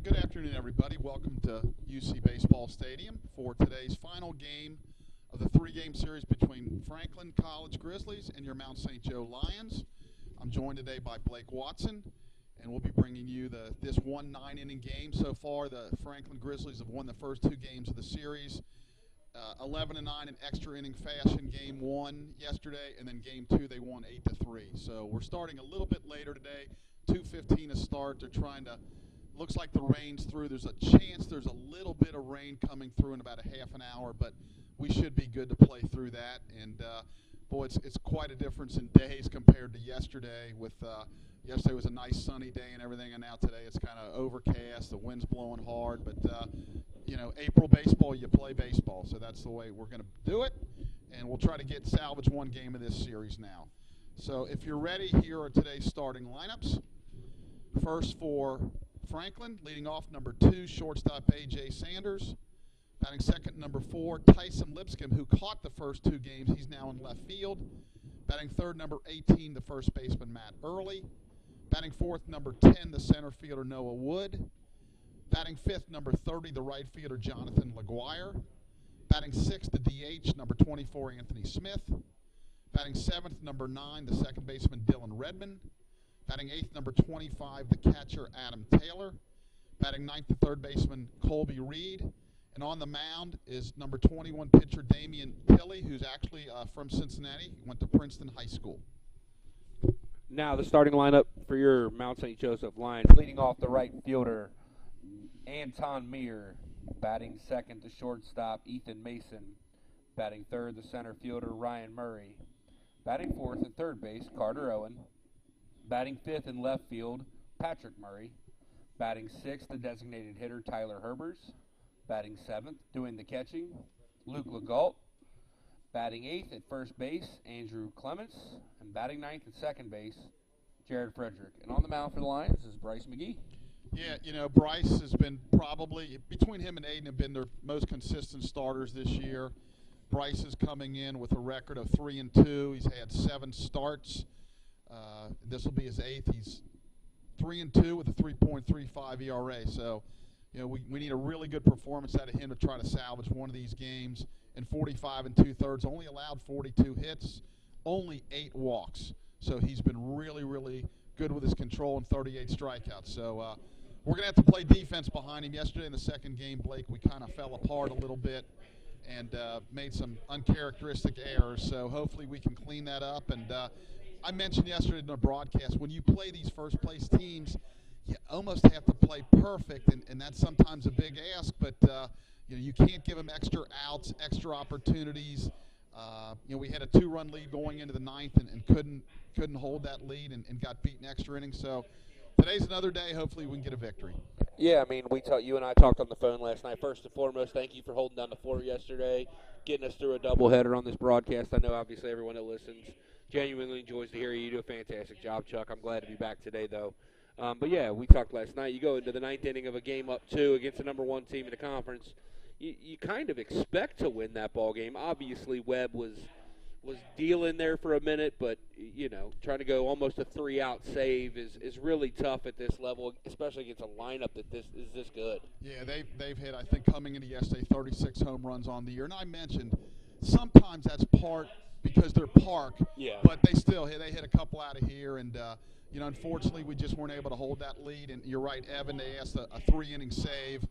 Good afternoon, everybody. Welcome to UC Baseball Stadium for today's final game of the three-game series between Franklin College Grizzlies and your Mount St. Joe Lions. I'm joined today by Blake Watson, and we'll be bringing you this one 9-inning game. So far, the Franklin Grizzlies have won the first two games of the series, 11-9 in extra inning fashion. Game one yesterday, and then game two they won 8-3. So we're starting a little bit later today. 2:15 to start. They're trying to. Looks like the rain's through. There's a chance there's a little bit of rain coming through in about a half an hour, but we should be good to play through that. And boy, it's quite a difference in days compared to yesterday. Yesterday was a nice sunny day and everything, and now today it's kind of overcast. The wind's blowing hard, but April baseball, you play baseball, so that's the way we're going to do it. And we'll try to salvage one game of this series now. So if you're ready, here are today's starting lineups. First for Franklin, leading off number 2, shortstop A.J. Sanders. Batting second, number 4, Tyson Lipscomb, who caught the first two games. He's now in left field. Batting third, number 18, the first baseman, Matt Early. Batting fourth, number 10, the center fielder, Noah Wood. Batting fifth, number 30, the right fielder, Jonathan LaGuire. Batting sixth, the DH, number 24, Anthony Smith. Batting seventh, number 9, the second baseman, Dylan Redmond. Batting eighth, number 25, the catcher, Adam Taylor. Batting ninth, the third baseman, Colby Reed. And on the mound is number 21 pitcher, Damian Tilley, who's actually from Cincinnati. He went to Princeton High School. Now the starting lineup for your Mount St. Joseph Lions. Leading off the right fielder, Anton Meir. Batting second, the shortstop, Ethan Mason. Batting third, the center fielder, Ryan Murray. Batting fourth at third base, Carter Owen. Batting fifth in left field, Patrick Murray. Batting sixth, the designated hitter, Tyler Herbers. Batting seventh, doing the catching, Luke Legault. Batting eighth at first base, Andrew Clements. And batting ninth at second base, Jared Frederick. And on the mound for the Lions is Bryce McGee. Yeah, Bryce has been probably, between him and Aiden, have been their most consistent starters this year. Bryce is coming in with a record of 3-2. He's had 7 starts. This will be his 8th. He's 3-2 with a 3.35 ERA. So, we need a really good performance out of him to try to salvage one of these games. In 45 2/3, only allowed 42 hits, only 8 walks. So he's been really, really good with his control and 38 strikeouts. So we're going to have to play defense behind him. Yesterday in the second game, Blake, we kind of fell apart a little bit and made some uncharacteristic errors. So hopefully we can clean that up. And I mentioned yesterday in the broadcast, when you play these first-place teams, you almost have to play perfect, and that's sometimes a big ask, but you can't give them extra outs, extra opportunities. We had a 2-run lead going into the 9th and couldn't hold that lead and got beaten extra innings. So today's another day. Hopefully we can get a victory. Yeah, I mean, you and I talked on the phone last night. First and foremost, thank you for holding down the fort yesterday, getting us through a doubleheader on this broadcast. I know, obviously, everyone that listens genuinely enjoys to hear you. You do a fantastic job, Chuck. I'm glad to be back today, though. But, yeah, we talked last night. You go into the 9th inning of a game up 2 against the number 1 team in the conference. You kind of expect to win that ball game. Obviously, Webb was dealing there for a minute, but, trying to go almost a 3-out save is really tough at this level, especially against a lineup that is this good. Yeah, they've hit, I think, coming into yesterday, 36 home runs on the year. And I mentioned sometimes that's part because they're park, yeah. But they hit a couple out of here, and unfortunately we just weren't able to hold that lead. And you're right, Evan, they asked a 3-inning save,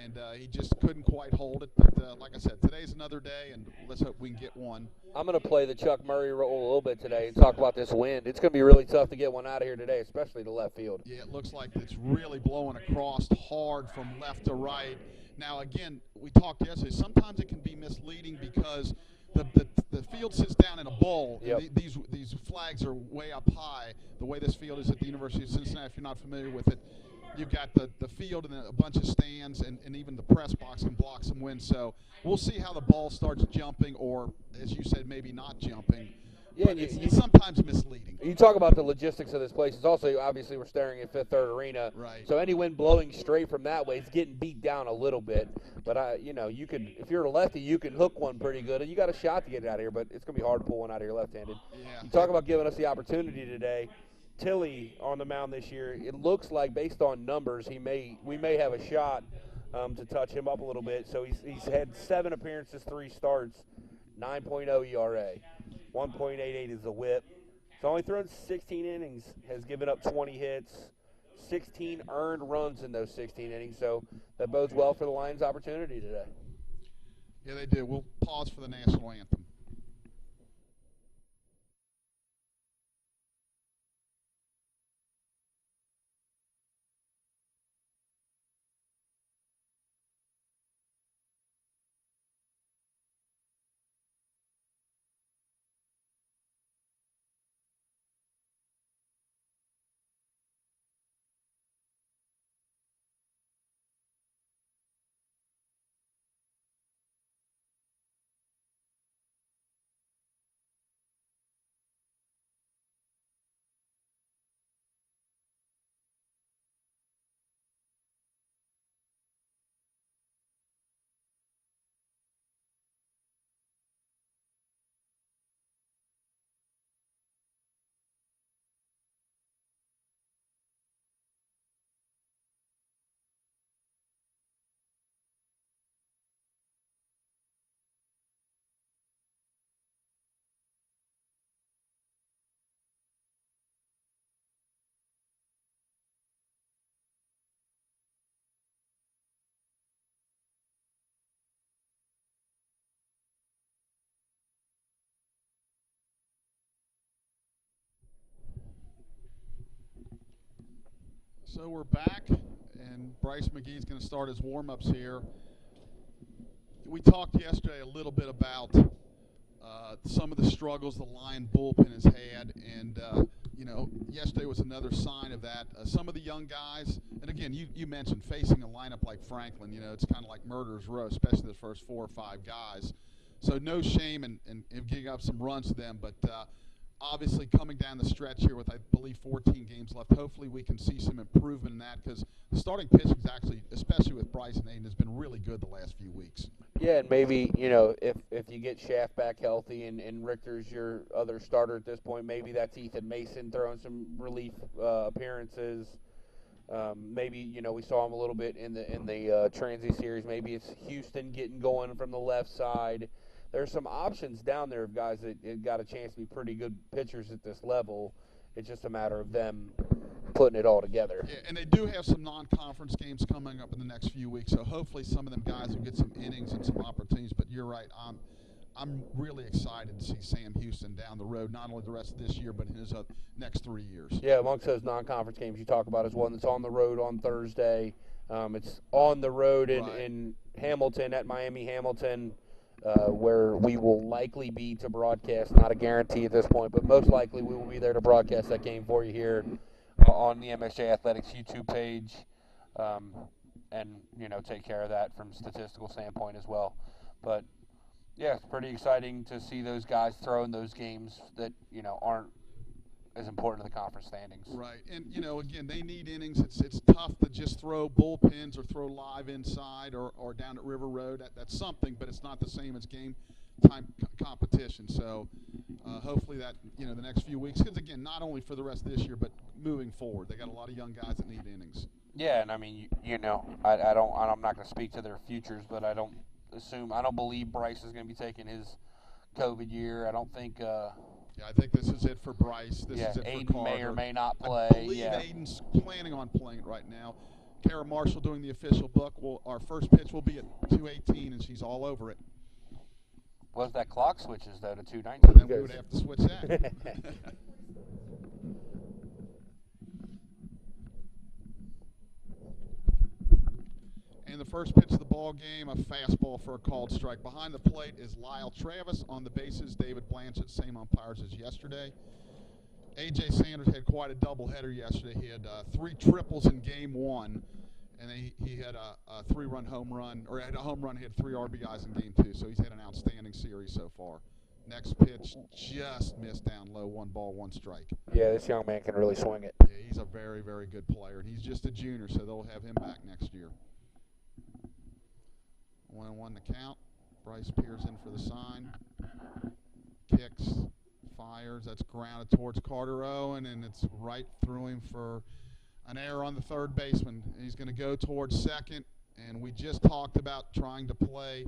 and he just couldn't quite hold it. But like I said, today's another day, and let's hope we can get one. I'm going to play the Chuck Murray role a little bit today and talk about this wind. It's going to be really tough to get one out of here today, especially to left field. Yeah, it looks like it's really blowing across hard from left to right. Now, again, we talked yesterday, sometimes it can be misleading because the field sits down in a bowl. Yep. These flags are way up high. The way this field is at the University of Cincinnati, if you're not familiar with it, you've got the field and then a bunch of stands, and even the press box can block some wind. So we'll see how the ball starts jumping, or, as you said, maybe not jumping. Yeah, it's sometimes misleading. You talk about the logistics of this place. It's also, obviously, we're staring at Fifth Third Arena. Right. So any wind blowing straight from that way, it's getting beat down a little bit. But, you could, if you're a lefty, you can hook one pretty good. And you got a shot to get it out of here, but it's going to be hard to pull one out of here left-handed. Yeah. You talk about giving us the opportunity today Tilly on the mound this year, it looks like based on numbers, we may have a shot to touch him up a little bit. So he's had 7 appearances, 3 starts, 9.0 ERA, 1.88 is the WHIP. He's only thrown 16 innings, has given up 20 hits, 16 earned runs in those 16 innings. So that bodes well for the Lions' opportunity today. Yeah, they do. We'll pause for the national anthem. So we're back, and Bryce McGee's going to start his warm-ups here. We talked yesterday a little bit about some of the struggles the Lion bullpen has had, and yesterday was another sign of that. Some of the young guys, and again, you mentioned facing a lineup like Franklin. It's kind of like murderer's row, especially the first 4 or 5 guys. So no shame in giving up some runs to them, but obviously coming down the stretch here with, I believe, 14 games left, hopefully we can see some improvement in that, because the starting pitching is actually, especially with Bryce and Aiden, has been really good the last few weeks. Yeah, and maybe, if you get Shaft back healthy and Richter's your other starter at this point, maybe that's Ethan Mason throwing some relief appearances. Maybe, we saw him a little bit in the Transy series. Maybe it's Houston getting going from the left side. There's some options down there of guys that got a chance to be pretty good pitchers at this level. It's just a matter of them putting it all together. Yeah, and they do have some non-conference games coming up in the next few weeks, so hopefully some of them guys will get some innings and some opportunities. But you're right, I'm really excited to see Sam Houston down the road, not only the rest of this year, but in his next 3 years. Yeah, amongst those non-conference games you talk about is one that's on the road on Thursday. It's on the road in Hamilton, at Miami Hamilton, where we will likely be to broadcast. Not a guarantee at this point, but most likely we will be there to broadcast that game for you here on the MSJ Athletics YouTube page, and take care of that from a statistical standpoint as well. But yeah, it's pretty exciting to see those guys throw in those games that aren't as important to the conference standings. Right, and again, they need innings. It's tough to just throw bullpens or throw live inside or down at River Road. That's something, but it's not the same as game time competition. So hopefully that the next few weeks, because again, not only for the rest of this year, but moving forward, they got a lot of young guys that need innings. Yeah, and I mean, I'm not going to speak to their futures, but I don't believe Bryce is going to be taking his COVID year. I don't think. Yeah, I think this is it for Bryce. This is it Aiden for Carter. may or may not play. I believe Aiden's planning on playing it right now. Kara Marshall doing the official book. Our first pitch will be at 2:18, and she's all over it. Was that clock switches, though, to 2:19? And then we would have to switch that. And the first pitch of the ball game, a fastball for a called strike. Behind the plate is Lyle Travis. On the bases, David Blanchett, same umpires as yesterday. A.J. Sanders had quite a doubleheader yesterday. He had 3 triples in game 1, and he had a 3-run home run, or had a home run. He had 3 RBIs in game 2, so he's had an outstanding series so far. Next pitch just missed down low, 1 ball, 1 strike. Yeah, this young man can really swing it. Yeah, he's a very, very good player, and he's just a junior, so they'll have him back next year. 1-1 the count. Bryce peers in for the sign. Kicks. Fires. That's grounded towards Carter Owen, and it's right through him for an error on the third baseman. He's going to go towards second, and we just talked about trying to play.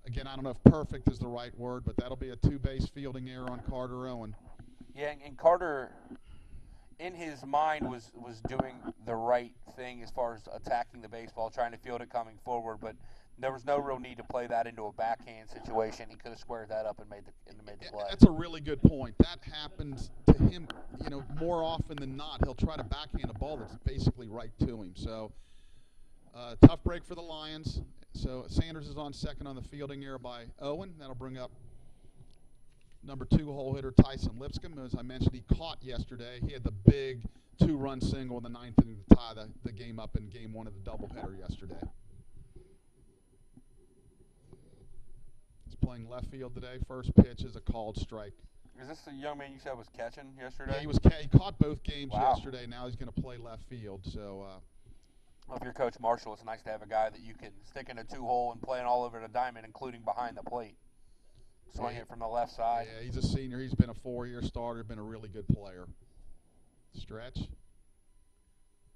Again, I don't know if perfect is the right word, but that'll be a two-base fielding error on Carter Owen. Yeah, and Carter, in his mind, was doing the right thing as far as attacking the baseball, trying to field it coming forward, but there was no real need to play that into a backhand situation. He could have squared that up and made the play. That's a really good point. That happens to him, more often than not. He'll try to backhand a ball that's basically right to him. So, tough break for the Lions. So Sanders is on second on the fielding error by Owen. That'll bring up number 2 hole hitter Tyson Lipscomb. As I mentioned, he caught yesterday. He had the big 2-run single in the 9th inning to tie the game up in game 1 of the doubleheader yesterday. He's playing left field today. First pitch is a called strike. Is this the young man you said was catching yesterday? Yeah, he caught both games Wow. yesterday. Now he's going to play left field. So, well, if you're Coach Marshall, it's nice to have a guy that you can stick in a 2-hole and playing all over the diamond, including behind the plate. Swing it from the left side. Yeah, he's a senior. He's been a 4-year starter, been a really good player. Stretch.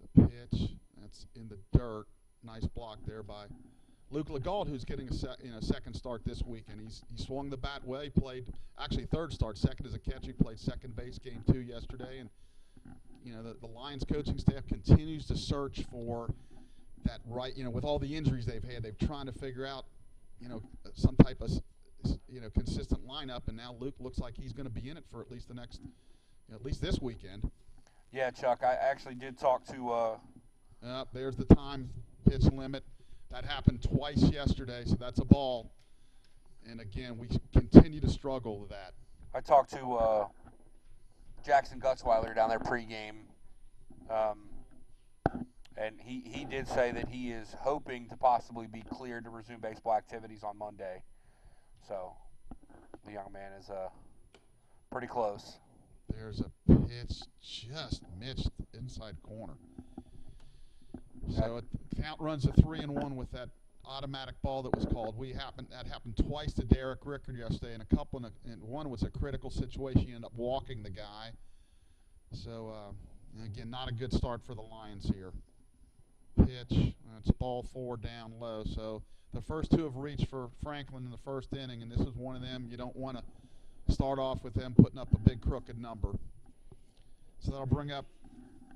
The pitch. That's in the dirt. Nice block there by Luke Legault, who's getting a second start this weekend. He swung the bat well. He played, actually third start, second as a catcher. He played second base game 2 yesterday. And, the Lions coaching staff continues to search for that right, with all the injuries they've had. They're trying to figure out, some type of consistent lineup, and now Luke looks like he's going to be in it for at least at least this weekend. Yeah, Chuck, I actually did talk to. There's the time pitch limit. That happened twice yesterday, so that's a ball. And again, we continue to struggle with that. I talked to Jackson Gutzweiler down there pregame, and he did say that he is hoping to possibly be cleared to resume baseball activities on Monday. So the young man is pretty close. There's a pitch just missed inside corner. So the count runs a 3-1 with that automatic ball that was called. That happened twice to Derek Rickard yesterday, and one was a critical situation. He ended up walking the guy. So again, not a good start for the Lions here. Pitch. It's ball 4 down low. So the first 2 have reached for Franklin in the first inning, and this is one of them. You don't want to start off with them putting up a big crooked number. So that'll bring up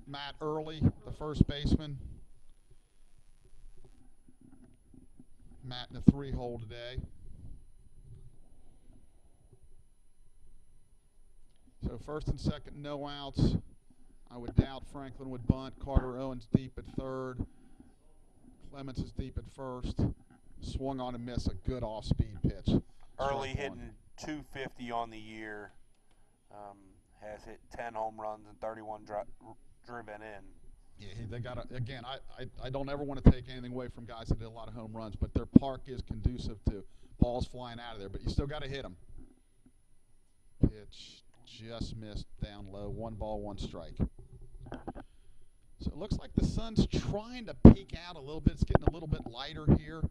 Matt Early, the first baseman. Matt in the 3-hole today. So first and second, no outs. I would doubt Franklin would bunt. Carter Owens deep at third. Clements is deep at first. Swung on and missed a good off-speed pitch. Early hitting 250 on the year. Has hit 10 home runs and 31 driven in. Yeah, they got again. I don't ever want to take anything away from guys that did a lot of home runs, but their park is conducive to balls flying out of there. But you still got to hit them. Pitch just missed down low. 1 ball, 1 strike. So it looks like the sun's trying to peek out a little bit. It's getting a little bit lighter here.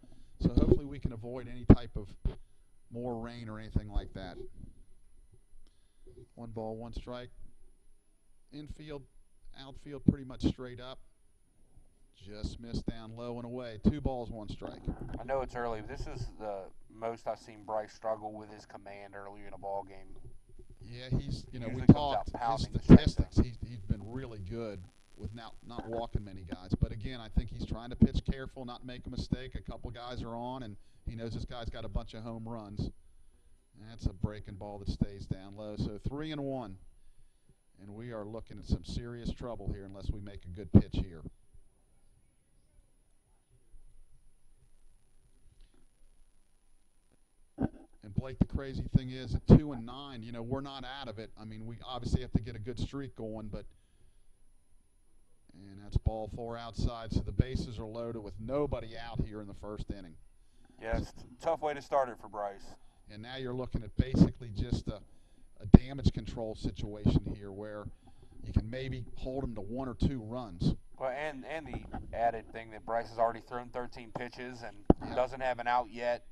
So hopefully we can avoid any type of more rain or anything like that. 1 ball, 1 strike. Infield, outfield pretty much straight up. Just missed down low and away. 2 balls, 1 strike. I know it's early, but this is the most I've seen Bryce struggle with his command earlier in a ball game. Yeah, he's, we Usually talked his statistics. He's been really good with not walking many guys. But again, I think he's trying to pitch careful, not make a mistake. A couple guys are on, and he knows this guy's got a bunch of home runs. That's a breaking ball that stays down low. So 3-1. And we are looking at some serious trouble here unless we make a good pitch here. And Blake, the crazy thing is at 2-9, we're not out of it. I mean, we obviously have to get a good streak going, and that's ball 4 outside. So the bases are loaded with nobody out here in the first inning. Yeah, it's a tough way to start it for Bryce. And now you're looking at basically just a damage control situation here where you can maybe hold them to 1 or 2 runs. Well, and the added thing that Bryce has already thrown 13 pitches and doesn't have an out yet.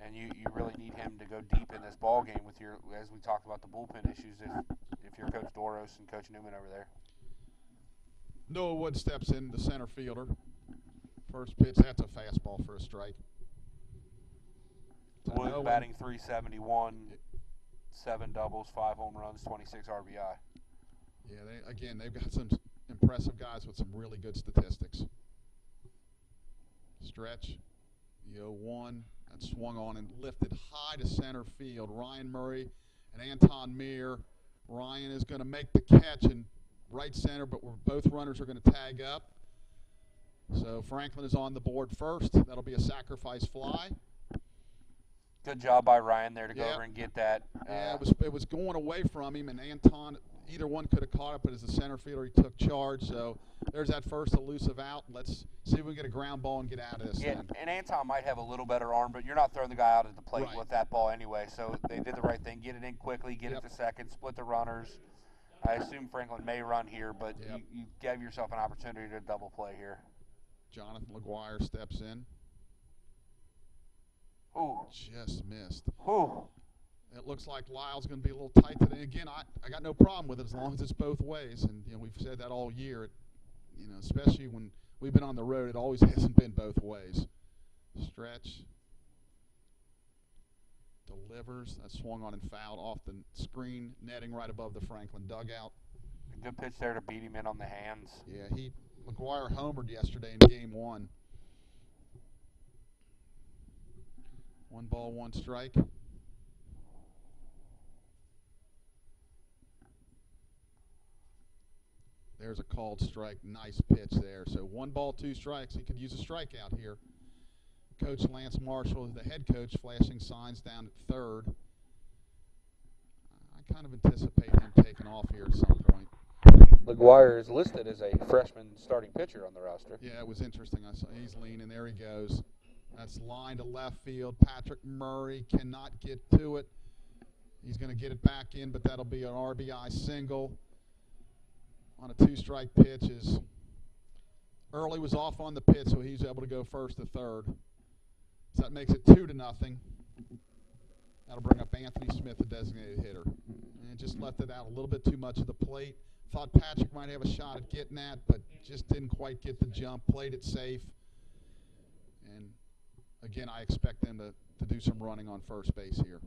And you really need him to go deep in this ball game with your, as we talked about the bullpen issues, if you're Coach Doros and Coach Newman over there. Noah Wood steps in, the center fielder. First pitch, that's a fastball for a strike. Wood batting .371, 7 doubles, 5 home runs, 26 RBI. Yeah, they've got some impressive guys with some really good statistics. Stretch, the 0-1, that swung on and lifted high to center field. Ryan Murray and Anton Meir. Ryan is going to make the catch in right center, but both runners are going to tag up. So Franklin is on the board first. That'll be a sacrifice fly. Good job by Ryan there to go over and get that. Yeah, it was going away from him, and Anton, either one could have caught it, but as a center fielder, he took charge. So there's that first elusive out. Let's see if we can get a ground ball and get out of this thing. And Anton might have a little better arm, but you're not throwing the guy out at the plate with that ball anyway. So they did the right thing. Get it in quickly, get it to second, split the runners. I assume Franklin may run here, but you gave yourself an opportunity to double play here. Jonathan LaGuire steps in. Ooh. Just missed. Ooh. It looks like Lyle's going to be a little tight today. Again, I got no problem with it as long as it's both ways. And we've said that all year. Especially when we've been on the road, it always hasn't been both ways. Stretch. Delivers. That swung on and fouled off the screen, netting right above the Franklin dugout. A good pitch there to beat him in on the hands. Yeah, McGuire homered yesterday in Game 1. 1 ball, 1 strike. There's a called strike. Nice pitch there. So 1 ball, 2 strikes. He could use a strikeout here. Coach Lance Marshall, the head coach, flashing signs down at third. I kind of anticipate him taking off here at some point. LaGuire is listed as a freshman starting pitcher on the roster. Yeah, it was interesting. I saw he's leaning. There he goes. That's line to left field. Patrick Murray cannot get to it. He's going to get it back in, but that'll be an RBI single on a 2-strike pitch. Early was off on the pitch, so he's able to go first to third. So that makes it 2-0. That'll bring up Anthony Smith, the designated hitter. And just left it out a little bit too much of the plate. Thought Patrick might have a shot at getting that, but just didn't quite get the jump. Played it safe. And again, I expect them to do some running on first base here.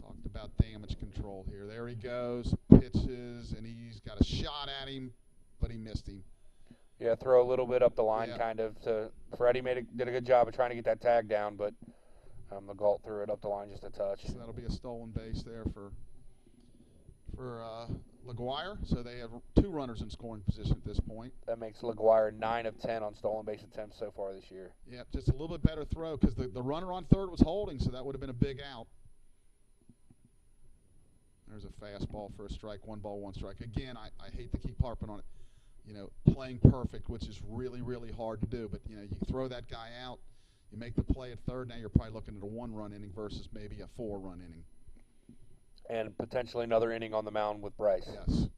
Talked about damage control here. There he goes, pitches, and he's got a shot at him, but he missed him. Yeah, throw a little bit up the line kind of. Freddie did a good job of trying to get that tag down, but McGault threw it up the line just a touch. So that'll be a stolen base there for LaGuire. So they have 2 runners in scoring position at this point. That makes LaGuire 9 of 10 on stolen base attempts so far this year. Yeah, just a little bit better throw because the runner on third was holding, so that would have been a big out. There's a fastball for a strike, 1 ball, 1 strike. Again, I hate to keep harping on it. Playing perfect, which is really, really hard to do. But, you throw that guy out, you make the play at third, now you're probably looking at a 1-run inning versus maybe a 4-run inning. And potentially another inning on the mound with Bryce. Yes.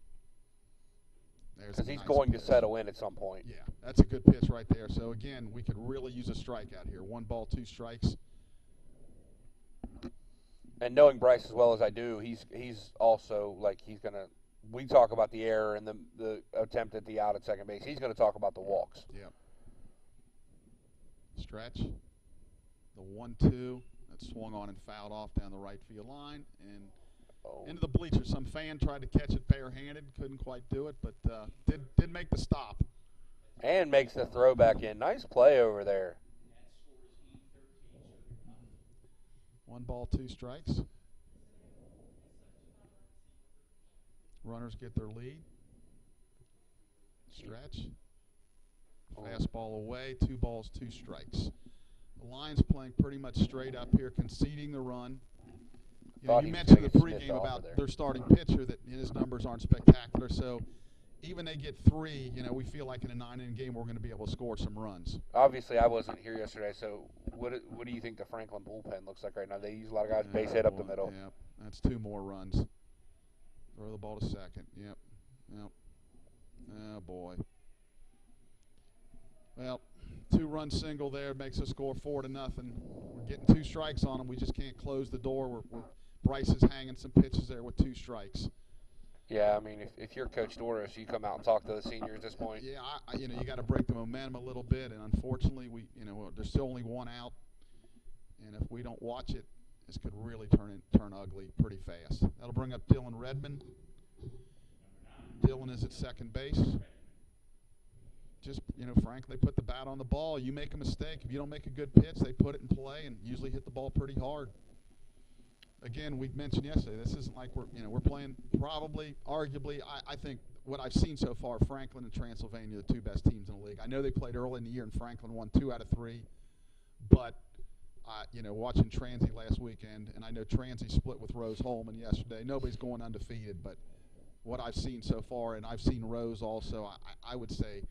Because he's going to settle in at some point. Yeah, that's a good pitch right there. So, again, we could really use a strikeout here. 1 ball, 2 strikes. And knowing Bryce as well as I do, he's also he's going to – we talk about the error and the attempt at the out at second base. He's going to talk about the walks. Yep. Stretch. The 1-2. That swung on and fouled off down the right field line. And into the bleachers. Some fan tried to catch it barehanded. Couldn't quite do it, but did make the stop. And makes the throw back in. Nice play over there. 1 ball, 2 strikes. Runners get their lead. Stretch. Fastball away. 2 balls, 2 strikes. The Lions playing pretty much straight up here, conceding the run. You mentioned in the pregame about their starting pitcher that his numbers aren't spectacular. So even they get 3, we feel like in a 9-inning game we're going to be able to score some runs. Obviously, I wasn't here yesterday, so what do you think the Franklin bullpen looks like right now? They use a lot of guys base hit up the middle. Yep, that's 2 more runs. Throw the ball to second. Yep. Oh, boy. Well, Two-run single there makes us score 4-0. We're getting 2 strikes on them. We just can't close the door. Bryce is hanging some pitches there with 2 strikes. Yeah, I mean, if you're Coach Doris, you come out and talk to the senior at this point. Yeah, you got to break the momentum a little bit, and unfortunately, there's still only 1 out, and if we don't watch it, this could really turn ugly pretty fast. That'll bring up Dylan Redmond. Dylan is at second base. Just, frankly, put the bat on the ball. You make a mistake. If you don't make a good pitch, they put it in play and usually hit the ball pretty hard. Again, we mentioned yesterday, this isn't like we're playing probably, arguably, I think what I've seen so far, Franklin and Transylvania are the 2 best teams in the league. I know they played early in the year and Franklin won 2 out of 3, but, watching Transy last weekend, and I know Transy split with Rose Holman yesterday. Nobody's going undefeated, but what I've seen so far, and I've seen Rose also, I would say,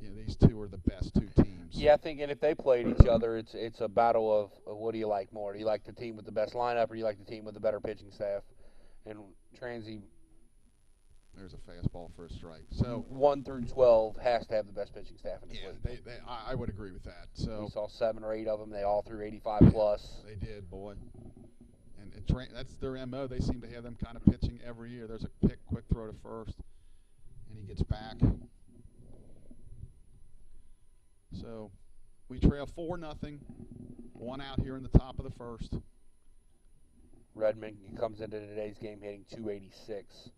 these 2 are the best 2 teams. Yeah, I think, and if they played each other, it's a battle of what do you like more? Do you like the team with the best lineup, or do you like the team with the better pitching staff? And Transy, there's a fastball for a strike. So 1 through 12 has to have the best pitching staff in the league. I would agree with that. So we saw 7 or 8 of them. They all threw 85 plus. They did, boy. And that's their MO. They seem to have them kind of pitching every year. There's a quick throw to first, and he gets back. So we trail 4-0, 1 out here in the top of the first. Redmond comes into today's game hitting .286.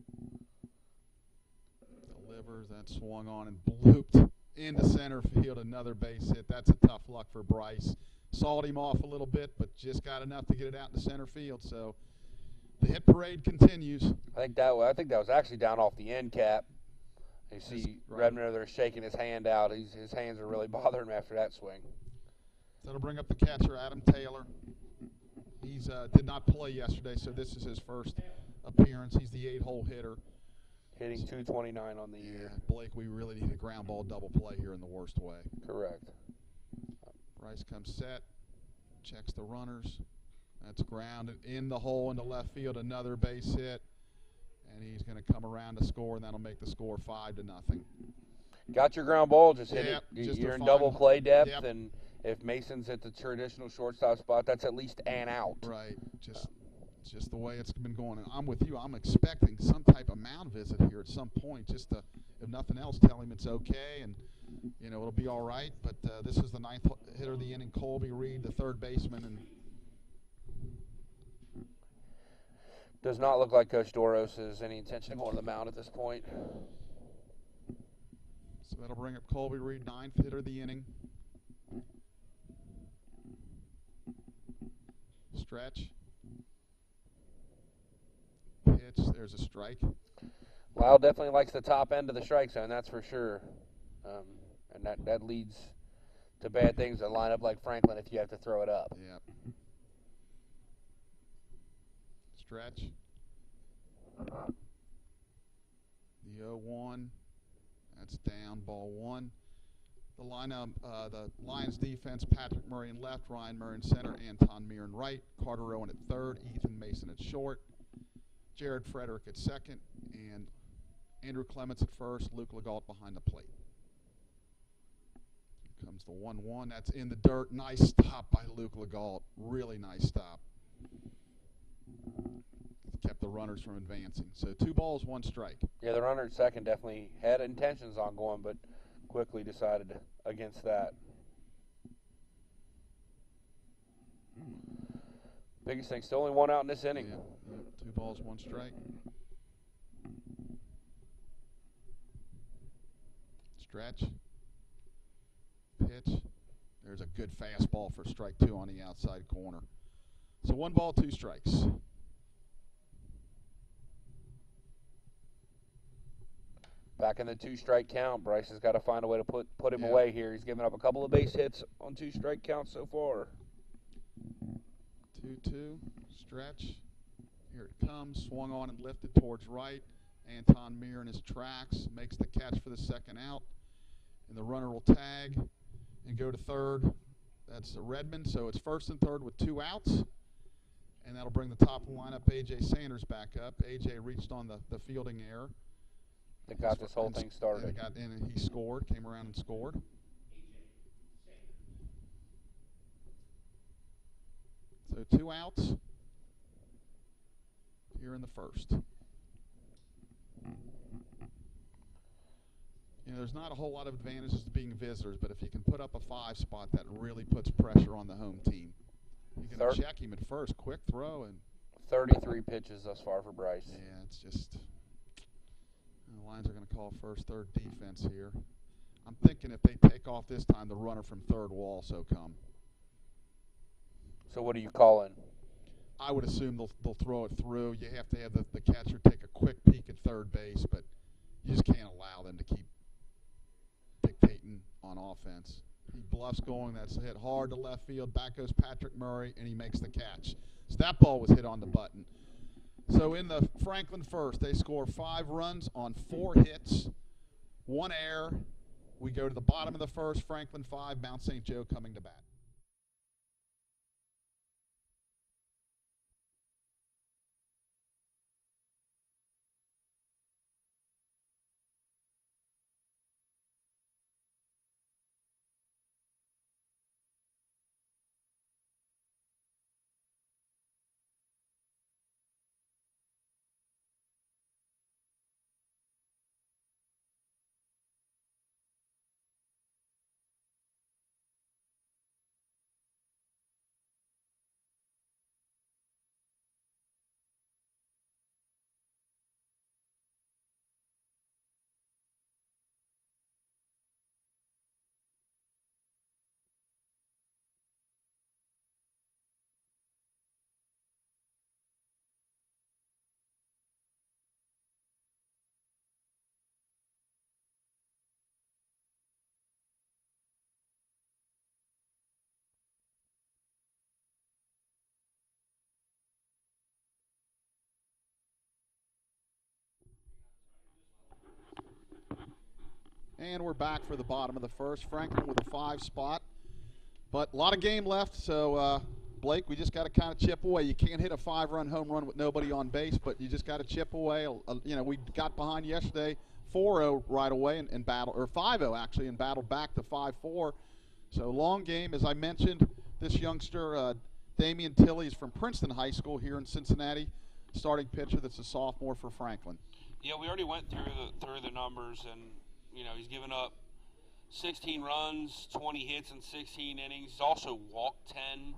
Delivers, that swung on and blooped into center field. Another base hit. That's a tough luck for Bryce. Sawed him off a little bit, but just got enough to get it out into center field. So the hit parade continues. I think that was actually down off the end cap. You see Redmond over there shaking his hand out. His hands are really bothering him after that swing. That'll bring up the catcher, Adam Taylor. He's did not play yesterday, so this is his first appearance. He's the 8-hole hitter. Hitting .229 on the year. Blake, we really need a ground ball double play here in the worst way. Correct. Bryce comes set, checks the runners. That's grounded in the hole into left field. Another base hit. And he's going to come around to score, and that'll make the score 5-0. Got your ground ball, just hit it. Just You're in double play depth, yep. And if Mason's at the traditional shortstop spot, that's at least an out. Right. It's just the way it's been going. And I'm with you. I'm expecting some type of mound visit here at some point, just to, if nothing else, tell him it's okay and, it'll be all right. But this is the 9th hitter of the inning, Colby Reed, the 3rd baseman, and does not look like Coach Doros has any intention of going to the mound at this point. So that'll bring up Colby Reed, 9th hitter of the inning. Stretch. Pitch. There's a strike. Lyle definitely likes the top end of the strike zone, that's for sure. And that leads to bad things that line up like Franklin if you have to throw it up. Yeah. Stretch. The 0-1. That's down, ball 1. The lineup, the Lions defense, Patrick Murray in left, Ryan Murray in center, Anton Meir in right, Carter Owen at 3rd, Ethan Mason at short, Jared Frederick at 2nd, and Andrew Clements at 1st, Luke Legault behind the plate. Here comes the 1-1. That's in the dirt. Nice stop by Luke Legault. Really nice stop. Kept the runners from advancing. So 2 balls, 1 strike. Yeah, the runner at second definitely had intentions on going, but quickly decided against that. Biggest thing, still only 1 out in this inning. Yeah. 2 balls, 1 strike. Stretch. Pitch. There's a good fastball for strike 2 on the outside corner. So 1 ball, 2 strikes. Back in the 2-strike count. Bryce has got to find a way to put him away here. He's given up a couple of base hits on 2-strike counts so far. 2-2. Stretch. Here it comes. Swung on and lifted towards right. Anton Meir in his tracks. Makes the catch for the 2nd out. And the runner will tag and go to 3rd. That's Redmond. So it's 1st and 3rd with 2 outs. And that'll bring the top of the lineup, A.J. Sanders, back up. A.J. reached on the fielding error. That got this whole thing started. And he scored, came around and scored. So 2 outs here in the first. You know, there's not a whole lot of advantages to being visitors, but if you can put up a 5 spot, that really puts pressure on the home team. You're going to check him at first, quick throw, and 33 pitches thus far for Bryce. yeah, it's just the Lions are going to call first, third defense here. I'm thinking if they take off this time, the runner from third will also come. So what are you calling? I would assume they'll throw it through. You have to have the catcher take a quick peek at third base, but you just can't allow them to keep dictating on offense. He bluffs going. That's hit hard to left field. Back goes Patrick Murray, and he makes the catch. So that ball was hit on the button. So in the Franklin first, they score 5 runs on 4 hits, 1 error. We go to the bottom of the first, Franklin 5, Mount St. Joe coming to bat. And we're back for the bottom of the first. Franklin with a 5 spot. But a lot of game left, so Blake, we just got to kind of chip away. You can't hit a 5-run home run with nobody on base, but you just got to chip away. You know, we got behind yesterday 4-0 right away and battle, or 5-0 actually, and battled back to 5-4. So long game, as I mentioned. This youngster, Damian Tilley, is from Princeton High School here in Cincinnati. Starting pitcher that's a sophomore for Franklin. Yeah, we already went through the numbers, and you know he's given up 16 runs, 20 hits in 16 innings. He's also walked 10,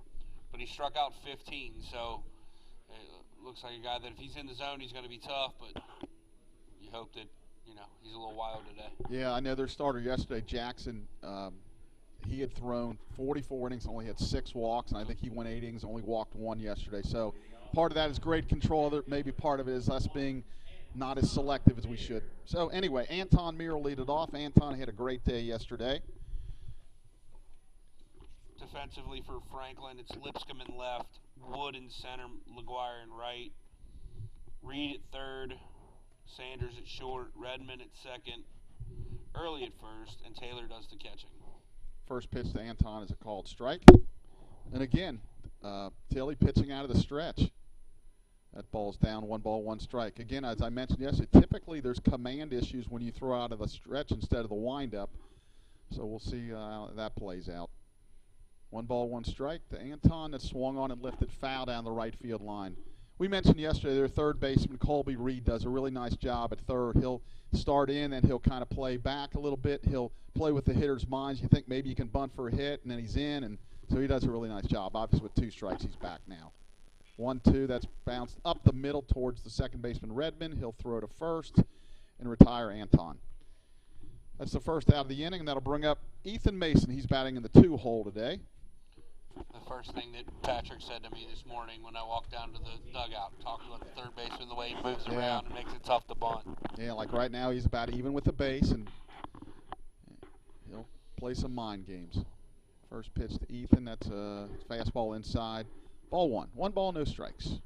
but he struck out 15. So it looks like a guy that if he's in the zone, he's going to be tough. But you hope that he's a little wild today. Yeah, I know their starter yesterday, Jackson. He had thrown 44 innings, only had 6 walks, and I think he went 8 innings, only walked 1 yesterday. So part of that is great control. Maybe part of it is us being not as selective as we should. So anyway, Anton Meir will lead it off. Anton had a great day yesterday. Defensively for Franklin, it's Lipscomb in left, Wood in center, LaGuire in right, Reed at third, Sanders at short, Redmond at second, Early at first, and Taylor does the catching. First pitch to Anton is a called strike. And again, Tilley pitching out of the stretch. That ball's down, 1 ball, 1 strike. Again, as I mentioned yesterday, typically there's command issues when you throw out of the stretch instead of the windup. So we'll see how that plays out. 1 ball, 1 strike to Anton. That swung on and lifted foul down the right field line. We mentioned yesterday their third baseman, Colby Reed, does a really nice job at third. He'll start in and he'll kind of play back a little bit. He'll play with the hitter's minds. You think maybe you can bunt for a hit, and then he's in. And so he does a really nice job. Obviously with 2 strikes, he's back now. 1-2, that's bounced up the middle towards the second baseman, Redmond. He'll throw to first and retire Anton. That's the first out of the inning, and that'll bring up Ethan Mason. He's batting in the 2 hole today. The first thing that Patrick said to me this morning when I walked down to the dugout, talking about the third baseman, the way he moves around and makes it tough to bunt. Yeah, like right now he's about even with the base, and he'll play some mind games. First pitch to Ethan, that's a fastball inside. Ball 1. 1 ball, no strikes.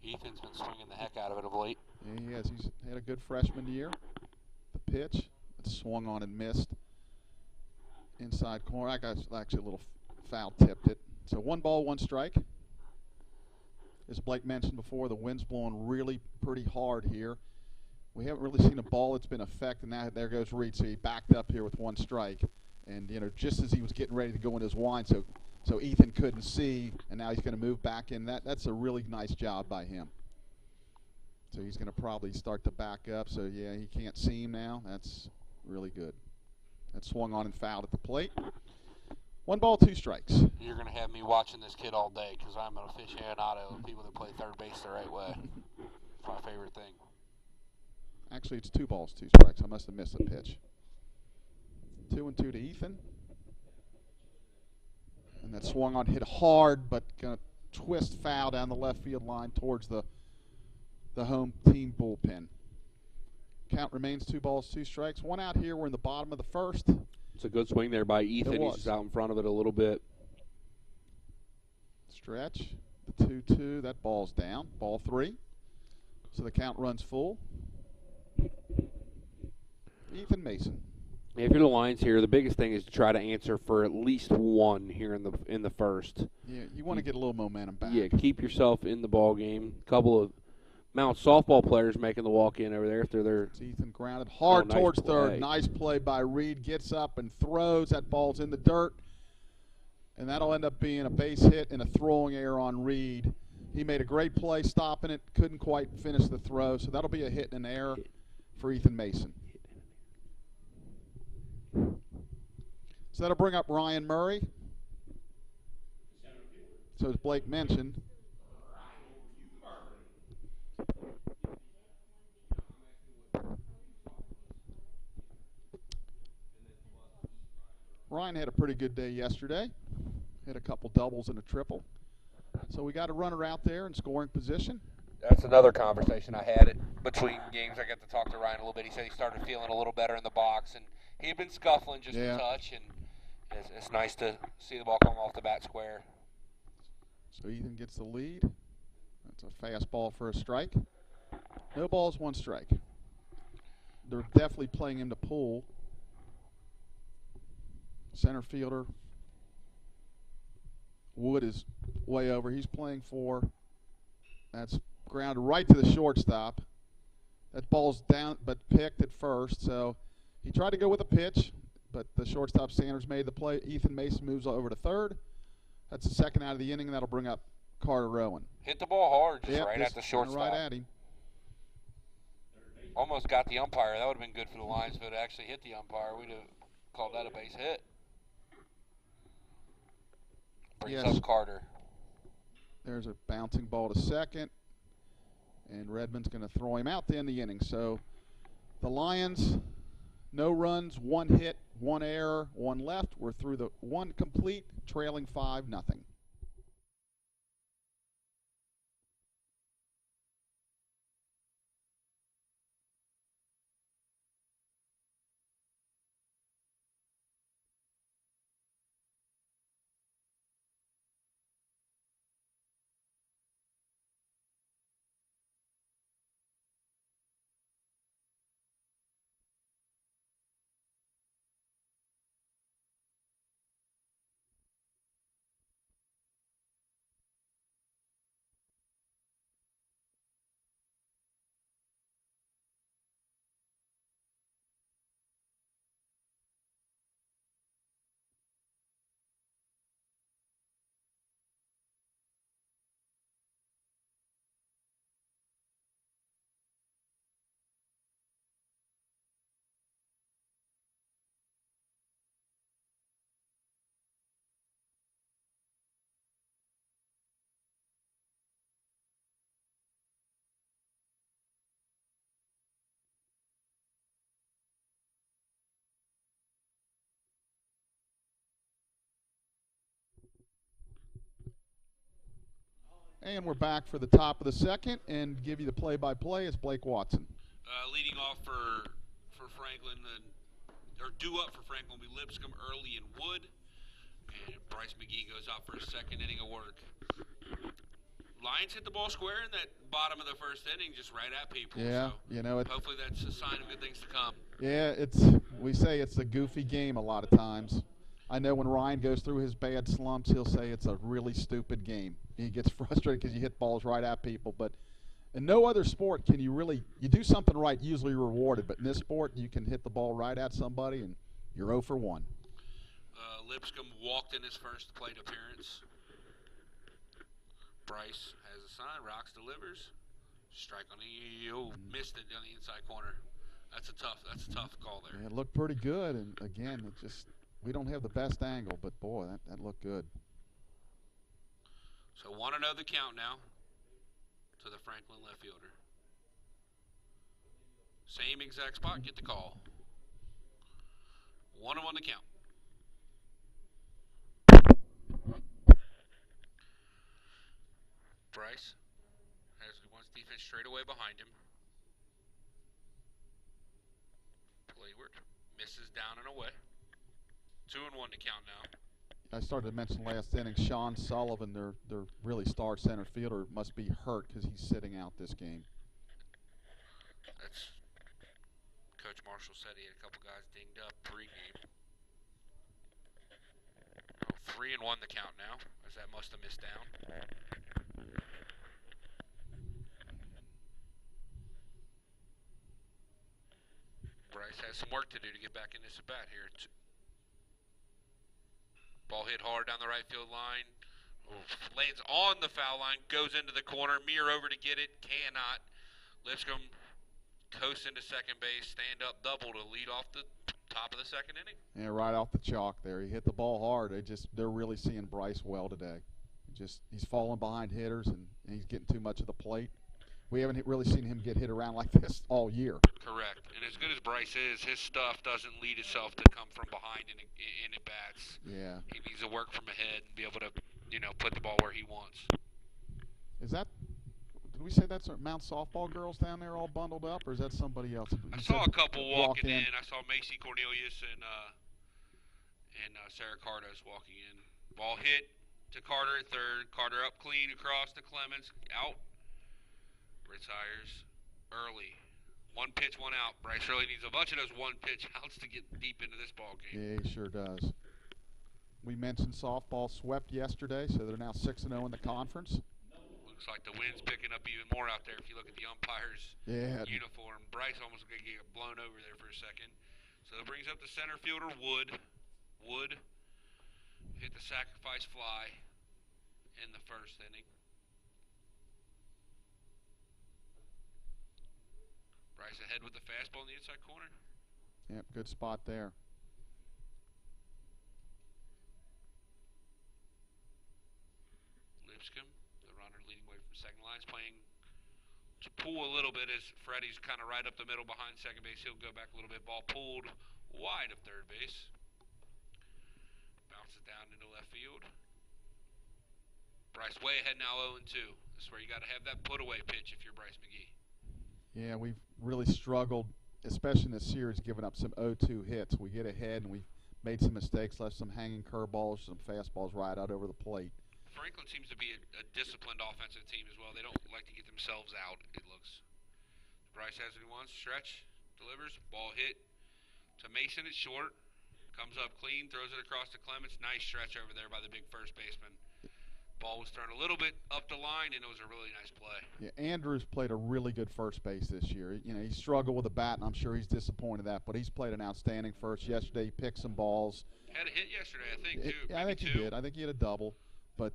Ethan's been swinging the heck out of it of late. Yeah, he has. He's had a good freshman year. The pitch, it swung on and missed. Inside corner. That guy's actually a little foul tipped it. So 1 ball, 1 strike. As Blake mentioned before, the wind's blowing really pretty hard here. We haven't really seen a ball that's been affected. Now there goes Reed. So he backed up here with 1 strike. And, just as he was getting ready to go in his wind, so So Ethan couldn't see, and now he's going to move back in. That's a really nice job by him. So he's going to probably start to back up. So, yeah, he can't see him now. That's really good. That swung on and fouled at the plate. 1 ball, 2 strikes. You're going to have me watching this kid all day because I'm an aficionado of people that play third base the right way. It's my favorite thing. Actually, it's 2 balls, 2 strikes. I must have missed a pitch. 2-2 to Ethan. And that swung on, hit hard, but going to twist foul down the left field line towards the home team bullpen. Count remains 2 balls, 2 strikes. 1 out here. We're in the bottom of the first. It's a good swing there by Ethan. He's just out in front of it a little bit. Stretch. The 2-2. That ball's down. Ball 3. So the count runs full. Ethan Mason. If you're the Lions here, the biggest thing is to try to answer for at least 1 here in the first. Yeah, you want to get a little momentum back. Yeah, keep yourself in the ball game. A couple of Mount softball players making the walk in over there. If they're there. It's Ethan grounded hard nice towards play. third. Nice play by Reed. Gets up and throws. That ball's in the dirt. And that'll end up being a base hit and a throwing error on Reed. He made a great play stopping it. Couldn't quite finish the throw. So that'll be a hit and an error for Ethan Mason. So that'll bring up Ryan Murray. So as Blake mentioned, Ryan had a pretty good day yesterday. Hit a couple doubles and a triple. So we got a runner out there in scoring position. That's another conversation I had between games. I got to talk to Ryan a little bit. He said he started feeling a little better in the box, and he had been scuffling just a touch, and it's nice to see the ball come off the bat square. So Ethan gets the lead. That's a fastball for a strike. No balls, 1 strike. They're definitely playing him to pull. Center fielder Wood is way over. He's playing 4. That's grounded right to the shortstop. That ball's down but picked at first, so he tried to go with a pitch, but the shortstop Sanders made the play. Ethan Mason moves over to third. That's the second out of the inning, and that'll bring up Carter Rowan. Hit the ball hard, just right at the shortstop. Right at him. Almost got the umpire. That would have been good for the Lions if it actually hit the umpire. We'd have called that a base hit. Brings up Carter. There's a bouncing ball to second, and Redmond's going to throw him out to end the inning. So the Lions, no runs, 1 hit, 1 error, 1 left. We're through the 1 complete, trailing 5-0. And we're back for the top of the second, and give you the play-by-play is Blake Watson. Leading off for Franklin, or due up for Franklin will be Lipscomb, Early, and Wood. And Bryce McGee goes out for his second inning of work. Lions hit the ball square in that bottom of the first inning, just right at people. Yeah, so hopefully that's a sign of good things to come. Yeah, we say it's a goofy game a lot of times. I know when Ryan goes through his bad slumps, he'll say it's a really stupid game. He gets frustrated because you hit balls right at people. But in no other sport can you do something right, usually rewarded. But in this sport, you can hit the ball right at somebody, and you're 0 for 1. Lipscomb walked in his first plate appearance. Bryce has a sign. Rocks delivers. Strike on the. Oh, missed it on the inside corner. That's a tough call there. Yeah, it looked pretty good, and again, we don't have the best angle, but boy, that looked good. So 1-0 the count now to the Franklin left fielder. Same exact spot, get the call. 1-1 the count. Bryce has wants defense straight away behind him. Playward misses down and away. 2-1 to count now. I started to mention last inning, Sean Sullivan, their really star center fielder, must be hurt because he's sitting out this game. That's Coach Marshall said he had a couple guys dinged up pregame. 3-1 the count now, as that must have missed down. Bryce has some work to do to get back in this at bat here. Ball hit hard down the right field line. Lands on the foul line, goes into the corner. Meir over to get it, cannot. Lipscomb coasts into second base, stand up double to lead off the top of the second inning. Yeah, right off the chalk there. He hit the ball hard. They're really seeing Bryce well today. He's falling behind hitters and he's getting too much of the plate. We haven't really seen him get hit around like this all year. Correct. And as good as Bryce is, his stuff doesn't lead itself to come from behind in at bats. Yeah. He needs to work from ahead and be able to, put the ball where he wants. Did we say that's Mount softball girls down there all bundled up, or is that somebody else? I saw a couple walking in. I saw Macy Cornelius and Sarah Cardos walking in. Ball hit to Carter at third. Carter up clean across to Clemens. Out. Retires early. 1 pitch, 1 out. Bryce really needs a bunch of those 1 pitch outs to get deep into this ball game. Yeah, he sure does. We mentioned softball swept yesterday, so they're now 6-0 in the conference. Looks like the wind's picking up even more out there if you look at the umpire's uniform. Bryce almost going to get blown over there for a second. So it brings up the center fielder, Wood. Wood hit the sacrifice fly in the first inning. Bryce ahead with the fastball in the inside corner. Yep, good spot there. Lipscomb, the runner leading away from second line, is playing to pull a little bit as Freddie's kind of right up the middle behind second base. He'll go back a little bit. Ball pulled wide of third base. Bounces down into left field. Bryce way ahead now, 0-2. This is where you got to have that put-away pitch if you're Bryce McGee. Yeah, we've really struggled, especially in this series, giving up some 0-2 hits. We get ahead and we've made some mistakes, left some hanging curveballs, some fastballs right out over the plate. Franklin seems to be a disciplined offensive team as well. They don't like to get themselves out, it looks. Bryce has what he wants. Stretch, delivers, ball hit to Mason at short. Comes up clean, throws it across to Clements. Nice stretch over there by the big first baseman. Ball was thrown a little bit up the line, and it was a really nice play. Yeah, Andrews played a really good first base this year. He struggled with the bat, and I'm sure he's disappointed that, but he's played an outstanding first. Yesterday, he picked some balls. Had a hit yesterday, I think, too. Yeah, I think he did. I think he had a double, but,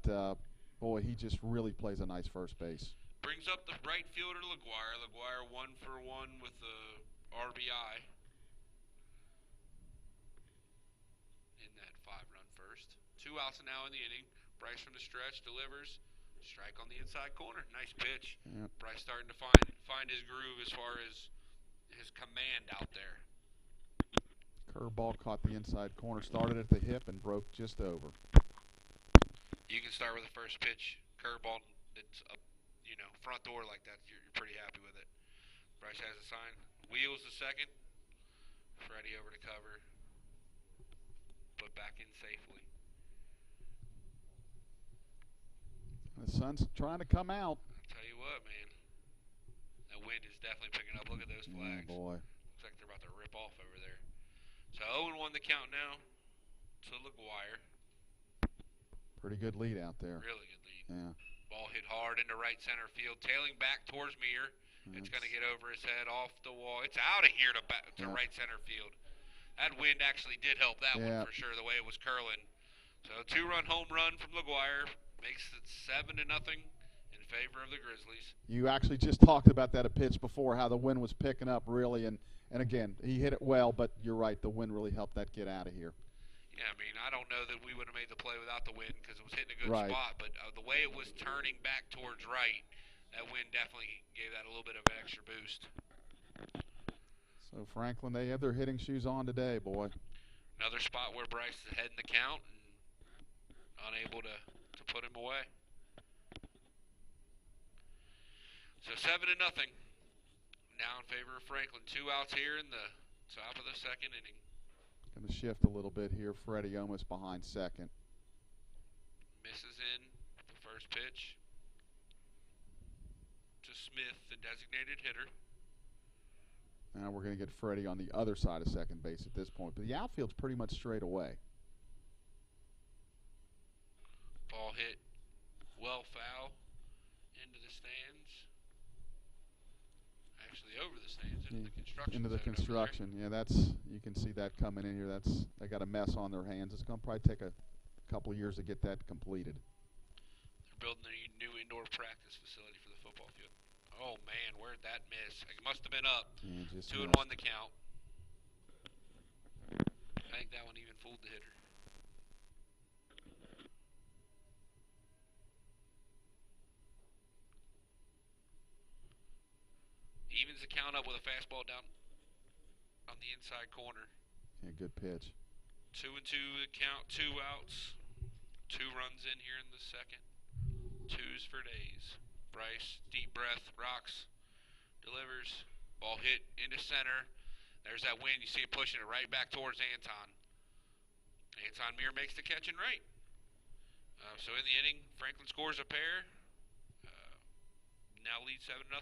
boy, he just really plays a nice first base. Brings up the right fielder, LaGuire. LaGuire 1-for-1 with the RBI in that 5-run first. 2 outs now in the inning. Bryce from the stretch delivers. Strike on the inside corner. Nice pitch. Yep. Bryce starting to find his groove as far as his command out there. Curveball caught the inside corner, started at the hip, and broke just over. You can start with the first pitch. Curveball that's up, front door like that. You're pretty happy with it. Bryce has a sign. Wheels the second. Freddie over to cover. Put back in safely. The sun's trying to come out. I'll tell you what, man. That wind is definitely picking up. Look at those flags. Oh, boy. Looks like they're about to rip off over there. So 0-1 the count now to LaGuire. Pretty good lead out there. Really good lead. Yeah. Ball hit hard into right center field, tailing back towards Meir. It's going to get over his head off the wall. It's out of here to right center field. That wind actually did help that Yeah. one for sure, the way it was curling. So 2-run home run from LaGuire makes it 7-0 in favor of the Grizzlies. You actually just talked about that a pitch before, how the wind was picking up really, and again, he hit it well, but you're right, the wind really helped that get out of here. Yeah, I mean, I don't know that we would have made the play without the wind because it was hitting a good Right. spot, but the way it was turning back towards right, that wind definitely gave that a little bit of an extra boost. So Franklin, they have their hitting shoes on today, boy. Another spot where Bryce is ahead in the count and unable to put him away. So 7-0 now in favor of Franklin. 2 outs here in the top of the second inning. Going to shift a little bit here. Freddie almost behind second. Misses in the first pitch to Smith, the designated hitter. Now we're going to get Freddie on the other side of second base at this point. But the outfield's pretty much straight away. Ball hit well foul into the stands. Actually over the stands, into the construction. Into the zone construction. Yeah, you can see that coming in here. They got a mess on their hands. It's going to probably take a couple of years to get that completed. They're building a new indoor practice facility for the football field. Oh man, where'd that miss? It must have been up. Yeah, just 2-1 the count. I think that one even fooled the hitter. Evens the count up with a fastball down on the inside corner. Yeah, good pitch. 2-2 the count, 2 outs. 2 runs in here in the second. 2s for days. Bryce, deep breath, rocks, delivers. Ball hit into center. There's that wind. You see it pushing it right back towards Anton. Anton Muir makes the catch and right. So in the inning, Franklin scores a pair. Now leads 7-0.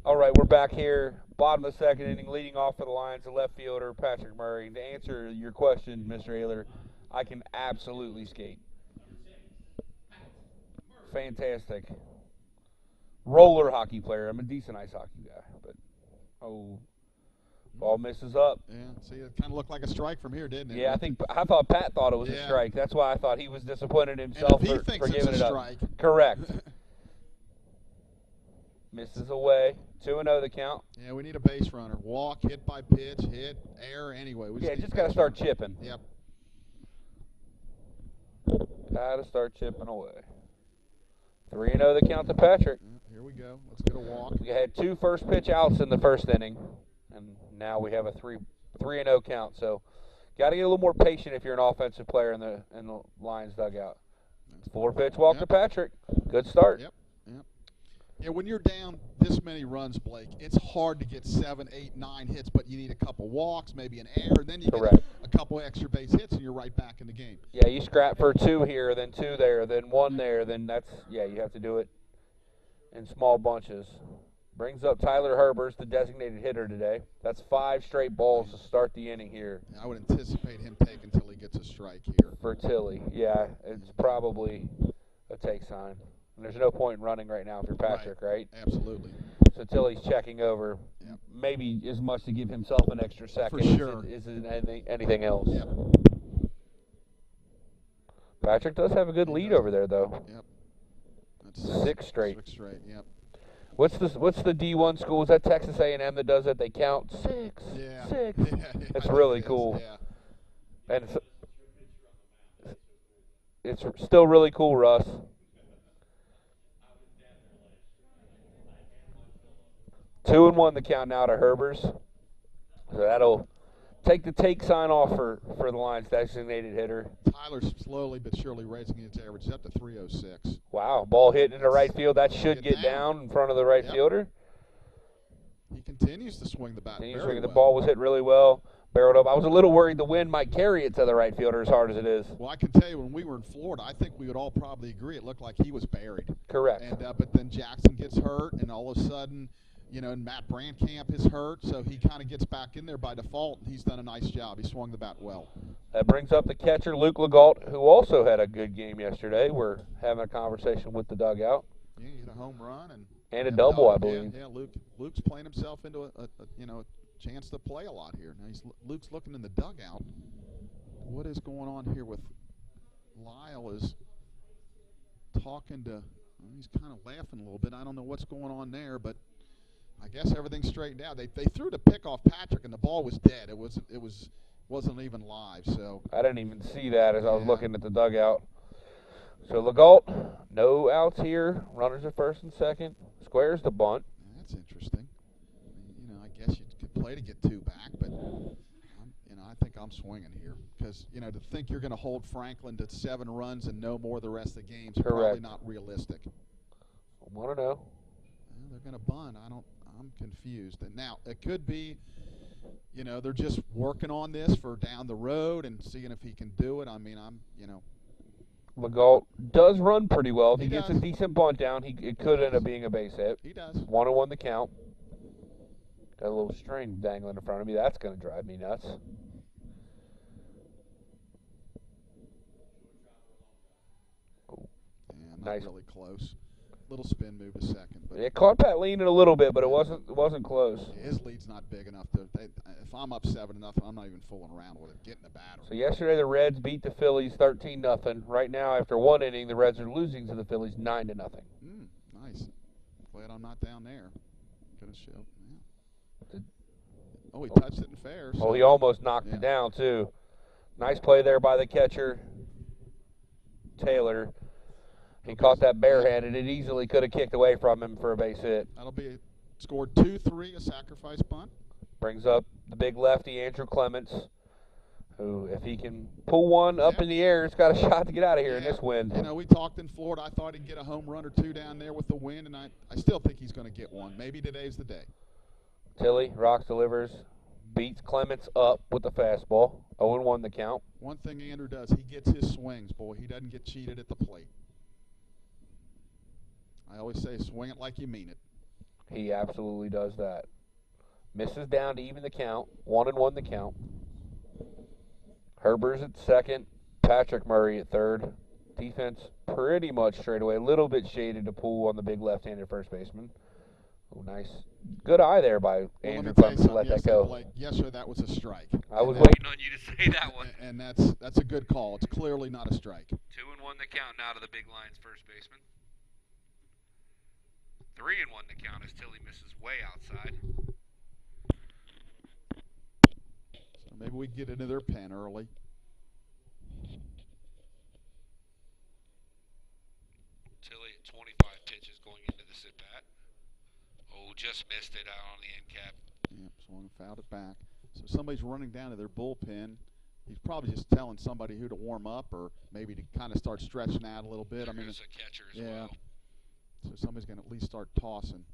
All right, we're back here, bottom of the second inning, leading off for the Lions, the left fielder, Patrick Murray. And to answer your question, Mr. Ayler, I can absolutely skate. Fantastic. Roller hockey player. I'm a decent ice hockey guy, but, ball misses up. Yeah, see, it kind of looked like a strike from here, didn't it? Yeah, I thought Pat thought it was a strike. That's why I thought he was disappointed in himself and if he for thinks giving it's it a up. strike. Correct. Misses away. 2-0 the count. Yeah, we need a base runner. Walk, hit by pitch, hit, air, anyway. We Just got to start chipping. Yep. Got to start chipping away. 3-0 the count to Patrick. Here we go. Let's get a walk. We had 2 first pitch outs in the first inning, and now we have a 3-0 count. So, got to get a little more patient if you're an offensive player in the Lions dugout. 4-pitch walk to Patrick. Good start. Yep. Yeah, when you're down this many runs, Blake, it's hard to get 7, 8, 9 hits, but you need a couple walks, maybe an error, then you get a couple extra base hits, and you're right back in the game. Yeah, you scrap for 2 here, then 2 there, then 1 there, then you have to do it in small bunches. Brings up Tyler Herbers, the designated hitter today. That's 5 straight balls to start the inning here. I would anticipate him taking until he gets a strike here. For Tilly, yeah, it's probably a take sign. And there's no point in running right now if you're Patrick, right? Absolutely. So Tilly's checking over, Yep. maybe as much to give himself an extra second For sure. as anything else. Yep. Patrick does have a good lead over there, though. Yep. That's 6 straight. 6 straight, yep. What's the D1 school? Is that Texas A&M that does it? They count 6, Yeah. 6. Yeah, That's I really think it is, cool. Yeah. And it's still really cool, Russ. Two and 1 the count now to Herbers. So that'll take the take sign off for the Lions designated hitter. Tyler's slowly but surely raising his average up to 306. Wow, ball hit into right field. That should get down in front of the right fielder. He continues to swing the bat very well. The ball was hit really well, barreled up. I was a little worried the wind might carry it to the right fielder as hard as it is. Well, I can tell you when we were in Florida, I think we would all probably agree it looked like he was buried. Correct. And but then Jackson gets hurt, and all of a sudden, and Matt Brandcamp is hurt, so he kind of gets back in there by default, and he's done a nice job. He swung the bat well. That brings up the catcher, Luke Legault, who also had a good game yesterday. We're having a conversation with the dugout. Yeah, he hit a home run and a double, I believe. Yeah, Luke's playing himself into a chance to play a lot here. Now Luke's looking in the dugout. What is going on here with Lyle? Is talking to. He's kind of laughing a little bit. I don't know what's going on there, but I guess everything's straightened out. They threw the pick off Patrick, and the ball was dead. It wasn't even live. So I didn't even see that as I was looking at the dugout. So Legault, no outs here. Runners at first and second. Squares the bunt. That's interesting. I guess you could play to get 2 back, but I think I'm swinging here because to think you're going to hold Franklin to 7 runs and no more the rest of the games is probably not realistic. I want to know. They're going to bunt. I'm confused. And now it could be, they're just working on this for down the road and seeing if he can do it. I mean, Legault does run pretty well. If he does. gets a decent bunt down, it could end up being a base hit. He does. 1-1 the count. Got a little string dangling in front of me. That's going to drive me nuts. Yeah, not nice. really close. Little spin move to second. But It caught Pat leaning a little bit, but it wasn't close. his lead's not big enough to. If I'm up 7-0, I'm not even fooling around with it. Getting the bat. So yesterday the Reds beat the Phillies 13-0. Right now, after 1 inning, the Reds are losing to the Phillies 9-0. Nice. Glad I'm not down there. Gonna show. Yeah. Oh, he touched it in fair. So. Oh, he almost knocked it down too. Nice play there by the catcher, Taylor. He caught that barehanded. It easily could have kicked away from him for a base hit. That'll be scored 2-3, a sacrifice bunt. Brings up the big lefty, Andrew Clements, who, if he can pull one up in the air, it's got a shot to get out of here in this wind. We talked in Florida. I thought he'd get a home run or 2 down there with the wind, and I still think he's going to get one. Maybe today's the day. Tilly rocks, delivers, beats Clements up with the fastball. 0-1 the count. One thing Andrew does, he gets his swings, boy. He doesn't get cheated at the plate. I always say swing it like you mean it. He absolutely does that. Misses down to even the count. 1-1 the count. Herbers at second. Patrick Murray at third. Defense pretty much straight away. A little bit shaded to pull on the big left-handed first baseman. Oh, nice. Good eye there by Andrew Clements to let that go. Yesterday that was a strike. I was waiting on you to say that one. And that's a good call. It's clearly not a strike. 2-1 the count now to the big Lions first baseman. 3-1 the count as Tilly misses way outside. So maybe we get into their pen early. Tilly at 25 pitches going into the sit-bat. Oh, just missed it out on the end cap. Yep, swung and fouled it back. So somebody's running down to their bullpen. He's probably just telling somebody who to warm up or maybe to kind of start stretching out a little bit. There's a catcher as well. So somebody's going to at least start tossing.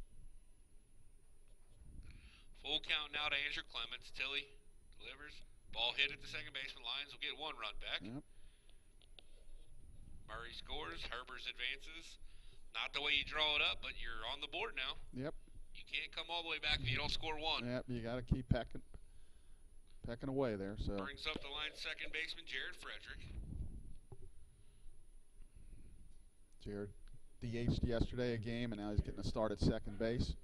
Full count now to Andrew Clements. Tilly delivers. Ball hit at the second baseman. Lions will get 1 run back. Yep. Murray scores. Herbers advances. Not the way you draw it up, but you're on the board now. Yep. You can't come all the way back if you don't score one. Yep, you got to keep pecking away there. So brings up the line second baseman Jared Frederick. Jared DH'd yesterday a game, and now he's getting a start at second base.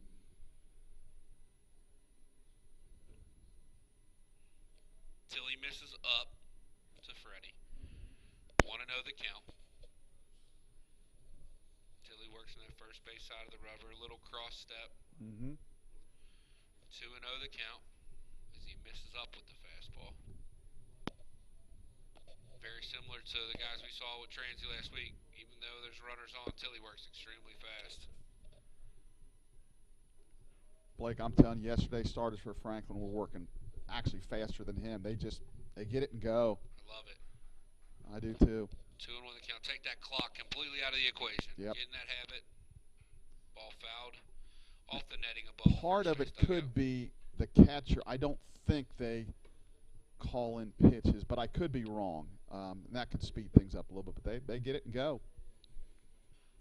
Tilly misses up to Freddie. 1-0 the count. Tilly works in that first base side of the rubber. A little cross step. 2-0 the count as he misses up with the fastball. Very similar to the guys we saw with Transy last week. Even though there's runners on, Tilly works extremely fast. Blake, I'm telling you, yesterday starters for Franklin were working actually faster than him. They get it and go. I love it. I do too. 2-1 the count. Take that clock completely out of the equation. Yep. Get in that habit. Ball fouled off the netting above. Part of it could be the catcher. I don't think they call in pitches, but I could be wrong. And that could speed things up a little bit. But they get it and go.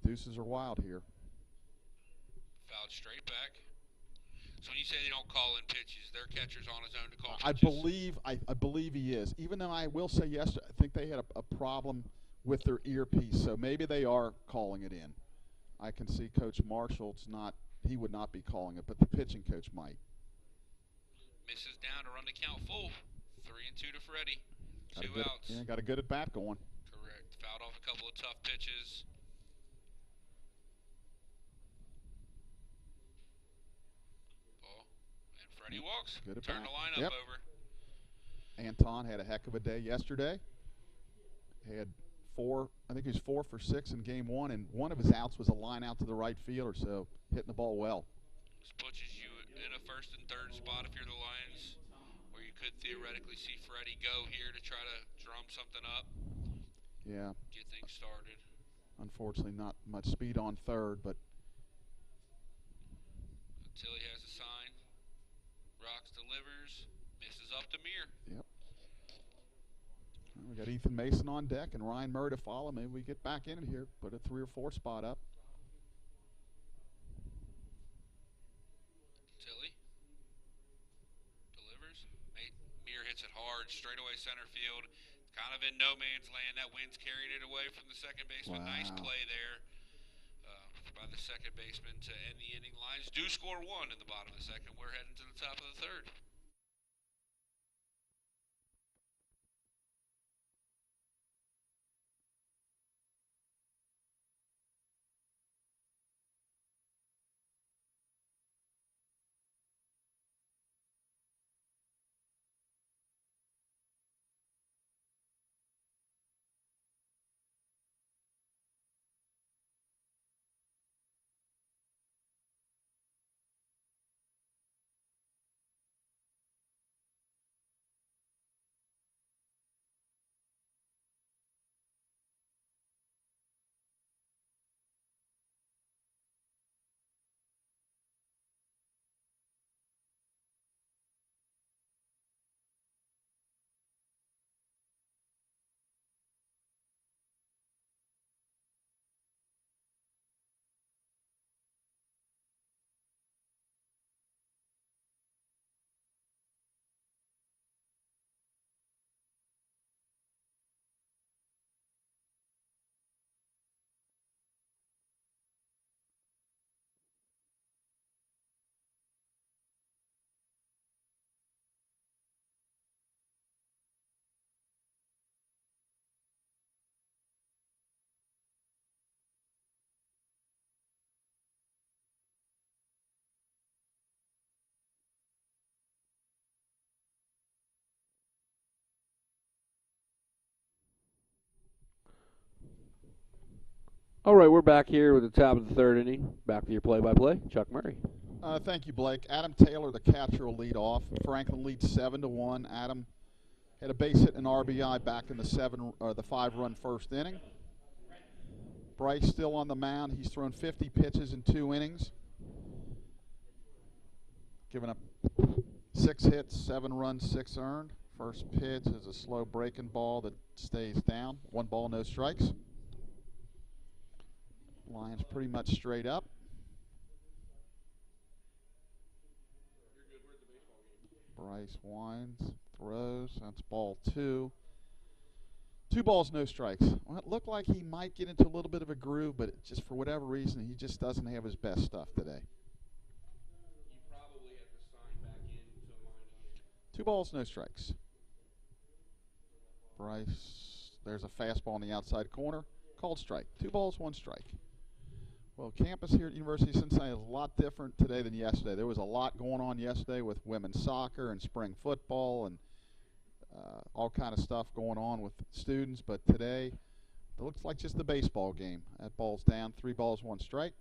Deuces are wild here. Fouled straight back. So when you say they don't call in pitches, their catcher's on his own to call I pitches? I believe he is. Even though I will say yesterday, I think they had a problem with their earpiece, so maybe they are calling it in. I can see Coach Marshall. He would not be calling it, but the pitching coach might. Misses down to run the count full. 3-2 to Freddie. Two outs. Yeah, got a good at bat going. Correct. Fouled off a couple of tough pitches. Ball. And Freddie walks. Good at Turn bat. the lineup over. Anton had a heck of a day yesterday. He had I think he was 4 for 6 in game 1, and one of his outs was a line out to the right fielder, so hitting the ball well. This puts you in a first and third spot if you're the Lions, where you could theoretically see Freddie go here to try to drum something up. Yeah. Get things started. Unfortunately, not much speed on third, but Tilly has a sign. Rocks delivers. Misses up to Mir. Yep. We got Ethan Mason on deck and Ryan Murray to follow. Maybe we get back in here, put a 3 or 4 spot up. Tilly delivers. Mir hits it hard, straight away center field. Kind of in no man's land. That wind's carrying it away from the second baseman. Wow. Nice play there by the second baseman to end the inning. Lions do score 1 in the bottom of the second. We're heading to the top of the third. All right, we're back here with the top of the third inning. Back with your play-by-play, Chuck Murray. Thank you, Blake. Adam Taylor, the catcher, will lead off. Franklin leads 7-1. Adam had a base hit and RBI back in the 5-run first inning. Bryce still on the mound. He's thrown 50 pitches in 2 innings, giving up 6 hits, 7 runs, 6 earned. First pitch is a slow breaking ball that stays down. 1 ball, no strikes. Lions pretty much straight up. Bryce winds, throws. That's ball 2. 2 balls, no strikes. Well, it looked like he might get into a little bit of a groove, but just for whatever reason, he just doesn't have his best stuff today. You probably have to sign back into a lineup. 2 balls, no strikes. Bryce, there's a fastball in the outside corner. Called strike. 2 balls, 1 strike. Well, campus here at University of Cincinnati is a lot different today than yesterday. There was a lot going on yesterday with women's soccer and spring football and all kind of stuff going on with students. But today, it looks like just the baseball game. That ball's down. 3 balls, 1 strike.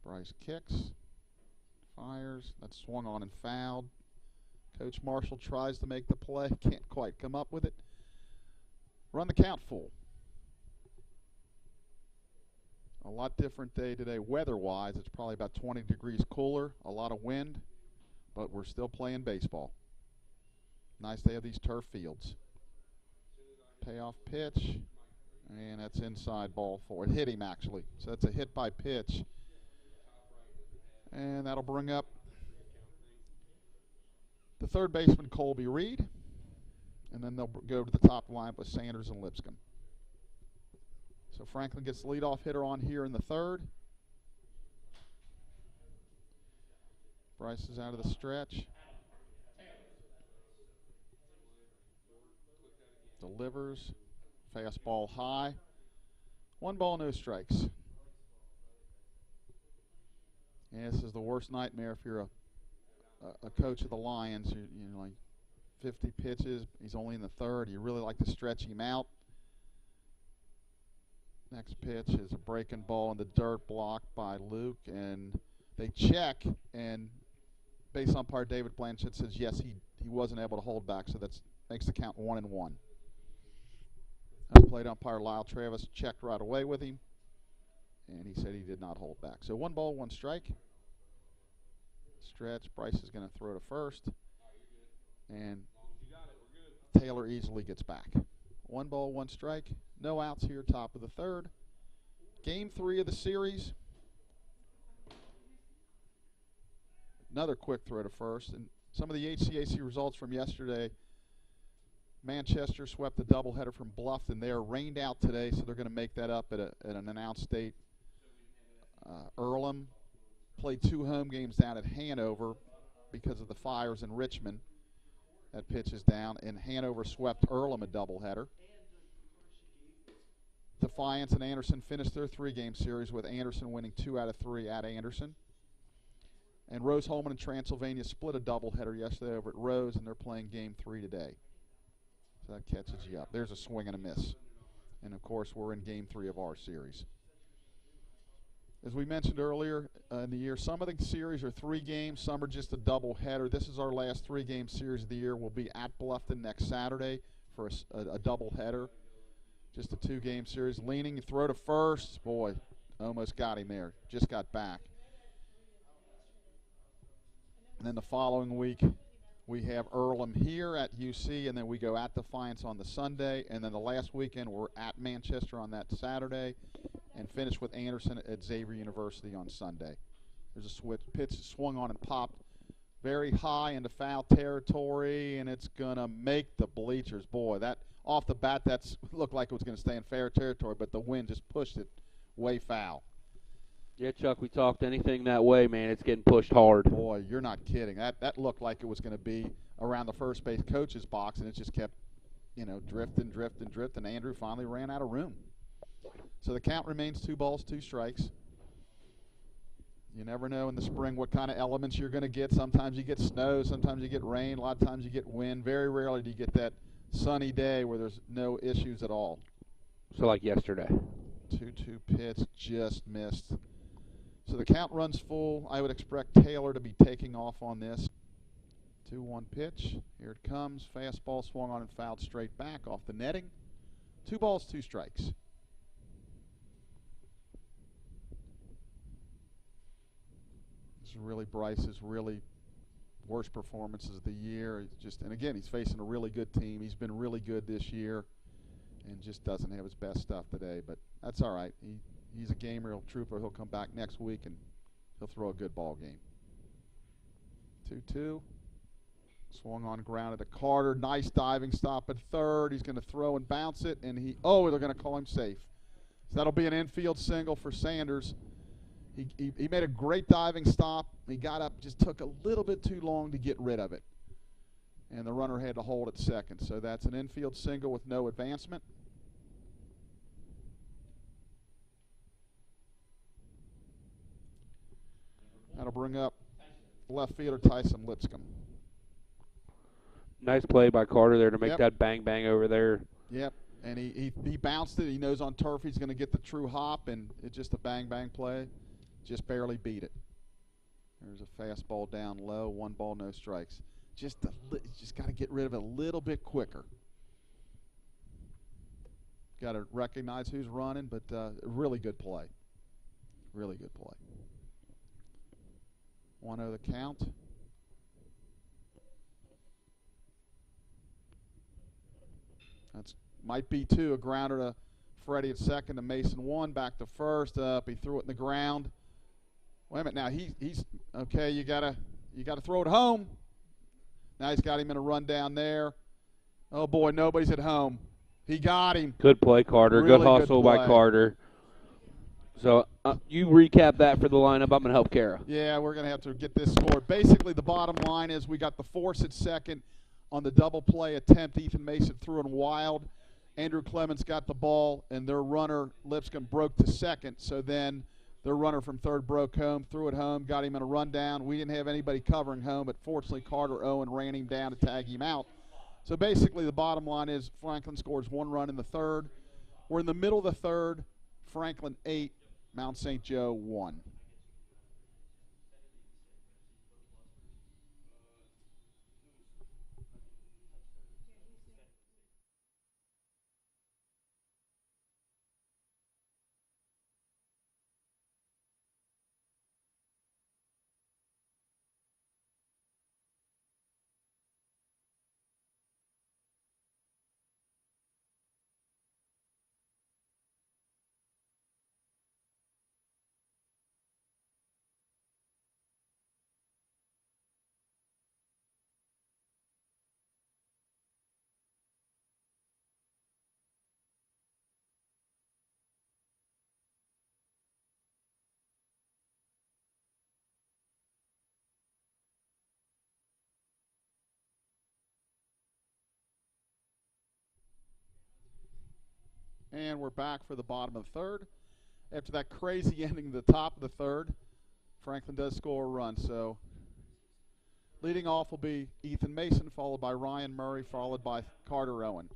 Bryce kicks, fires. That's swung on and fouled. Coach Marshall tries to make the play. Can't quite come up with it. Run the count full. A lot different day today weather-wise. It's probably about 20 degrees cooler, a lot of wind, but we're still playing baseball. Nice to have these turf fields. Payoff pitch, and that's inside ball 4. It hit him, actually. So that's a hit by pitch. And that'll bring up the third baseman, Colby Reed. And then they'll go to the top line with Sanders and Lipscomb. So Franklin gets the leadoff hitter on here in the third. Bryce is out of the stretch. Delivers. Fastball high. 1 ball, no strikes. And this is the worst nightmare if you're a coach of the Lions. You know, like 50 pitches. He's only in the third. You really like to stretch him out. Next pitch is a breaking ball in the dirt, blocked by Luke, and they check, and base umpire David Blanchett says yes, he wasn't able to hold back, so that makes the count 1-1. Plate umpire Lyle Travis checked right away with him, and he said he did not hold back. So 1 ball, 1 strike. Stretch. Bryce is going to throw to first, and Taylor easily gets back. 1 ball, 1 strike. No outs here, top of the third. Game 3 of the series. Another quick throw to first. And some of the HCAC results from yesterday. Manchester swept a doubleheader from Bluffton. They are rained out today, so they're going to make that up at an announced date. Earlham played 2 home games down at Hanover because of the fires in Richmond. That pitch is down, and Hanover swept Earlham a doubleheader. Defiance and Anderson finished their 3-game series with Anderson winning 2 out of 3 at Anderson. And Rose-Hulman and Transylvania split a doubleheader yesterday over at Rose, and they're playing game 3 today. So that catches you up. There's a swing and a miss. And, of course, we're in game 3 of our series. As we mentioned earlier in the year, some of the series are 3 games, some are just a doubleheader. This is our last 3-game series of the year. We'll be at Bluffton next Saturday for a doubleheader. Just a 2-game series. Leaning, throw to first. Boy, almost got him there. Just got back. And then the following week, we have Earlham here at UC, and then we go at Defiance on the Sunday. And then the last weekend, we're at Manchester on that Saturday, and finish with Anderson at Xavier University on Sunday. There's a switch pitch swung on and popped very high into foul territory, and it's going to make the bleachers. Boy, that off the bat, that looked like it was going to stay in fair territory, but the wind just pushed it way foul. Yeah, Chuck, we talked anything that way, man. It's getting pushed hard. Boy, you're not kidding. That looked like it was going to be around the first base coach's box, and it just kept, drifting. Andrew finally ran out of room. So the count remains 2 balls, 2 strikes. You never know in the spring what kind of elements you're going to get. Sometimes you get snow, sometimes you get rain, a lot of times you get wind. Very rarely do you get that sunny day where there's no issues at all. So like yesterday. 2-2 pitch, just missed. So the count runs full. I would expect Taylor to be taking off on this. 2-1 pitch. Here it comes. Fastball swung on and fouled straight back off the netting. 2 balls, 2 strikes. This is really Bryce's really worst performances of the year. And again, he's facing a really good team. He's been really good this year and just doesn't have his best stuff today, but that's all right. he's a game real trooper. He'll come back next week and he'll throw a good ball game. 2-2. Swung on ground to Carter. Nice diving stop at third. He's going to throw and bounce it, and they're going to call him safe. So that'll be an infield single for Sanders. He made a great diving stop. He got up, just took a little bit too long to get rid of it. And the runner had to hold at second. So that's an infield single with no advancement. That'll bring up left fielder Tyson Lipscomb. Nice play by Carter there to make that bang over there. Yep, and he bounced it. He knows on turf he's going to get the true hop, and it's just a bang play. Just barely beat it. There's a fastball down low, 1 ball, no strikes. Just got to get rid of it a little bit quicker. Got to recognize who's running, but really good play. Really good play. 1-0 the count. That's might be 2. A grounder to Freddie at second, to Mason 1, back to first. Up, he threw it in the ground. Wait a minute, now he's okay. You gotta throw it home. Now he's got him in a run down there. Oh boy, nobody's at home. He got him. Good play, Carter. Really good hustle good by Carter. So you recap that for the lineup. I'm gonna help Kara. Yeah, we're gonna have to get this scored. Basically, the bottom line is we got the force at second on the double play attempt. Ethan Mason threw in wild. Andrew Clemens got the ball, and their runner Lipscomb broke to second. So then their runner from third broke home, threw it home, got him in a rundown. We didn't have anybody covering home, but fortunately Carter Owen ran him down to tag him out. So basically the bottom line is Franklin scores 1 run in the third. We're in the middle of the third. Franklin 8, Mount St. Joe 1. And we're back for the bottom of the third. After that crazy ending to the top of the third, Franklin does score a run. So leading off will be Ethan Mason, followed by Ryan Murray, followed by Carter Owen.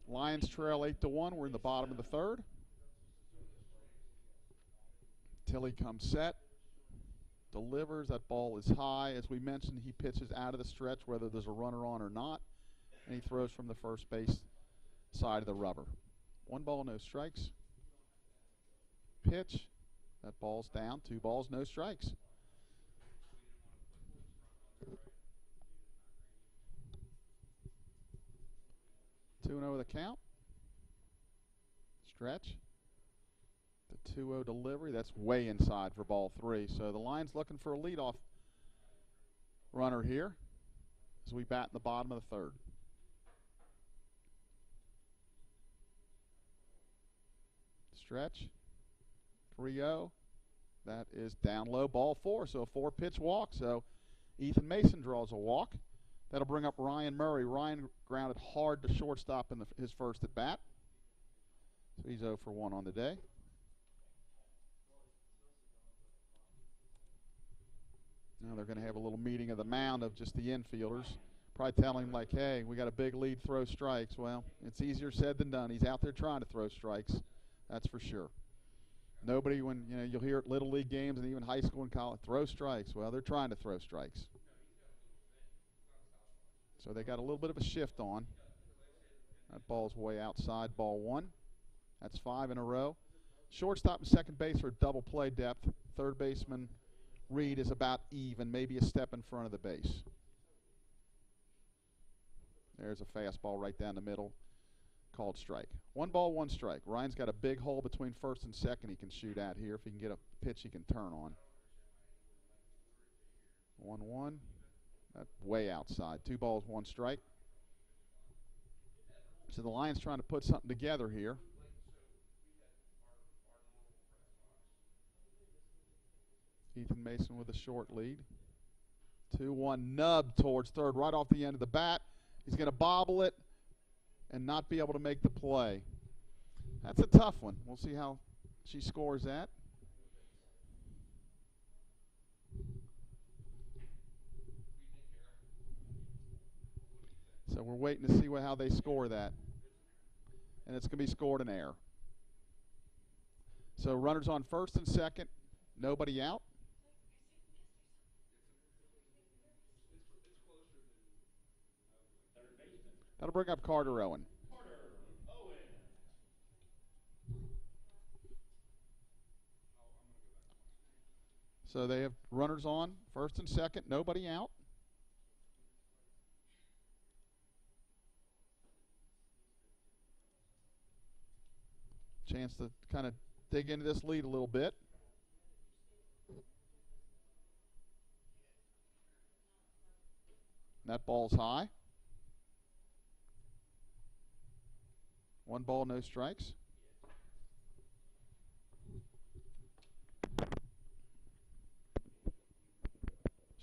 Lions trail 8-1. We're in the bottom of the third. Tilly comes set. Delivers. That ball is high. As we mentioned, he pitches out of the stretch, whether there's a runner on or not. And he throws from the first base side of the rubber. 1 ball, no strikes. Pitch. That ball's down. 2 balls, no strikes. Two and 0 the count. Stretch. The 2-0 delivery. That's way inside for ball 3. So the Lions looking for a leadoff runner here as we bat in the bottom of the third. Stretch. 3-0. That is down low, ball 4. So a 4-pitch walk. So Ethan Mason draws a walk. That'll bring up Ryan Murray. Ryan grounded hard to shortstop in his first at bat. So he's 0 for 1 on the day. Now they're going to have a little meeting of the mound of just the infielders. Probably telling him, like, hey, we got a big lead, throw strikes. Well, it's easier said than done. He's out there trying to throw strikes. That's for sure. Nobody, when you'll hear at Little League games and even high school and college, throw strikes. Well, they're trying to throw strikes. So they got a little bit of a shift on. That ball's way outside, ball 1. That's 5 in a row. Shortstop and second base are double play depth. Third baseman Reed is about even, maybe a step in front of the base. There's a fastball right down the middle. Called strike. 1 ball, 1 strike. Ryan's got a big hole between first and second he can shoot at here. If he can get a pitch he can turn on. 1-1. That's way outside. 2 balls, 1 strike. So the Lions trying to put something together here. Ethan Mason with a short lead. 2-1 nub towards third right off the end of the bat. He's going to bobble it and not be able to make the play. That's a tough one. We'll see how she scores that. So we're waiting to see how they score that. And it's going to be scored an error. So runners on first and second, nobody out. That'll bring up Carter Owen. So they have runners on first and second, nobody out. Chance to kind of dig into this lead a little bit. That ball's high. 1 ball, no strikes.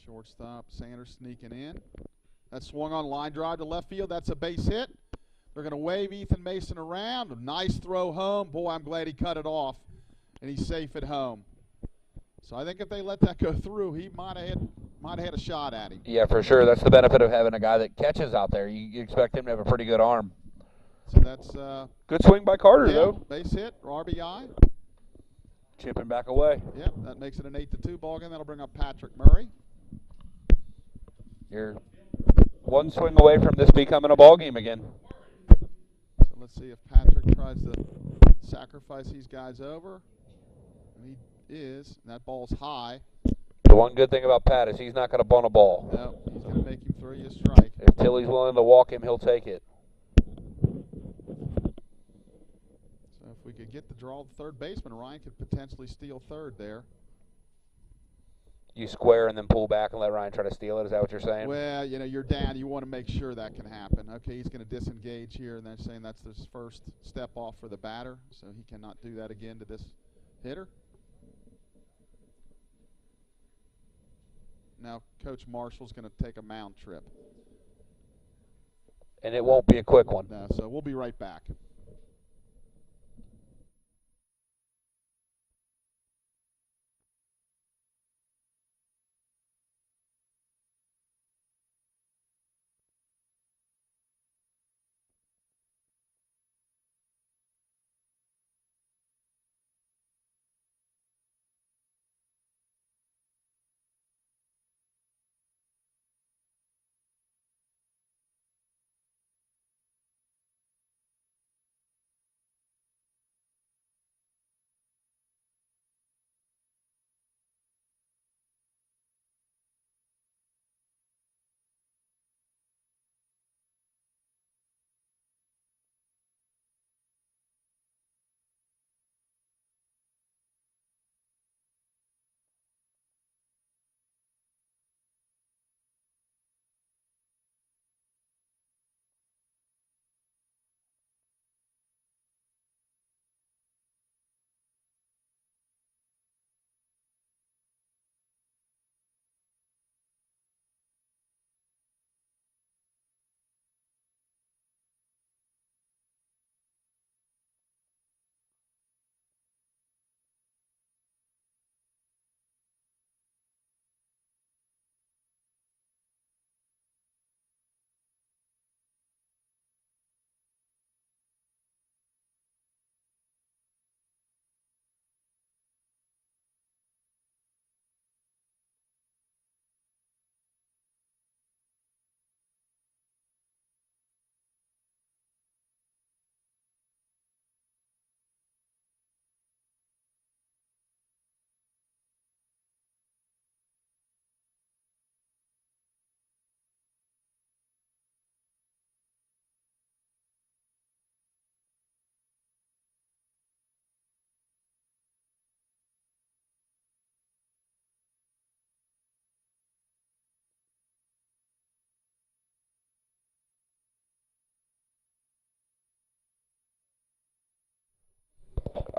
Shortstop Sanders sneaking in. That swung on line drive to left field. That's a base hit. They're going to wave Ethan Mason around. A nice throw home. Boy, I'm glad he cut it off, and he's safe at home. So I think if they let that go through, he might have had a shot at him. Yeah, for sure. That's the benefit of having a guy that catches out there. You expect him to have a pretty good arm. So that's good swing by Carter, yeah, though. Base hit, RBI. Chipping back away. Yep, that makes it an 8-2 ball game. That'll bring up Patrick Murray. You're 1 swing away from this becoming a ball game again. So let's see if Patrick tries to sacrifice these guys over. And he is. And that ball's high. The one good thing about Pat is he's not going to bunt a ball. No, he's going to make him throw you a strike. If Tilly's willing to walk him, he'll take it. So if we could get the draw to third baseman, Ryan could potentially steal third there. You square and then pull back and let Ryan try to steal it? Is that what you're saying? Well, you're down. You want to make sure that can happen. Okay, he's going to disengage here, and they're saying that's his first step off for the batter, so he cannot do that again to this hitter. Now Coach Marshall's going to take a mound trip. And it won't be a quick one. No, so we'll be right back.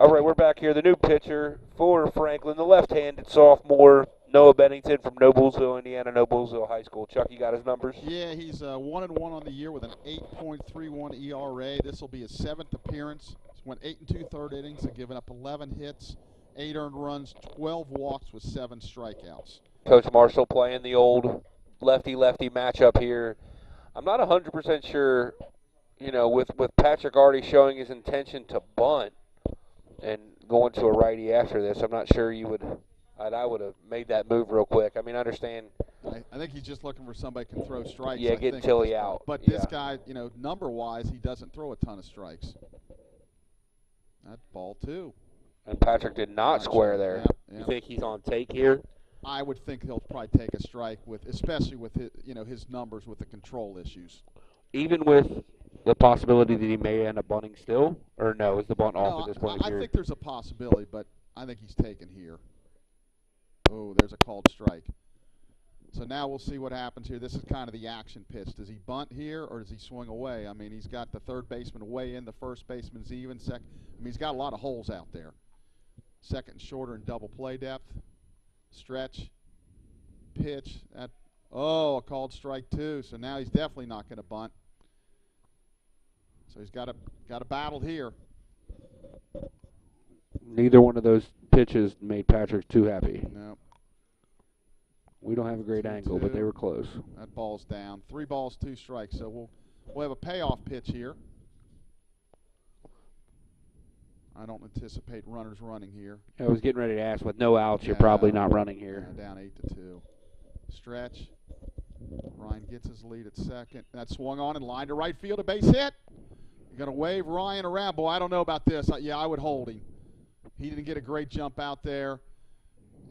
All right, we're back here. The new pitcher for Franklin, the left-handed sophomore, Noah Bennington from Noblesville, Indiana, Noblesville High School. Chuck, you got his numbers? Yeah, he's 1-1 on the year with an 8.31 ERA. This will be his 7th appearance. He's went 8 2/3 innings and given up 11 hits, 8 earned runs, 12 walks with 7 strikeouts. Coach Marshall playing the old lefty-lefty matchup here. I'm not 100% sure, with Patrick already showing his intention to bunt and going to a righty after this, I'm not sure I would have made that move real quick. I mean, I understand. I think he's just looking for somebody who can throw strikes. Yeah, get Tilly out. But this guy, number-wise, he doesn't throw a ton of strikes. That ball, too. And Patrick did not square there. Yeah. You think he's on take here? I would think he'll probably take a strike especially with his numbers with the control issues. Even with the possibility that he may end up bunting still, or no? Is the bunt off at this point? I think there's a possibility, but I think he's taken here. Oh, there's a called strike. So now we'll see what happens here. This is kind of the action pitch. Does he bunt here or does he swing away? I mean, he's got the third baseman way in, the first baseman's even. He's got a lot of holes out there. Second and shorter and double play depth. Stretch, pitch. A called strike too. So now he's definitely not going to bunt. So he's got a battle here. Neither one of those pitches made Patrick too happy. No. We don't have a great angle, but they were close. That ball's down. 3 balls, 2 strikes. So we'll have a payoff pitch here. I don't anticipate runners running here. I was getting ready to ask, with no outs, you're probably not running here. Down 8-2. Stretch. Ryan gets his lead at second. That swung on and line to right field, a base hit. You're going to wave Ryan around. Boy, I don't know about this. I would hold him. He didn't get a great jump out there.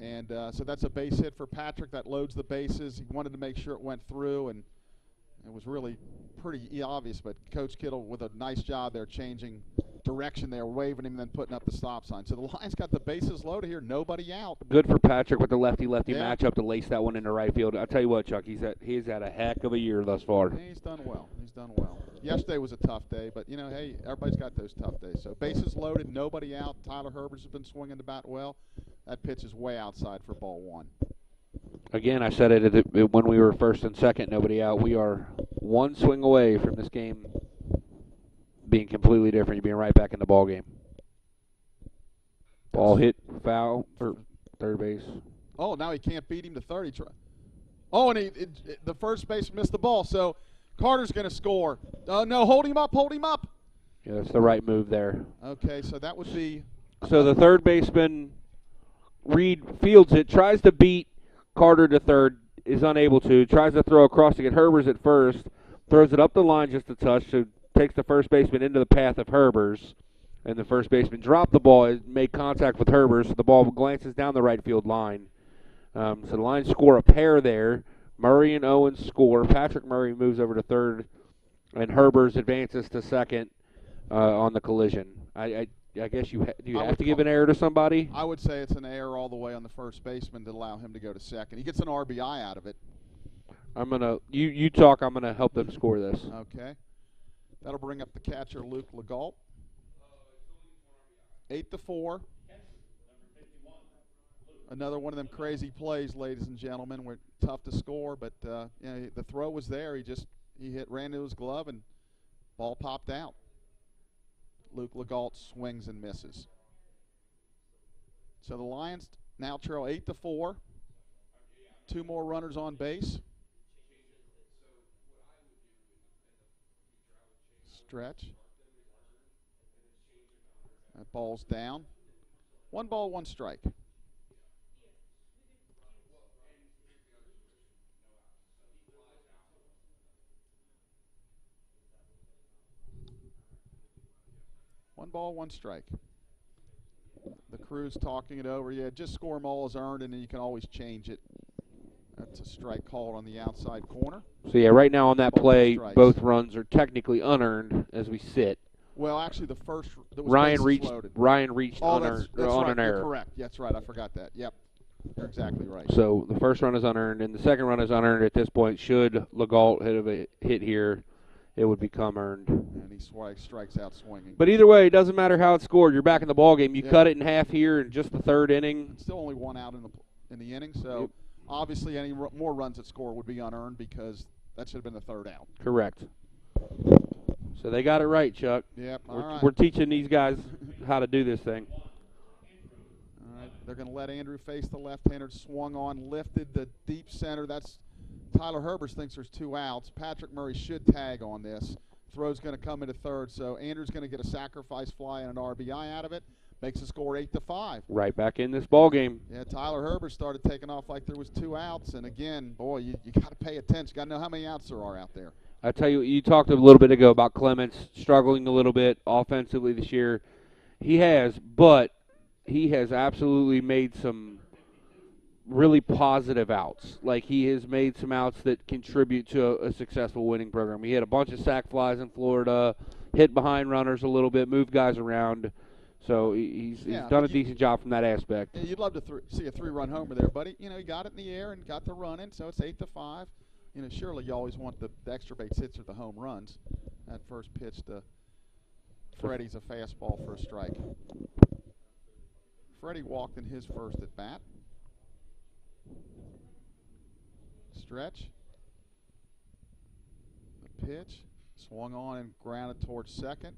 And so that's a base hit for Patrick. That loads the bases. He wanted to make sure it went through, and it was really pretty obvious. But Coach Kittle, with a nice job there, changing direction there, waving him, and then putting up the stop sign. So the Lions got the bases loaded here, nobody out. Good for Patrick with the lefty-lefty matchup to lace that one into right field. I'll tell you what, Chuck, he's had a heck of a year thus far. Yeah, he's done well. Yesterday was a tough day, but, hey, everybody's got those tough days. So bases loaded, nobody out. Tyler Herbert's been swinging the bat well. That pitch is way outside for ball 1. Again, I said it when we were first and second, nobody out. We are one swing away from this game being completely different, being right back in the ball game. Ball hit foul for third base. Oh, now he can't beat him to third. And the first base missed the ball, so Carter's going to score. No, hold him up. Yeah, that's the right move there. Okay, so that would be. So the third baseman, Reed, fields it, tries to beat Carter to third, is unable to, tries to throw across to get Herbers at first, throws it up the line just a touch, so takes the first baseman into the path of Herbers, and the first baseman dropped the ball, made contact with Herbers, so the ball glances down the right field line. So the Lions score a pair there. Murray and Owens score. Patrick Murray moves over to third, and Herbers advances to second on the collision. I guess you have to give an error to somebody? I would say it's an error all the way on the first baseman to allow him to go to second. He gets an RBI out of it. You talk, I'm gonna help them score this. Okay. That'll bring up the catcher, Luke Legault. 8-4. Another one of them crazy plays, ladies and gentlemen. We're tough to score, but the throw was there. He ran into his glove, and ball popped out. Luke Legault swings and misses. So the Lions now trail 8-4. 2 more runners on base. Stretch. That ball's down. 1 ball, 1 strike. One ball, 1 strike. The crew's talking it over. Yeah, just score them all as earned, and then you can always change it. That's a strike called on the outside corner. So, yeah, right now on that play, both runs are technically unearned as we sit. Well, actually, the first Ryan reached unearned on right. an error. You're correct. That's right. I forgot that. Yep. You're exactly right. So the first run is unearned, and the second run is unearned at this point. Should Legault hit here, it would become earned. And he strikes out swinging. But either way, it doesn't matter how it's scored. You're back in the ball game. You Yeah. cut it in half here in just the third inning. Still only one out in the inning, so obviously any more runs that score would be unearned because that should have been the third out. Correct. So they got it right, Chuck. Yep. We're teaching these guys how to do this thing. All right. They're going to let Andrew face the left-hander. Swung on, lifted the deep center. That's Tyler Herbers thinks there's 2 outs. Patrick Murray should tag on this. Throw's going to come into third, so Andrew's going to get a sacrifice fly and an RBI out of it. Makes the score 8-5. Right back in this ball game. Yeah, Tyler Herbert started taking off like there was 2 outs, and again, boy, you got to pay attention. You got to know how many outs there are out there. I tell you, you talked a little bit ago about Clements struggling a little bit offensively this year. He has, but he has absolutely made some really positive outs. Like, he has made some outs that contribute to a successful winning program. He had a bunch of sac flies in Florida, hit behind runners a little bit, moved guys around. So he's done a decent job from that aspect. Yeah, you'd love to see a 3-run homer there, buddy. You know, he got it in the air and got the run in, so it's 8-5. You know, surely you always want the extra base hits or the home runs. That first pitch to Freddie's a fastball for a strike. Freddie walked in his first at bat. Stretch. The pitch. Swung on and grounded towards second.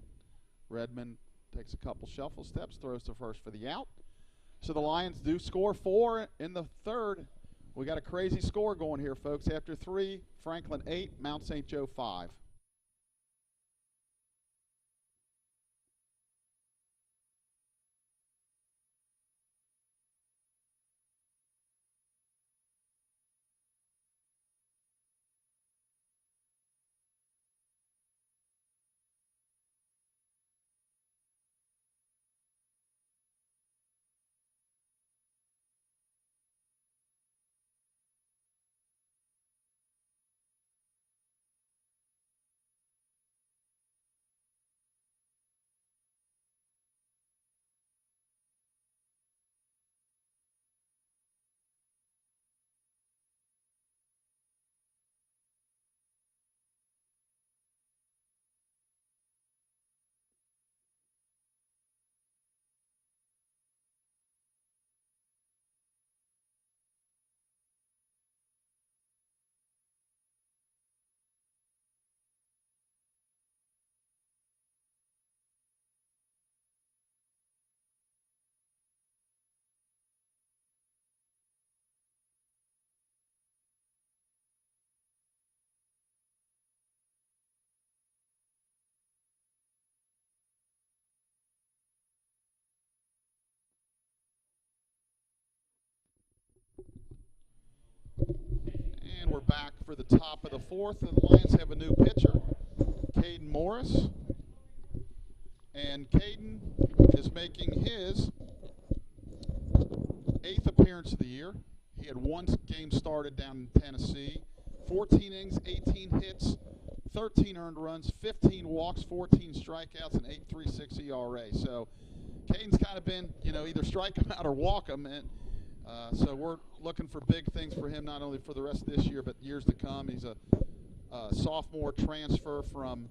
Redmond takes a couple shuffle steps, throws to first for the out. So the Lions do score 4 in the third. We got a crazy score going here, folks. After 3, Franklin 8, Mount St. Joe 5. And we're back for the top of the fourth. The Lions have a new pitcher, Caden Morris. And Caden is making his 8th appearance of the year. He had 1 game started down in Tennessee. 14 innings, 18 hits, 13 earned runs, 15 walks, 14 strikeouts, and 8.36 ERA. So Caden's kind of been, you know, either strike him out or walk him. And so we're looking for big things for him, not only for the rest of this year, but years to come. He's a sophomore transfer from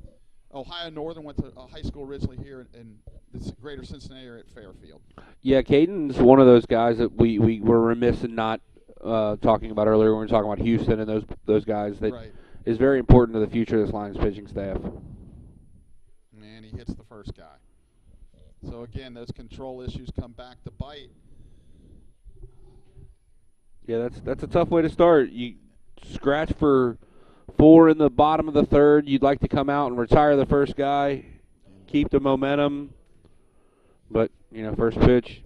Ohio Northern, went to high school originally here in the greater Cincinnati area at Fairfield. Yeah, Caden's one of those guys that we were remiss in not talking about earlier when we were talking about Houston and those guys that is very important to the future of this Lions pitching staff. And he hits the first guy. So again, those control issues come back to bite. Yeah, that's a tough way to start. You scratch for 4 in the bottom of the third. You'd like to come out and retire the first guy, keep the momentum. But, you know, first pitch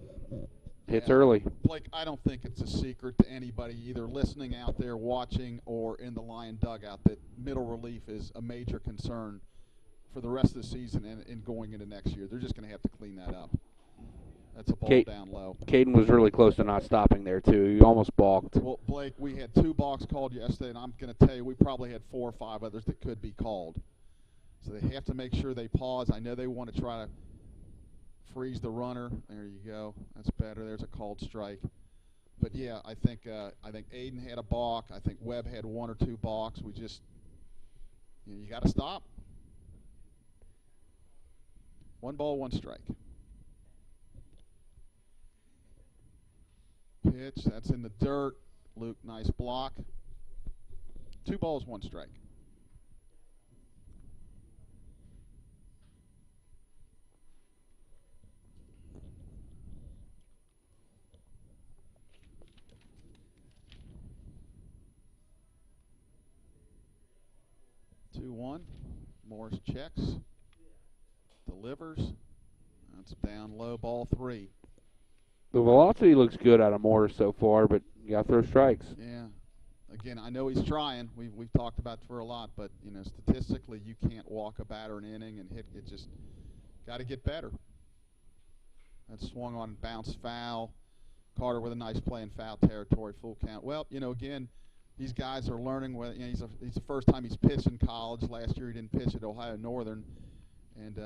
hits early. Blake, I don't think it's a secret to anybody either listening out there, watching, or in the Lion dugout that middle relief is a major concern for the rest of the season and going into next year. They're just going to have to clean that up. That's a ball down low. Caden was really close to not stopping there, too. He almost balked. Well, Blake, we had 2 balks called yesterday, and I'm going to tell you we probably had 4 or 5 others that could be called. So they have to make sure they pause. I know they want to try to freeze the runner. There you go. That's better. There's a called strike. But, yeah, I think Aiden had a balk. I think Webb had 1 or 2 balks. We just, you got to stop. 1 ball, 1 strike. Pitch, that's in the dirt. Luke, nice block. 2 balls, 1 strike. Two one. Morris checks, delivers. That's down low, ball 3. The velocity looks good out of Morris so far, but you got to throw strikes. Yeah. Again, I know he's trying. We've talked about it for a lot, but statistically, you can't walk a batter an inning and hit. It just got to get better. That swung on and bounced foul. Carter with a nice play in foul territory, full count. Well, again, these guys are learning. He's the first time he's pitched in college. Last year he didn't pitch at Ohio Northern, and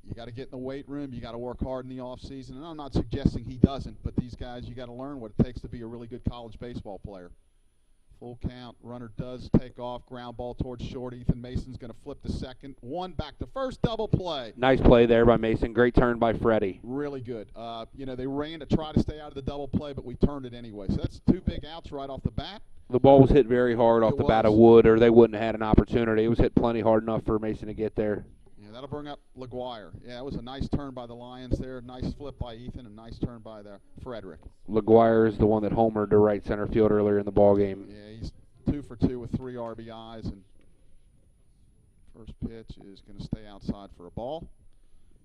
you got to get in the weight room. You got to work hard in the off season. And I'm not suggesting he doesn't, but these guys, you got to learn what it takes to be a really good college baseball player. Full count. Runner does take off. Ground ball towards short. Ethan Mason's going to flip to second. 1 back to first. Double play. Nice play there by Mason. Great turn by Freddie. Really good. They ran to try to stay out of the double play, but we turned it anyway. So that's 2 big outs right off the bat. The ball was hit very hard off the bat of Wood, or they wouldn't have had an opportunity. It was hit plenty hard enough for Mason to get there. Yeah, that'll bring up LaGuire. Yeah, it was a nice turn by the Lions there. Nice flip by Ethan. A nice turn by Frederick. LaGuire is the one that homered to right center field earlier in the ball game. Yeah, he's 2 for 2 with 3 RBIs, and first pitch is going to stay outside for a ball.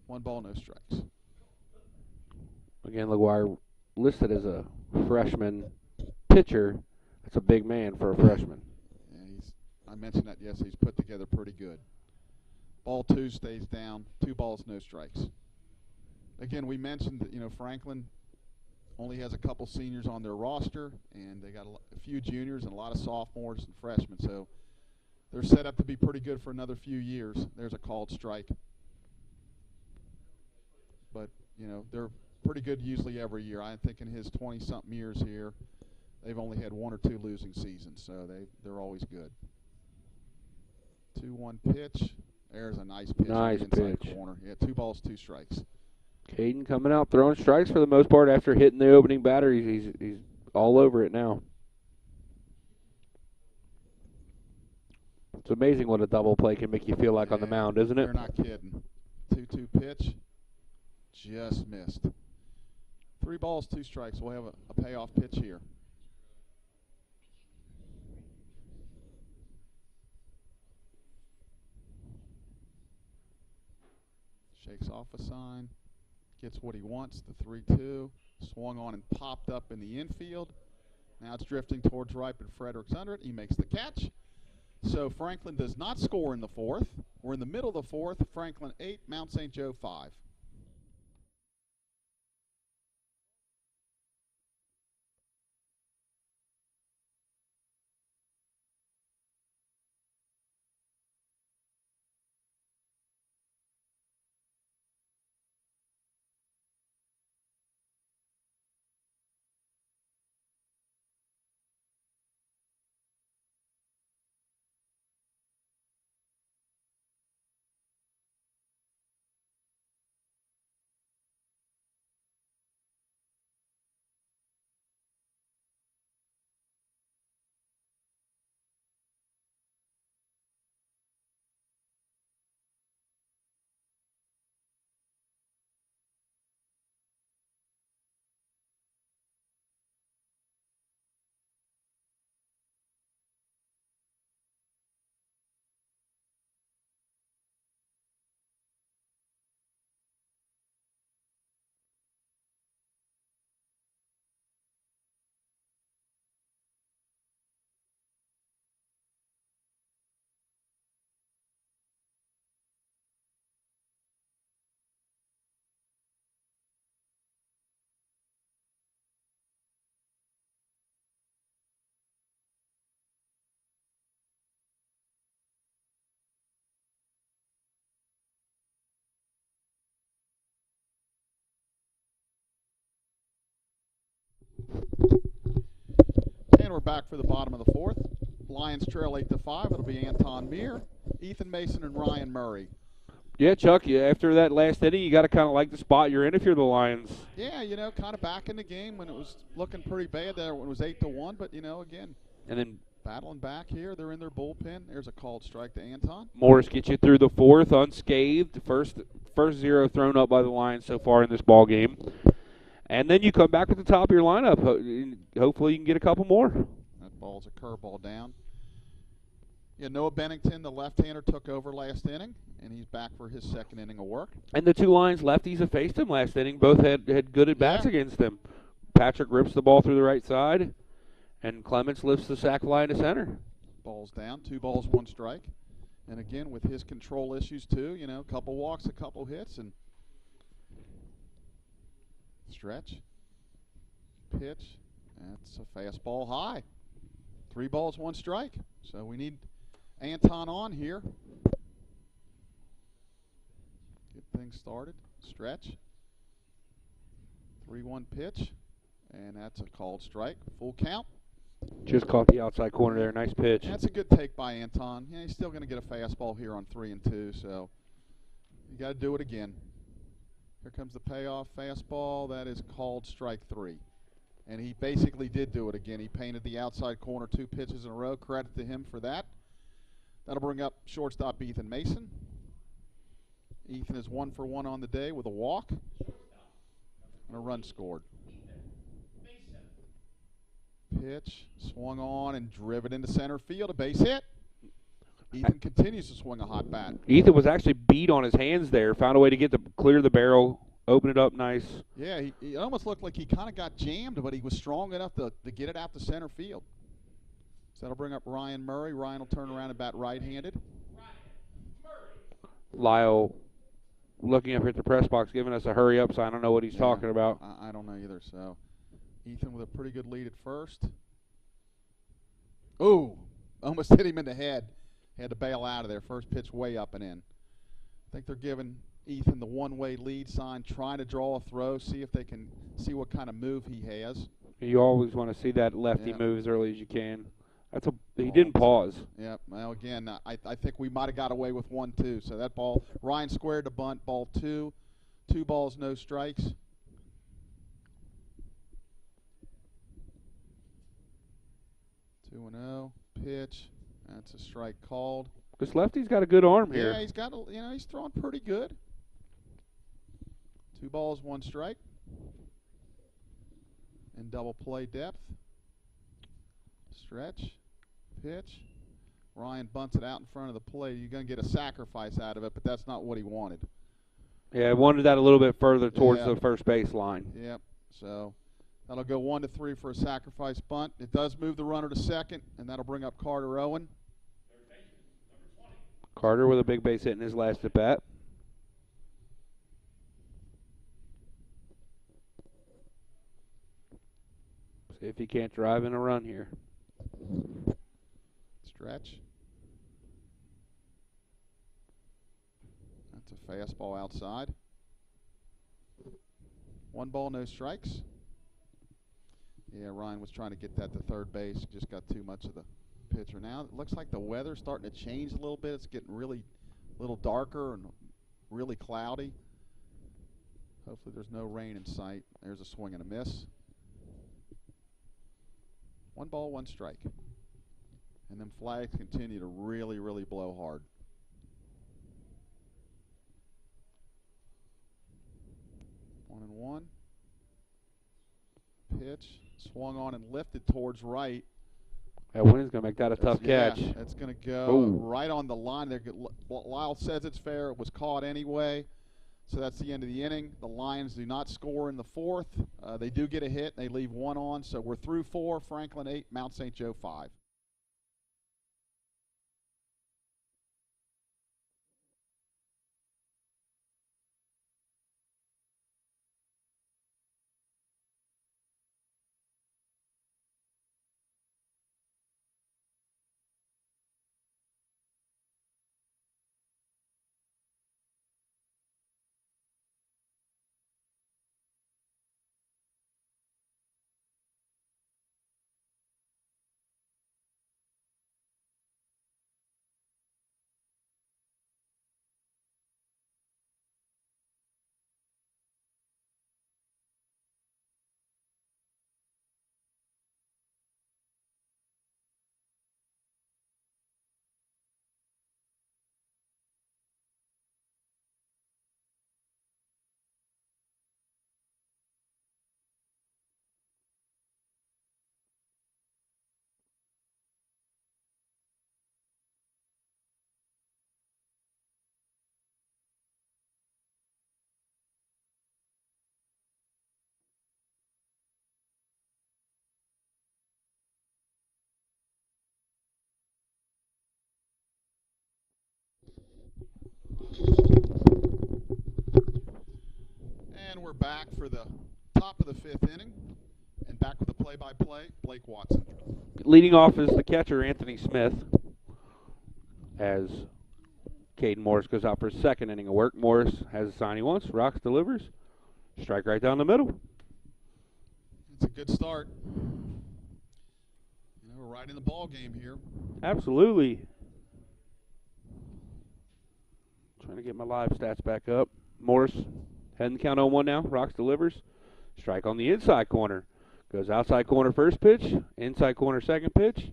1 ball, no strikes. Again, LaGuire listed as a freshman pitcher. That's a big man for a freshman. Yeah, I mentioned that yesterday. He's put together pretty good. Ball 2 stays down. 2 balls, no strikes. Again, we mentioned that Franklin only has a couple seniors on their roster, and they got a few juniors and a lot of sophomores and freshmen. So they're set up to be pretty good for another few years. There's a called strike. But, they're pretty good usually every year. I think in his 20-something years here, they've only had 1 or 2 losing seasons, so they're always good. 2-1 pitch. There's a nice pitch. Nice inside pitch. Corner. Yeah, 2 balls, 2 strikes. Caden coming out throwing strikes for the most part after hitting the opening batter. He's all over it now. It's amazing what a double play can make you feel like on the mound, isn't it? You're not kidding. 2-2 pitch. Just missed. 3 balls, 2 strikes. We'll have a payoff pitch here. Shakes off a sign. Gets what he wants, the 3-2. Swung on and popped up in the infield. Now it's drifting towards right, but Frederick's under it. He makes the catch. So Franklin does not score in the 4th. We're in the middle of the 4th. Franklin 8, Mount St. Joe 5. And we're back for the bottom of the 4th. Lions trail 8-5. It'll be Anton Meir, Ethan Mason, and Ryan Murray. Yeah, Chuck, after that last inning, you got to kind of like the spot you're in if you're the Lions. Yeah, kind of back in the game when it was looking pretty bad there when it was 8-1, but again, And then battling back here. They're in their bullpen. There's a called strike to Anton. Morris gets you through the fourth unscathed. First zero thrown up by the Lions so far in this ball game. And then you come back with the top of your lineup. Hopefully you can get a couple more. That ball's a curveball down. Yeah, Noah Bennington, the left-hander, took over last inning, and he's back for his second inning of work. And the two Lions lefties that faced him last inning both had good at-bats against him. Patrick rips the ball through the right side, and Clements lifts the sac fly into center. Ball's down, 2 balls, 1 strike. And again, with his control issues too, a couple walks, a couple hits, and stretch, pitch. That's a fastball high. 3 balls, 1 strike. So we need Anton on here. Get things started. Stretch. 3-1 pitch. And that's a called strike. Full count. Just caught the outside corner there. Nice pitch. That's a good take by Anton. Yeah, he's still going to get a fastball here on 3-2, so you got to do it again. Here comes the payoff fastball. That is called strike 3. And he basically did do it again. He painted the outside corner 2 pitches in a row. Credit to him for that. That'll bring up shortstop Ethan Mason. Ethan is 1 for 1 on the day with a walk and a run scored. Pitch, swung on and driven into center field. A base hit. Ethan continues to swing a hot bat. Ethan was actually beat on his hands there. Found a way to clear the barrel, open it up nice. Yeah, he almost looked like he kind of got jammed, but he was strong enough to get it out to center field. So that'll bring up Ryan Murray. Ryan will turn around and bat right-handed. Lyle looking up here at the press box, giving us a hurry up sign. I don't know what he's talking about. I don't know either. So Ethan with a pretty good lead at first. Ooh, almost hit him in the head. Had to bail out of there. First pitch way up and in. I think they're giving Ethan the one-way lead sign, trying to draw a throw, see if they can see what kind of move he has. You always want to see that lefty move as early as you can. He didn't pause. Yeah. Well, again, I think we might have got away with 1-2. So that ball, Ryan squared to bunt, ball 2. 2 balls, no strikes. Two and 0 pitch. That's a strike called. This lefty's got a good arm here. Yeah, he's got he's throwing pretty good. 2 balls, 1 strike. In double play depth. Stretch, pitch. Ryan bunts it out in front of the plate. You're going to get a sacrifice out of it, but that's not what he wanted. Yeah, I wanted that a little bit further towards the first base line. Yep. So that'll go 1-3 for a sacrifice bunt. It does move the runner to second, and that'll bring up Carter Owen. Carter with a big base hit in his last at bat. See if he can't drive in a run here. Stretch. That's a fastball outside. 1 ball, no strikes. Yeah, Ryan was trying to get that to third base. Just got too much of the pitcher. Now it looks like the weather's starting to change a little bit. It's getting really a little darker and really cloudy. Hopefully there's no rain in sight. There's a swing and a miss. 1 ball, 1 strike. And then flags continue to really, really blow hard. One and 1. Pitch. Swung on and lifted towards right. That wind's going to make that a tough catch. Yeah, it's going to go right on the line there. Lyle says it's fair. It was caught anyway. So that's the end of the inning. The Lions do not score in the 4th. They do get a hit. They leave 1 on. So we're through 4. Franklin 8, Mount St. Joe 5. we're back for the top of the 5th inning. And back with the play-by-play, Blake Watson. Leading off is the catcher, Anthony Smith, as Caden Morris goes out for his 2nd inning of work. Morris has a sign he wants. Rocks, delivers. Strike right down the middle. It's a good start. We're right in the ball game here. Absolutely. Trying to get my live stats back up. Morris heading the count on 1 now. Rocks, delivers. Strike on the inside corner. Goes outside corner first pitch, inside corner second pitch.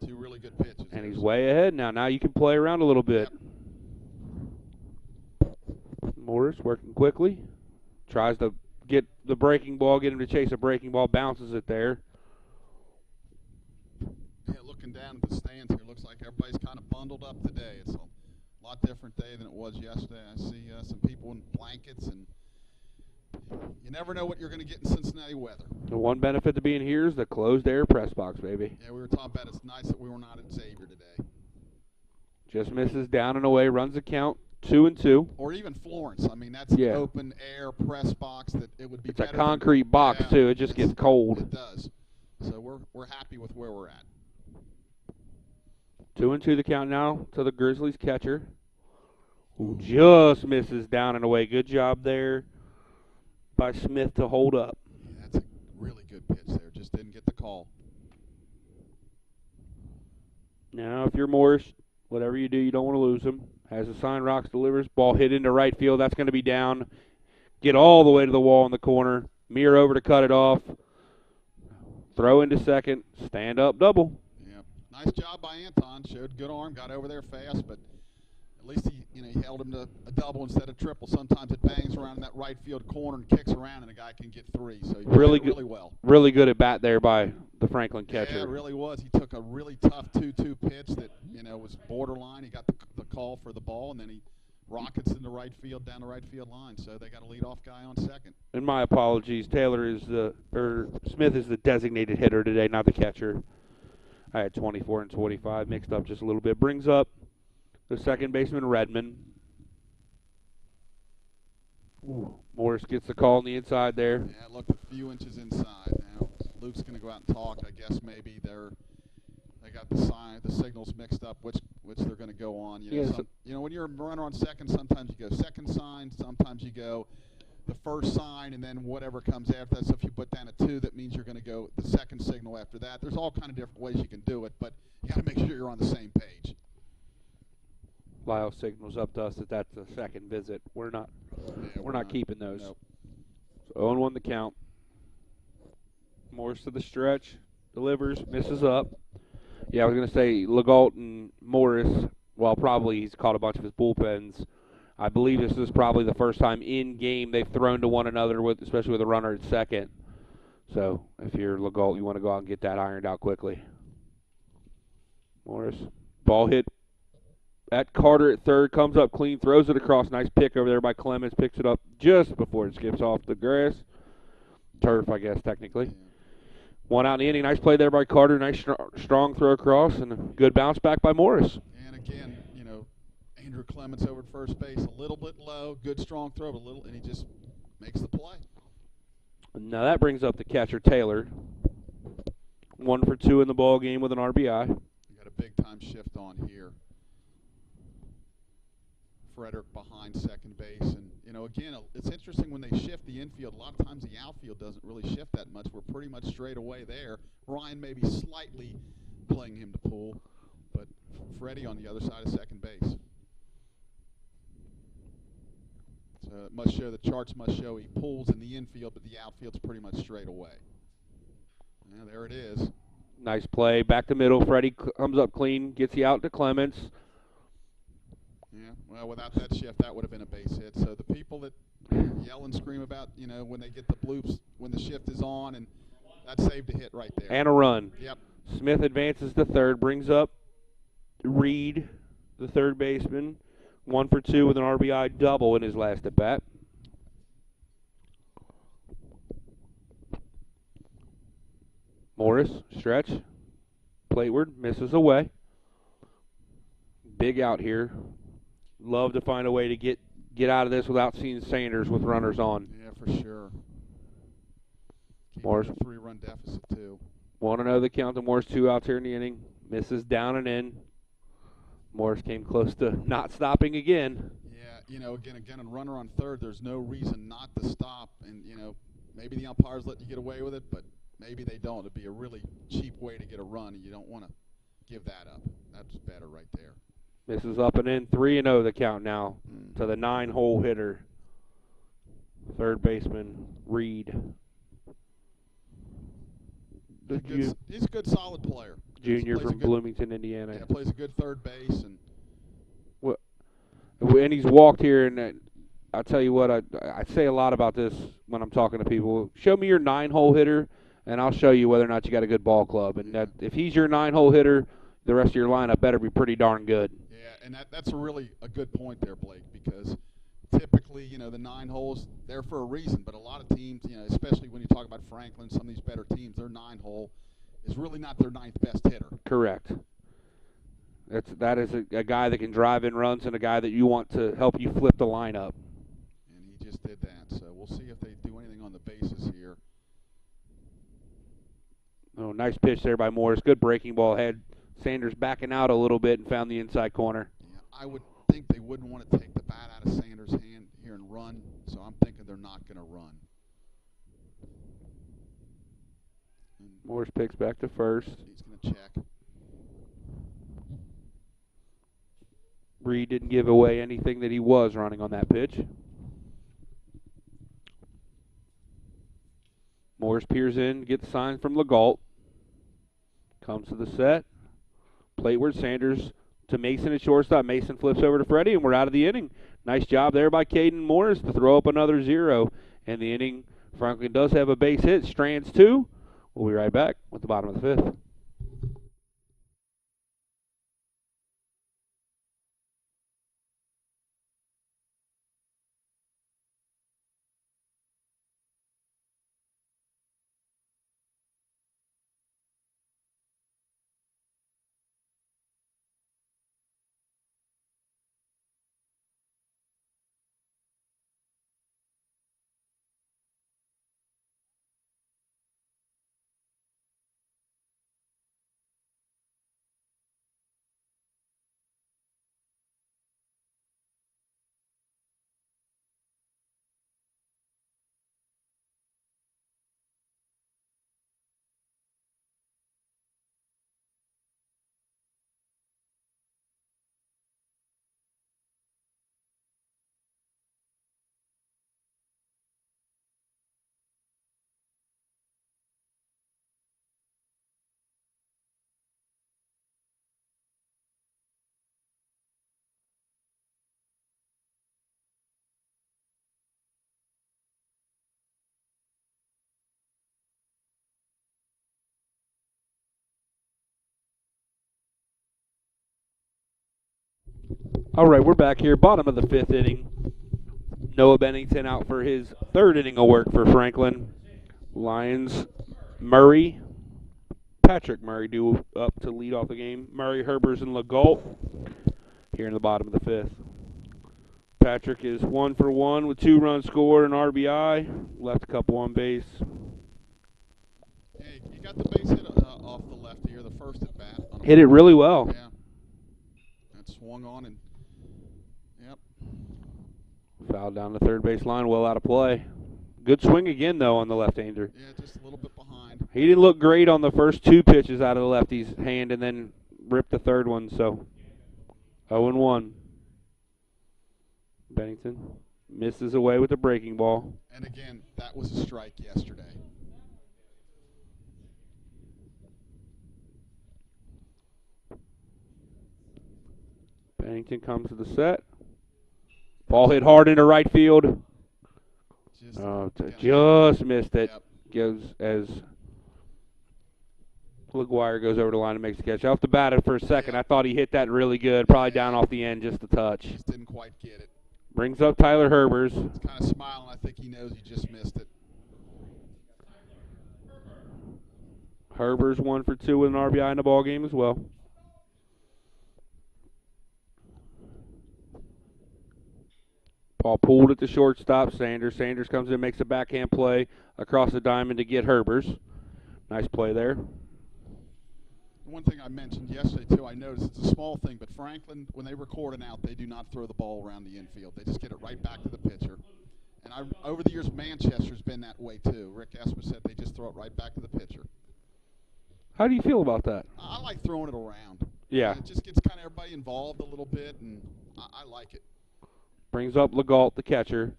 2 really good pitches. And he's way ahead now. Now you can play around a little bit. Yep. Morris working quickly. Tries to get the breaking ball, get him to chase a breaking ball, bounces it there. Yeah, looking down at the stands here, looks like everybody's kind of bundled up today. It's a lot different day than it was yesterday. I see some people in blankets, and you never know what you're going to get in Cincinnati weather. The one benefit to being here is the closed air press box, baby. Yeah, we were talking about it's nice that we were not at Xavier today. Just misses down and away, runs the count 2-2. Or even Florence. I mean, that's an open air press box that it would be. It's a concrete box too. It just gets cold. It does. So we're happy with where we're at. 2-2 the count now to the Grizzlies catcher, who just misses down and away. Good job there by Smith to hold up. Yeah, that's a really good pitch there. Just didn't get the call. Now, if you're Morris, whatever you do, you don't want to lose him. Has a sign, Rocks, delivers. Ball hit into right field. That's going to be down. Get all the way to the wall in the corner. Mirror over to cut it off. Throw into second. Stand up double. Yeah, nice job by Anton. Showed good arm. Got over there fast, but at least he held him to a double instead of triple. Sometimes it bangs around in that right field corner and kicks around, and a guy can get 3. So he really played really well. Really good at bat there by the Franklin catcher. Yeah, it really was. He took a really tough 2-2 pitch that was borderline. He got the call for the ball, and then he rockets into right field down the right field line. So they got a leadoff guy on second. And my apologies, Smith is the designated hitter today, not the catcher. I had 24 and 25 mixed up just a little bit. Brings up the second baseman, Redmond. Ooh, Morris gets the call on the inside there. Yeah, looked a few inches inside. Now Luke's going to go out and talk. I guess maybe they got the signals mixed up, which they're going to go on. When you're a runner on second, sometimes you go second sign, sometimes you go the first sign, and then whatever comes after that. So if you put down a 2, that means you're going to go the second signal after that. There's all kind of different ways you can do it, but you got to make sure you're on the same page. Lyle signals up to us that that's the second visit. We're not keeping those. Nope. So 0-1 the count. Morris to the stretch, delivers, misses up. Yeah, I was going to say Legault and Morris, well, probably he's caught a bunch of his bullpens. I believe this is probably the first time in game they've thrown to one another, especially with a runner at second. So if you're Legault, you want to go out and get that ironed out quickly. Morris, ball hit at Carter at third, comes up clean, throws it across. Nice pick over there by Clemens, picks it up just before it skips off the grass. Turf, I guess, technically. One out in the inning. Nice play there by Carter. Nice strong throw across, and a good bounce back by Morris. And again, Andrew Clemens over at first base, a little bit low, good strong throw, and he just makes the play. Now that brings up the catcher, Taylor. 1 for 2 in the ball game with an RBI. You got a big-time shift on here. Frederick behind second base. And, again, it's interesting when they shift the infield. A lot of times the outfield doesn't really shift that much. We're pretty much straight away there. Ryan maybe slightly playing him to pull, but Freddie on the other side of second base. So the charts must show he pulls in the infield, but the outfield's pretty much straight away. Yeah, there it is. Nice play. Back to middle. Freddie comes up clean, gets you out to Clements. Yeah, well, without that shift, that would have been a base hit. So the people that yell and scream about, when they get the bloops, when the shift is on, and that saved a hit right there. And a run. Yep. Smith advances to third, brings up Reed, the third baseman. 1 for 2 with an RBI double in his last at bat. Morris, stretch, plateward, misses away. Big out here. Love to find a way to get get out of this without seeing Sanders with runners on. Yeah, for sure. Morris. A 3-run deficit, too. 1-0 the count to Morris, 2 outs here in the inning. Misses down and in. Morris came close to not stopping again. Yeah, again, a runner on third, there's no reason not to stop. And, maybe the umpires let you get away with it, but maybe they don't. It'd be a really cheap way to get a run, and you don't want to give that up. That's better right there. Misses up and in, 3-0 the count now to the 9-hole hitter, third baseman Reed. He's a good, solid player. Junior from Bloomington, Indiana. Yeah, plays a good third base. And he's walked here, and I'll tell you what, I say a lot about this when I'm talking to people. Show me your 9-hole hitter, and I'll show you whether or not you got a good ball club. And that if he's your 9-hole hitter, the rest of your lineup better be pretty darn good. Yeah, and that's a good point there, Blake, because typically, the 9 holes, they're for a reason. But a lot of teams, especially when you talk about Franklin, some of these better teams, their 9-hole is really not their 9th best hitter. Correct. That is a guy that can drive in runs and a guy that you want to help you flip the lineup. And he just did that. So we'll see if they do anything on the bases here. Oh, nice pitch there by Morris. Good breaking ball. Had Sanders backing out a little bit and found the inside corner. Yeah, I would think they wouldn't want to take the bat out of Sanders' hand here and run, so I'm thinking they're not going to run. And Morris picks back to first. He's going to check. Reed didn't give away anything that he was running on that pitch. Morris peers in, gets the sign from Legault. Comes to the set. Plateward, Sanders to Mason at shortstop. Mason flips over to Freddie, and we're out of the inning. Nice job there by Caden Morris to throw up another 0. And the inning, Franklin does have a base hit. Strands 2. We'll be right back with the bottom of the 5th. All right, we're back here, bottom of the 5th inning. Noah Bennington out for his 3rd inning of work for Franklin. Lions, Patrick Murray due up to lead off the game. Murray, Herbers, and Legault here in the bottom of the 5th. Patrick is 1 for 1 with 2 runs scored and RBI. Left a couple on base. Hey, you got the base hit off the left here, the first at bat. Hit it really well. Yeah. That swung on and, yep. Foul down the third base line, well out of play. Good swing again, though, on the left-hander. Yeah, just a little bit behind. He didn't look great on the first 2 pitches out of the lefty's hand and then ripped the third one, so 0-1. Bennington misses away with the breaking ball. And again, that was a strike yesterday. Bennington comes to the set. Ball hit hard into right field. Just missed it. Yep. Goes as LaGuire goes over the line and makes the catch. Off the bat for a second, I thought he hit that really good. Probably down off the end just a touch. Just didn't quite get it. Brings up Tyler Herbers. He's kind of smiling. I think he knows he just missed it. Herbers 1 for 2 with an RBI in the ball game as well. Ball pulled at the shortstop. Sanders. Sanders comes in, makes a backhand play across the diamond to get Herbers. Nice play there. One thing I mentioned yesterday, too, I noticed it's a small thing, but Franklin, when they record an out, they do not throw the ball around the infield. They just get it right back to the pitcher. And over the years, Manchester's been that way, too. Rick Esper said they just throw it right back to the pitcher. How do you feel about that? I like throwing it around. Yeah. It just gets kind of everybody involved a little bit, and I like it. Brings up Legault, the catcher.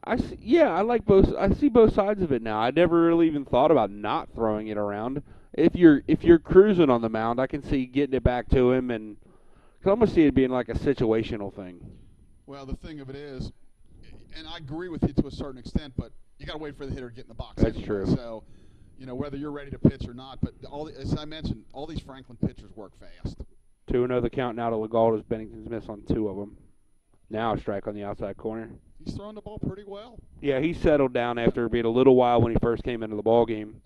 I see both sides of it now. I never really even thought about not throwing it around. If you're cruising on the mound, I can see getting it back to him, and cause I almost see it being like a situational thing. Well, the thing of it is, and I agree with you to a certain extent, but you got to wait for the hitter to get in the box. That's anyway. true. So, whether you're ready to pitch or not, but as I mentioned, all these Franklin pitchers work fast. 2-0 the count now to Legault as Bennington's missed on 2 of them. Now a strike on the outside corner. He's throwing the ball pretty well. Yeah, he settled down after being a little while when he first came into the ball game.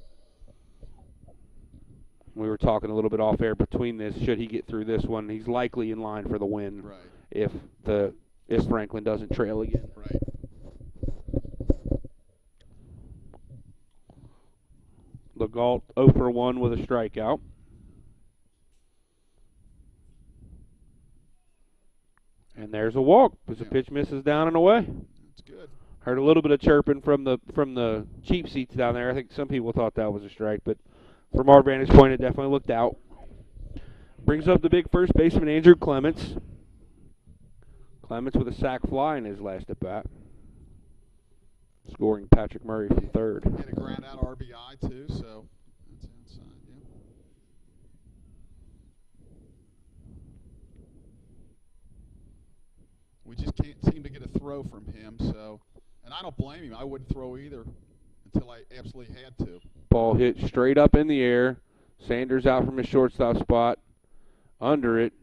We were talking a little bit off air between this. Should he get through this one, he's likely in line for the win. Right. If Franklin doesn't trail again. Right. Legault 0 for 1 with a strikeout. And there's a walk as the pitch misses down and away. That's good. Heard a little bit of chirping from the cheap seats down there. I think some people thought that was a strike, but from our vantage point, it definitely looked out. Brings up the big first baseman, Andrew Clements. Clements with a sac fly in his last at bat. Scoring Patrick Murray from third. Hit a ground out RBI too, so that's outside, yeah. We just can't seem to get a throw from him, so, and I don't blame him. I wouldn't throw either until I absolutely had to. Ball hit straight up in the air. Sanders out from his shortstop spot. Under it.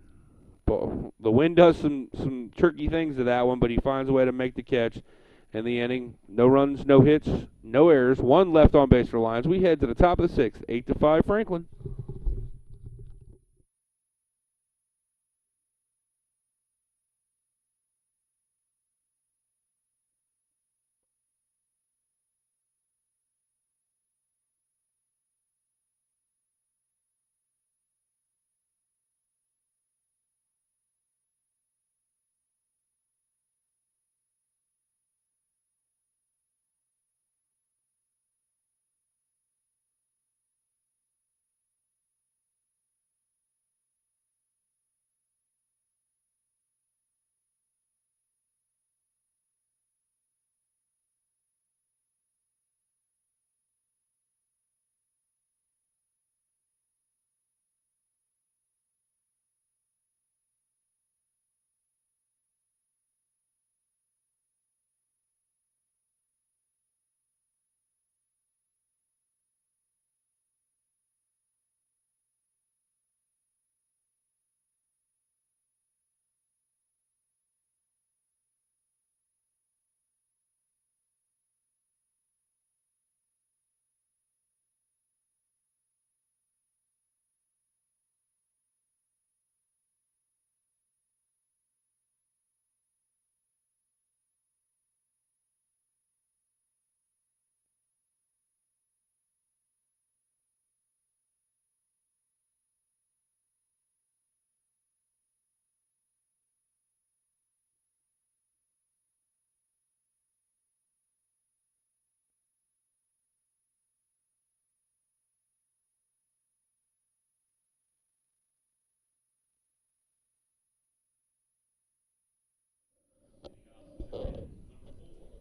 The wind does some tricky things to that one, but he finds a way to make the catch. In the inning, no runs, no hits, no errors, 1 left on base for Lions. We head to the top of the 6th, 8-5 Franklin.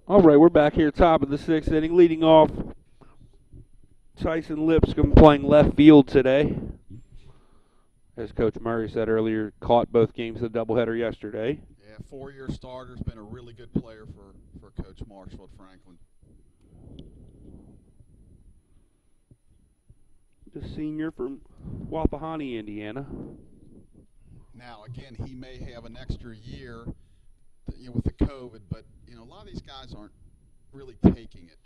All right, we're back here, top of the 6th inning, leading off. Tyson Lipscomb playing left field today. As Coach Murray said earlier, caught both games of the doubleheader yesterday. Yeah, 4-year starter, has been a really good player for Coach Marshall at Franklin. The senior from Wapahani, Indiana. Now, again, he may have an extra year with the COVID, but a lot of these guys aren't really taking it.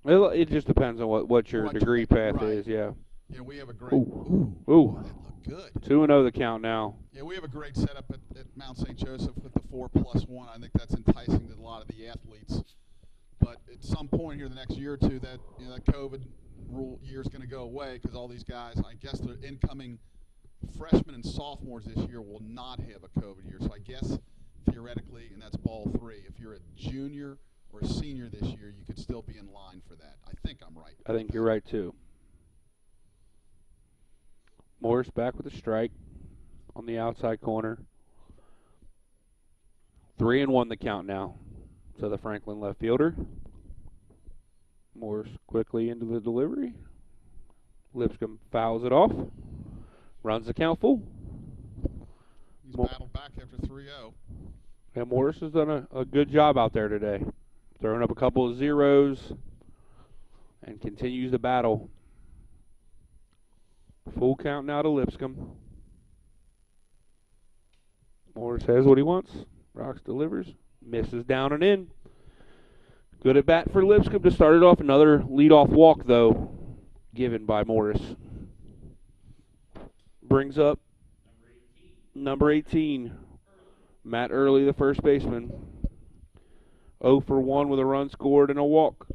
Well, it just depends on what your degree path right. is, yeah. Yeah, we have a great. Ooh. That looked good. 2-0 the count now. Yeah, we have a great setup at Mount St. Joseph with the 4+1. I think that's enticing to a lot of the athletes. But at some point here, the next year or two, that that COVID rule year is going to go away because all these guys, I guess, the incoming freshmen and sophomores this year will not have a COVID year. So I guess theoretically, and that's ball 3, if you're a junior or a senior this year, you could still be in line for that. I think I'm right. I think you're right, too. Morris back with a strike on the outside corner. 3-1 the count now to the Franklin left fielder. Morris quickly into the delivery. Lipscomb fouls it off. Runs the count full. He's battled back after 3-0. And Morris has done a good job out there today. Throwing up a couple of zeros and continues the battle. Full count now to Lipscomb. Morris has what he wants. Rocks delivers. Misses down and in. Good at bat for Lipscomb to start it off. Another leadoff walk, though, given by Morris. Brings up number 18, Matt Early, the first baseman. 0 for 1 with a run scored and a walk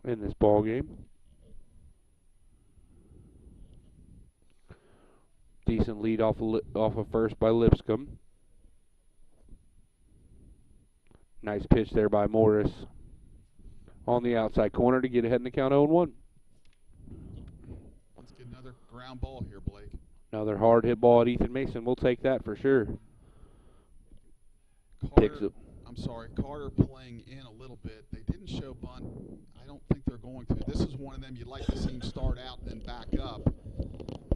in this ball game. Decent lead off of first by Lipscomb. Nice pitch there by Morris on the outside corner to get ahead in the count 0-1. Let's get another ground ball here, Blake. Another hard hit ball at Ethan Mason. We'll take that for sure. Carter playing in a little bit. They didn't show bunt. I don't think they're going to. This is one of them you'd like to see him start out and then back up.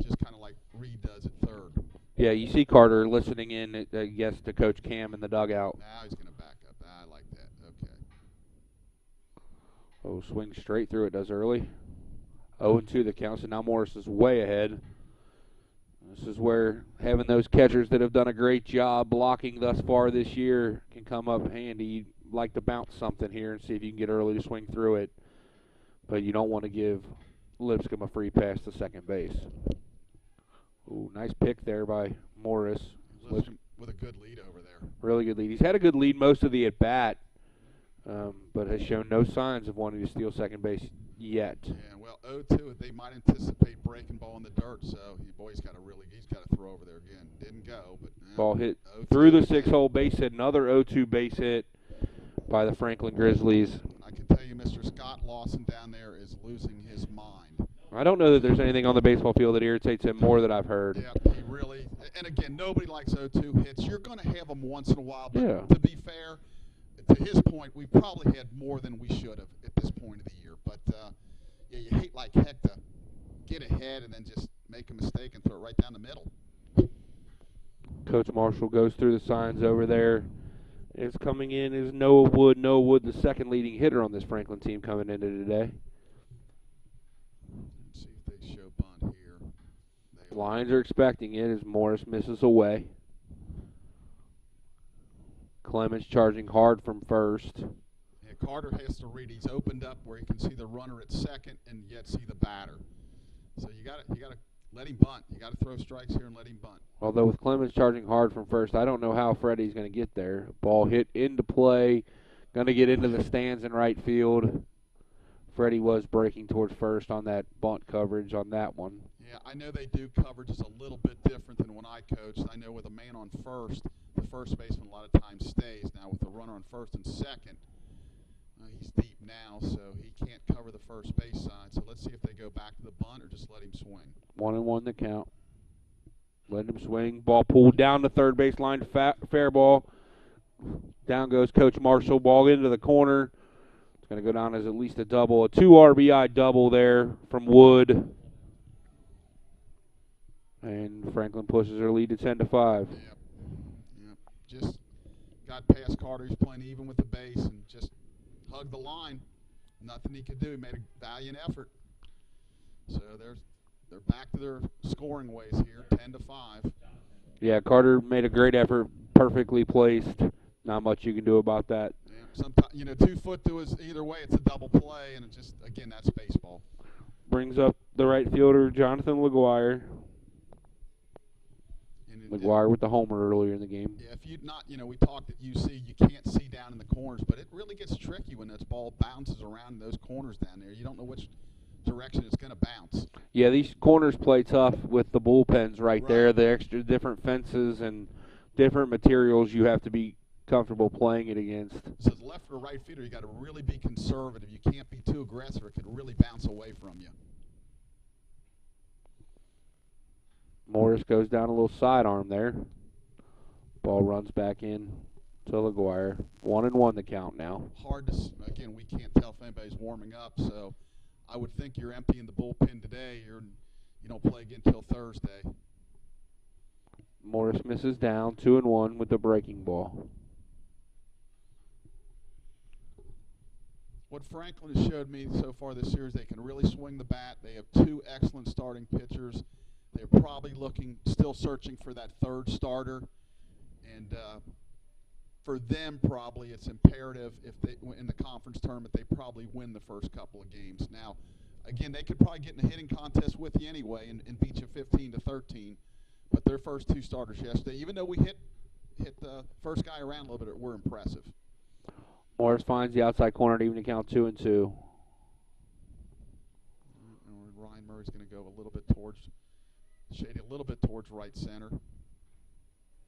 Just kind of like Reed does at third. Yeah, you see Carter listening in, I guess, to Coach Cam in the dugout. Now he's going to back up. I like that. Okay. Oh, swing straight through it, does Early. 0-2 the count, so now Morris is way ahead. This is where having those catchers that have done a great job blocking thus far this year can come up handy. You'd like to bounce something here and see if you can get Early to swing through it. But you don't want to give Lipscomb a free pass to second base. Ooh, nice pick there by Morris. Lipscomb with a good lead over there. Really good lead. He's had a good lead most of the at-bat, but has shown no signs of wanting to steal second base yet. Yeah, well, 0-2, they might anticipate breaking ball in the dirt, so he's got to throw over there again. Didn't go, but ball hit 0-2. Through the 6-hole base hit. Another 0-2 base hit by the Franklin Grizzlies. I can tell you Mr. Scott Lawson down there is losing his mind. I don't know that there's anything on the baseball field that irritates him more that I've heard. Yeah, he really – and again, nobody likes 0-2 hits. You're going to have them once in a while, but Yeah. To be fair, to his point, we probably had more than we should have at this point of the year. But, yeah, you hate like heck to get ahead and then just make a mistake and throw it right down the middle. Coach Marshall goes through the signs over there. It's coming in is Noah Wood. Noah Wood, the second leading hitter on this Franklin team coming into today. Let's see if they show bunt here. Lions are expecting it as Morris misses away. Clemens charging hard from first. Yeah, Carter has to read. He's opened up where he can see the runner at second and yet see the batter. So you got to let him bunt. You got to throw strikes here and let him bunt. Although with Clemens charging hard from first, I don't know how Freddie's going to get there. Ball hit into play, going to get into the stands in right field. Freddie was breaking towards first on that bunt coverage on that one. Yeah, I know they do coverages a little bit different than when I coached. I know with a man on first, the first baseman a lot of times stays. Now with the runner on first and second, he's deep now, so he can't cover the first base side. So let's see if they go back to the bunt or just let him swing. 1-1 the count. Letting him swing. Ball pulled down the third base line. Fair ball. Down goes Coach Marshall. Ball into the corner. It's going to go down as at least a double. A 2 RBI double there from Wood. And Franklin pushes her lead to 10-5. Yep. Just got past Carter. He's playing even with the base and just hugged the line. Nothing he could do. He made a valiant effort. So they're back to their scoring ways here, 10-5. Yeah, Carter made a great effort, perfectly placed. Not much you can do about that. Yeah, sometimes 2 foot to us either way. It's a double play, and it's just again that's baseball. brings up the right fielder, Jonathan LaGuire. McGuire with the homer earlier in the game. Yeah, if you not, we talked at UC, you can't see down in the corners, but it really gets tricky when this ball bounces around in those corners down there. You don't know which direction it's going to bounce. Yeah, these corners play tough with the bullpens right there, the extra different fences and different materials you have to be comfortable playing it against. So the left or right fielder, you got to really be conservative. You can't be too aggressive. It could really bounce away from you. Morris goes down a little sidearm there. Ball runs back in to LaGuire. 1-1 the count now. Hard to, again, we can't tell if anybody's warming up, so I would think you're emptying the bullpen today. You don't play again until Thursday. Morris misses down, 2-1 with the breaking ball. What Franklin has showed me so far this series, they can really swing the bat. They have two excellent starting pitchers. They're probably still searching for that third starter. And for them, probably it's imperative if they in the conference tournament, they probably win the first couple of games. Now, again, they could probably get in a hitting contest with you anyway and beat you 15-13. But their first two starters yesterday, even though we hit the first guy around a little bit, were impressive. Morris finds the outside corner to even count 2-2. Ryan Murray's going to go a little bit shading a little bit towards right center.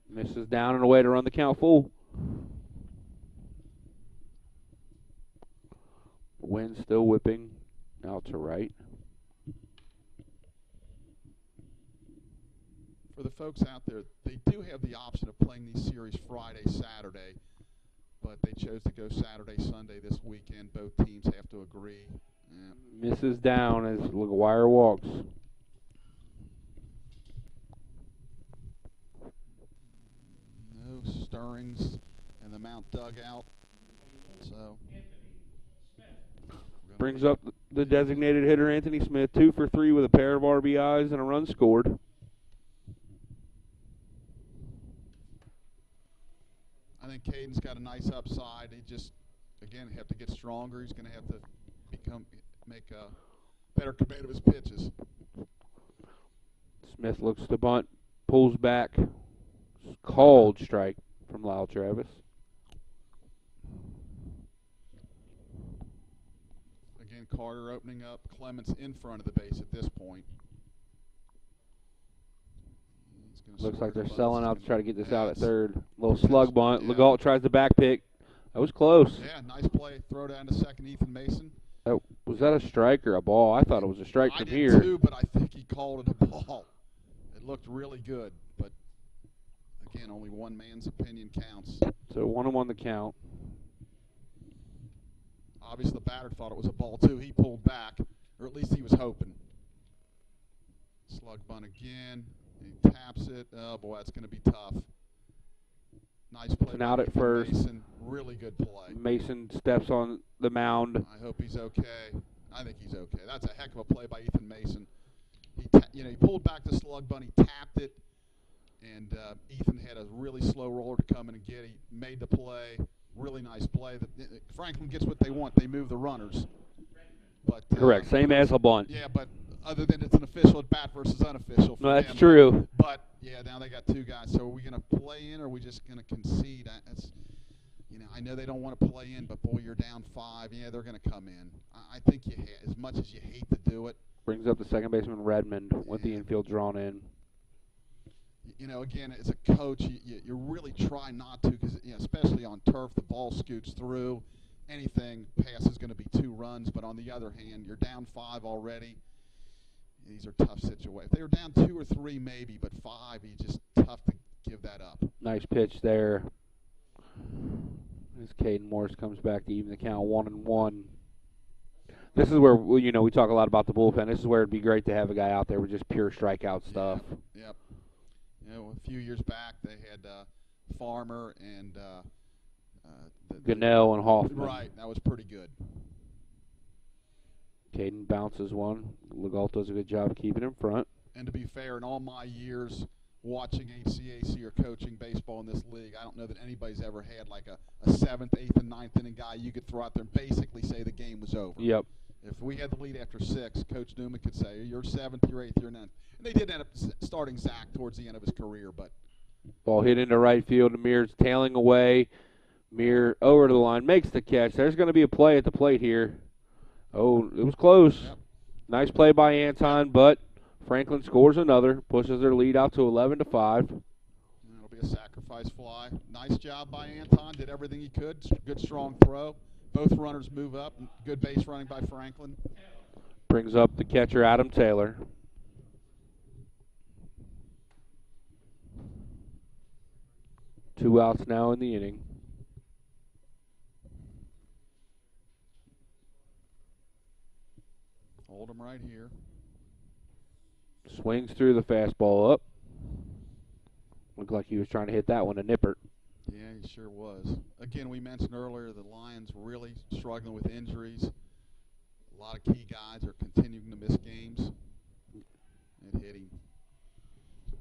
Misses down and away to run the count full. Wind still whipping out to right. For the folks out there, they do have the option of playing these series Friday, Saturday, but they chose to go Saturday, Sunday this weekend. Both teams have to agree. Yeah. Misses down as LaGuire walks. No stirrings in the Mount dugout. So brings up the designated hitter Anthony Smith, 2 for 3 with a pair of RBIs and a run scored. I think Caden's got a nice upside. He just, again, have to get stronger. He's going to have to make a better command of his pitches. Smith looks to bunt, pulls back. Called strike from Lyle Travis. Again, Carter opening up. Clements in front of the base at this point. Looks like they're selling out to try to get this out at third. Little slug bunt. Yeah. Legault tries the back pick. That was close. Yeah, nice play. Throw down to second, Ethan Mason. Oh, was that a strike or a ball? I thought it was a strike from here. I did too, but I think he called it a ball. It looked really good, but again, only one man's opinion counts. So 1-1 the count. Obviously, the batter thought it was a ball too. He pulled back, or at least he was hoping. Slug bunt again. He taps it. Oh boy, that's going to be tough. Nice play. And out at first. Mason. Really good play. Mason steps on the mound. I hope he's okay. I think he's okay. That's a heck of a play by Ethan Mason. He pulled back the slug bunt. He tapped it, and Ethan had a really slow roller to come in and get. He made the play. Really nice play. Franklin gets what they want. They move the runners. But correct. Same as a bunt. Yeah, but other than it's an official at bat versus unofficial. No, that's true. But yeah, now they got two guys. So are we going to play in, or are we just going to concede? I know they don't want to play in, but boy, you're down 5. Yeah, they're going to come in. I think as much as you hate to do it. Brings up the second baseman Redmond with the infield drawn in. Again, as a coach, you really try not to, because especially on turf, the ball scoots through. Anything past is going to be 2 runs, but on the other hand, you're down 5 already. These are tough situations. If they were down 2 or 3, maybe, but 5, it's just tough to give that up. Nice pitch there. As Caden Morris comes back to even the count, 1-1. This is where we talk a lot about the bullpen. This is where it'd be great to have a guy out there with just pure strikeout stuff. Yep. A few years back they had Farmer and Gunnell and Hoffman. Right, that was pretty good. Caden bounces one. Legault does a good job of keeping in front. And to be fair, in all my years watching HCAC or coaching baseball in this league, I don't know that anybody's ever had like a 7th, 8th, and 9th inning guy you could throw out there and basically say the game was over. Yep. If we had the lead after 6, Coach Newman could say, you're 7th, you're 8th, you're 9th. And they did end up starting Zach towards the end of his career. But Ball hit into right field, and Mears tailing away. Meir over to the line, makes the catch. There's going to be a play at the plate here. Oh, it was close. Yep. Nice play by Anton, but Franklin scores another, pushes their lead out to 11-5. It'll be a sacrifice fly. Nice job by Anton. Did everything he could. Good strong throw. Both runners move up. Good base running by Franklin. Brings up the catcher, Adam Taylor. Two outs now in the inning. Hold him right here. Swings through the fastball up. Looked like he was trying to hit that one a nipper. Yeah, he sure was. Again, we mentioned earlier the Lions really struggling with injuries. A lot of key guys are continuing to miss games. It hit him.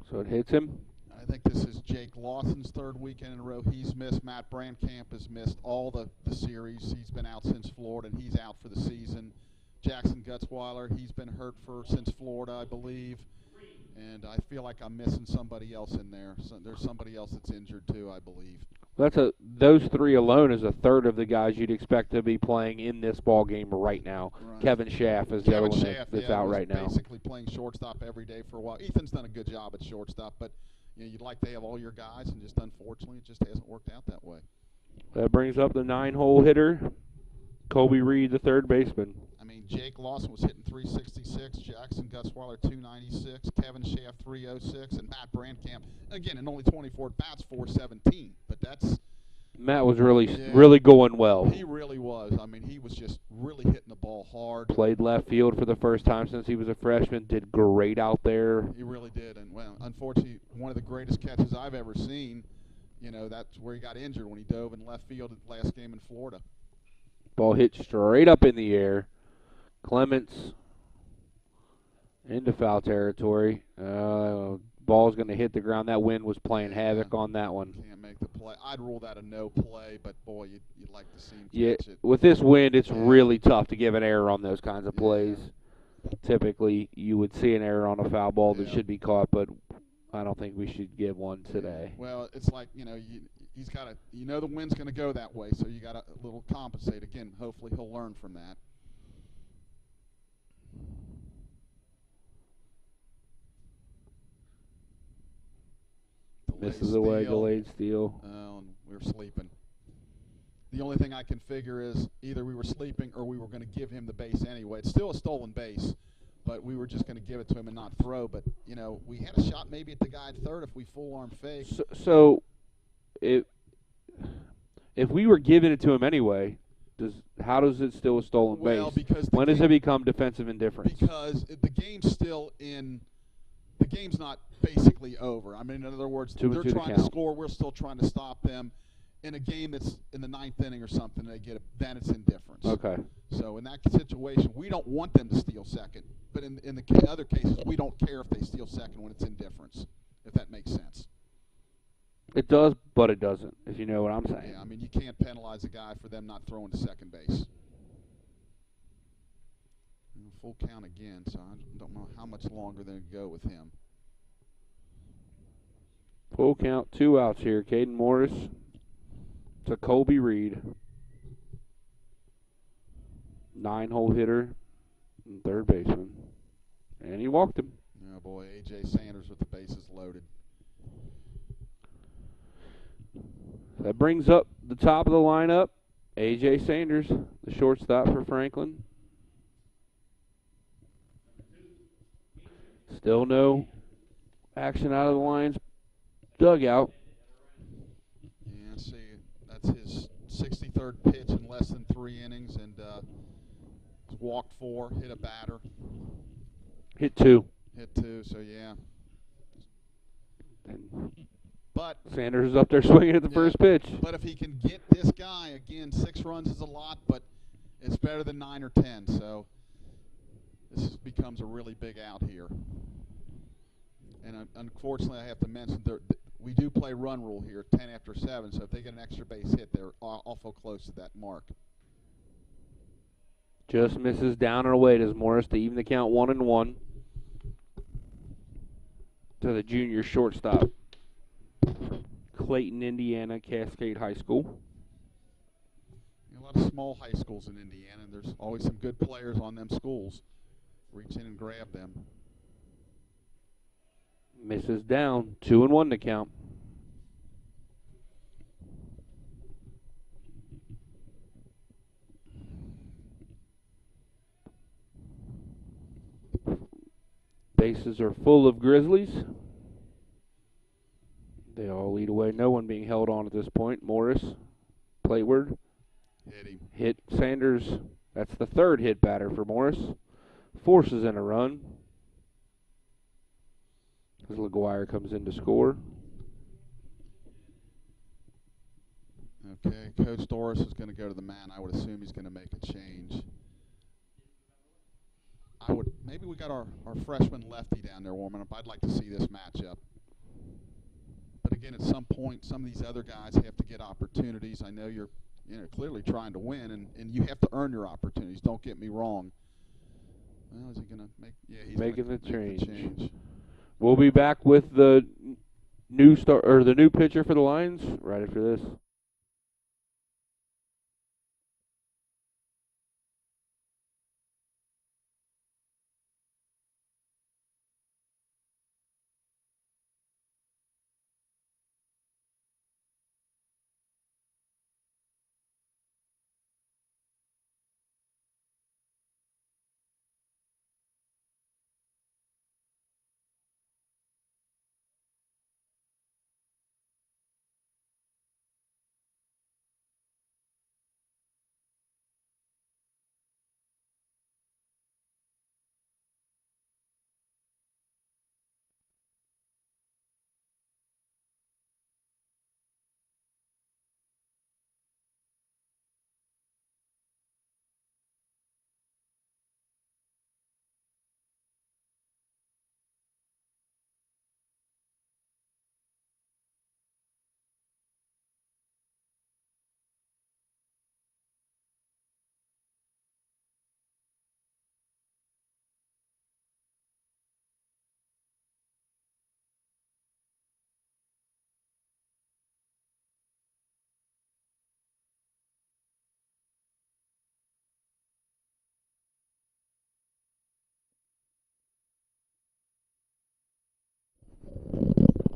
So it hits him. I think this is Jake Lawson's 3rd weekend in a row he's missed. Matt Brandkamp has missed all the series. He's been out since Florida, and he's out for the season. Jackson Gutzweiler, he's been hurt since Florida, I believe. And I feel like I'm missing somebody else in there. So there's somebody else that's injured too, I believe. Those 3 alone is a third of the guys you'd expect to be playing in this ball game right now. Right. Kevin Schaff is the other one that's out right now. Basically playing shortstop every day for a while. Ethan's done a good job at shortstop, but you'd like to have all your guys, and just unfortunately it just hasn't worked out that way. That brings up the 9-hole hitter, Colby Reed, the 3rd baseman. I mean, Jake Lawson was hitting 366, Jackson Gutzweiler 296, Kevin Schaff 306, and Matt Brandkamp, again, in only 24 bats, 417. But Matt was really going well. He really was. I mean, he was just really hitting the ball hard. Played left field for the first time since he was a freshman. Did great out there. He really did. And, well, unfortunately, one of the greatest catches I've ever seen, that's where he got injured when he dove in left field at the last game in Florida. Ball hit straight up in the air. Clements into foul territory. Ball's going to hit the ground. That wind was playing havoc on that one. Can't make the play. I'd rule that a no play, but, boy, you'd like to see him catch it. With this wind, it's really tough to give an error on those kinds of plays. Typically, you would see an error on a foul ball that should be caught, but I don't think we should give one today. Well, it's like, he's got to, the wind's going to go that way, so you got to a little compensate. Again, hopefully he'll learn from that. Misses away, delayed steal. Oh, and we were sleeping. The only thing I can figure is either we were sleeping or we were going to give him the base anyway. It's still a stolen base, but we were just going to give it to him and not throw. But, we had a shot maybe at the guy at 3rd if we full-arm fake. So if we were giving it to him anyway, how does it still a stolen base? Because when does it become defensive indifference? Because the game's still in – the game's not basically over. I mean, in other words, they're trying to score. We're still trying to stop them. In a game that's in the 9th inning or something, they get it, then it's indifference. Okay. So in that situation, we don't want them to steal second. But in the other cases, we don't care if they steal second when it's indifference, if that makes sense. It does, but it doesn't, if you know what I'm saying. Yeah, I mean, you can't penalize a guy for them not throwing to second base. Full count again, so I don't know how much longer they go with him. Full count, 2 outs here. Caden Morris to Colby Reed. 9-hole hitter and 3rd baseman. And he walked him. Oh, boy, A.J. Sanders with the bases loaded. That brings up the top of the lineup. A.J. Sanders, the shortstop for Franklin. Still no action out of the Lions dugout. Yeah, see, that's his 63rd pitch in less than 3 innings, and walked 4, hit a batter. Hit 2. Hit 2, so yeah. But Sanders is up there swinging at the first pitch. But if he can get this guy, again, 6 runs is a lot, but it's better than 9 or 10, so this becomes a really big out here. And unfortunately, I have to mention, we do play run rule here, 10 after 7, so if they get an extra base hit, they're awful close to that mark. Just misses down and away does Morris to even the count 1-1 to the junior shortstop. Clayton, Indiana, Cascade High School. A lot of small high schools in Indiana, and there's always some good players on them schools. Reach in and grab them. Misses down, 2-1 to count. Bases are full of Grizzlies. They all lead away. No one being held on at this point. Morris, plateward. Hit him. Hit Sanders. That's the third hit batter for Morris. Forces in a run. As LaGuire comes in to score. Okay, Coach Doris is going to go to the man. I would assume he's going to make a change. Maybe we got our freshman lefty down there warming up. I'd like to see this matchup. But again, at some point, some of these other guys have to get opportunities. I know you're clearly trying to win, and you have to earn your opportunities. Don't get me wrong. Well, is he going to make? Yeah, he's making the change. We'll be back with the new pitcher for the Lions right after this.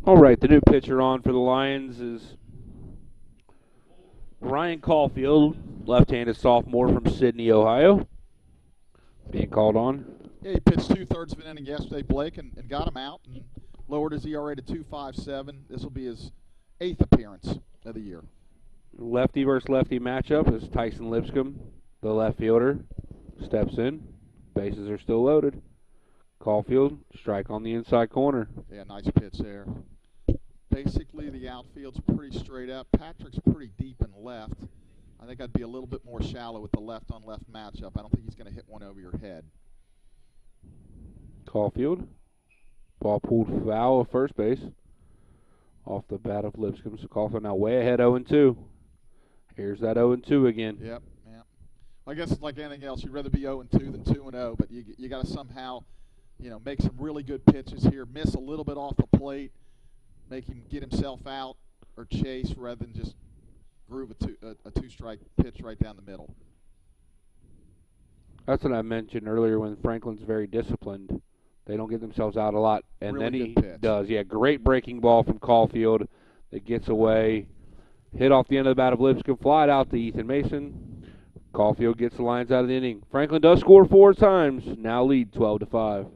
All right, the new pitcher on for the Lions is Ryan Caulfield, left-handed sophomore from Sydney, Ohio, being called on. Yeah, he pitched 2/3 of an inning yesterday, Blake, and got him out and lowered his ERA to 2.57. This will be his 8th appearance of the year. Lefty versus lefty matchup is Tyson Lipscomb, the left fielder, steps in. Bases are still loaded. Caulfield, strike on the inside corner. Yeah, nice pitch there. Basically, the outfield's pretty straight up. Patrick's pretty deep and left. I think I'd be a little bit more shallow with the left-on-left matchup. I don't think he's going to hit one over your head. Caulfield, ball pulled foul of first base. Off the bat of Lipscomb. So Caulfield now way ahead 0-2. Here's that 0-2 again. Yep. I guess it's like anything else. You'd rather be 0-2 than 2-0, but you got to somehow, make some really good pitches here. Miss a little bit off the plate. Make him get himself out or chase rather than just groove a two-strike pitch right down the middle. That's what I mentioned earlier when Franklin's very disciplined. They don't get themselves out a lot, and really then he pitch. does. Yeah, great breaking ball from Caulfield that gets away. Hit off the end of the bat of Lipscomb, fly it out to Ethan Mason. Caulfield gets the Lions out of the inning. Franklin does score 4 times, now lead 12-5.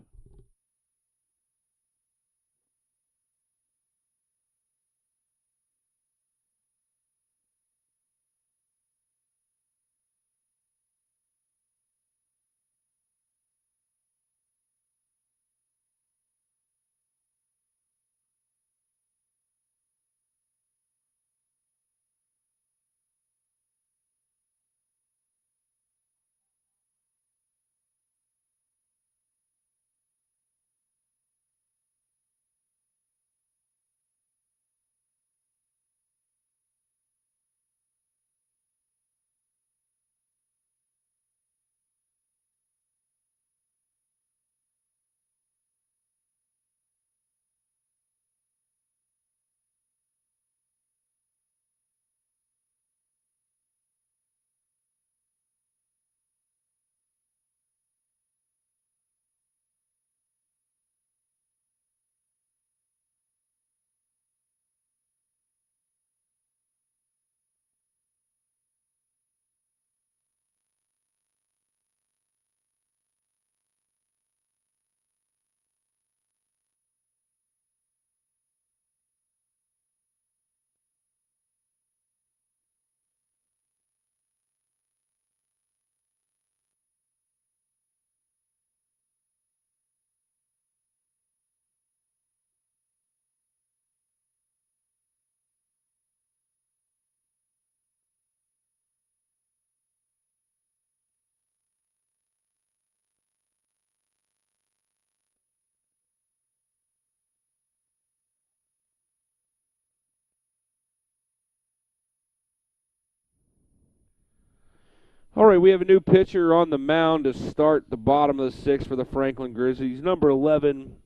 All right, we have a new pitcher on the mound to start the bottom of the sixth for the Franklin Grizzlies. Number 11,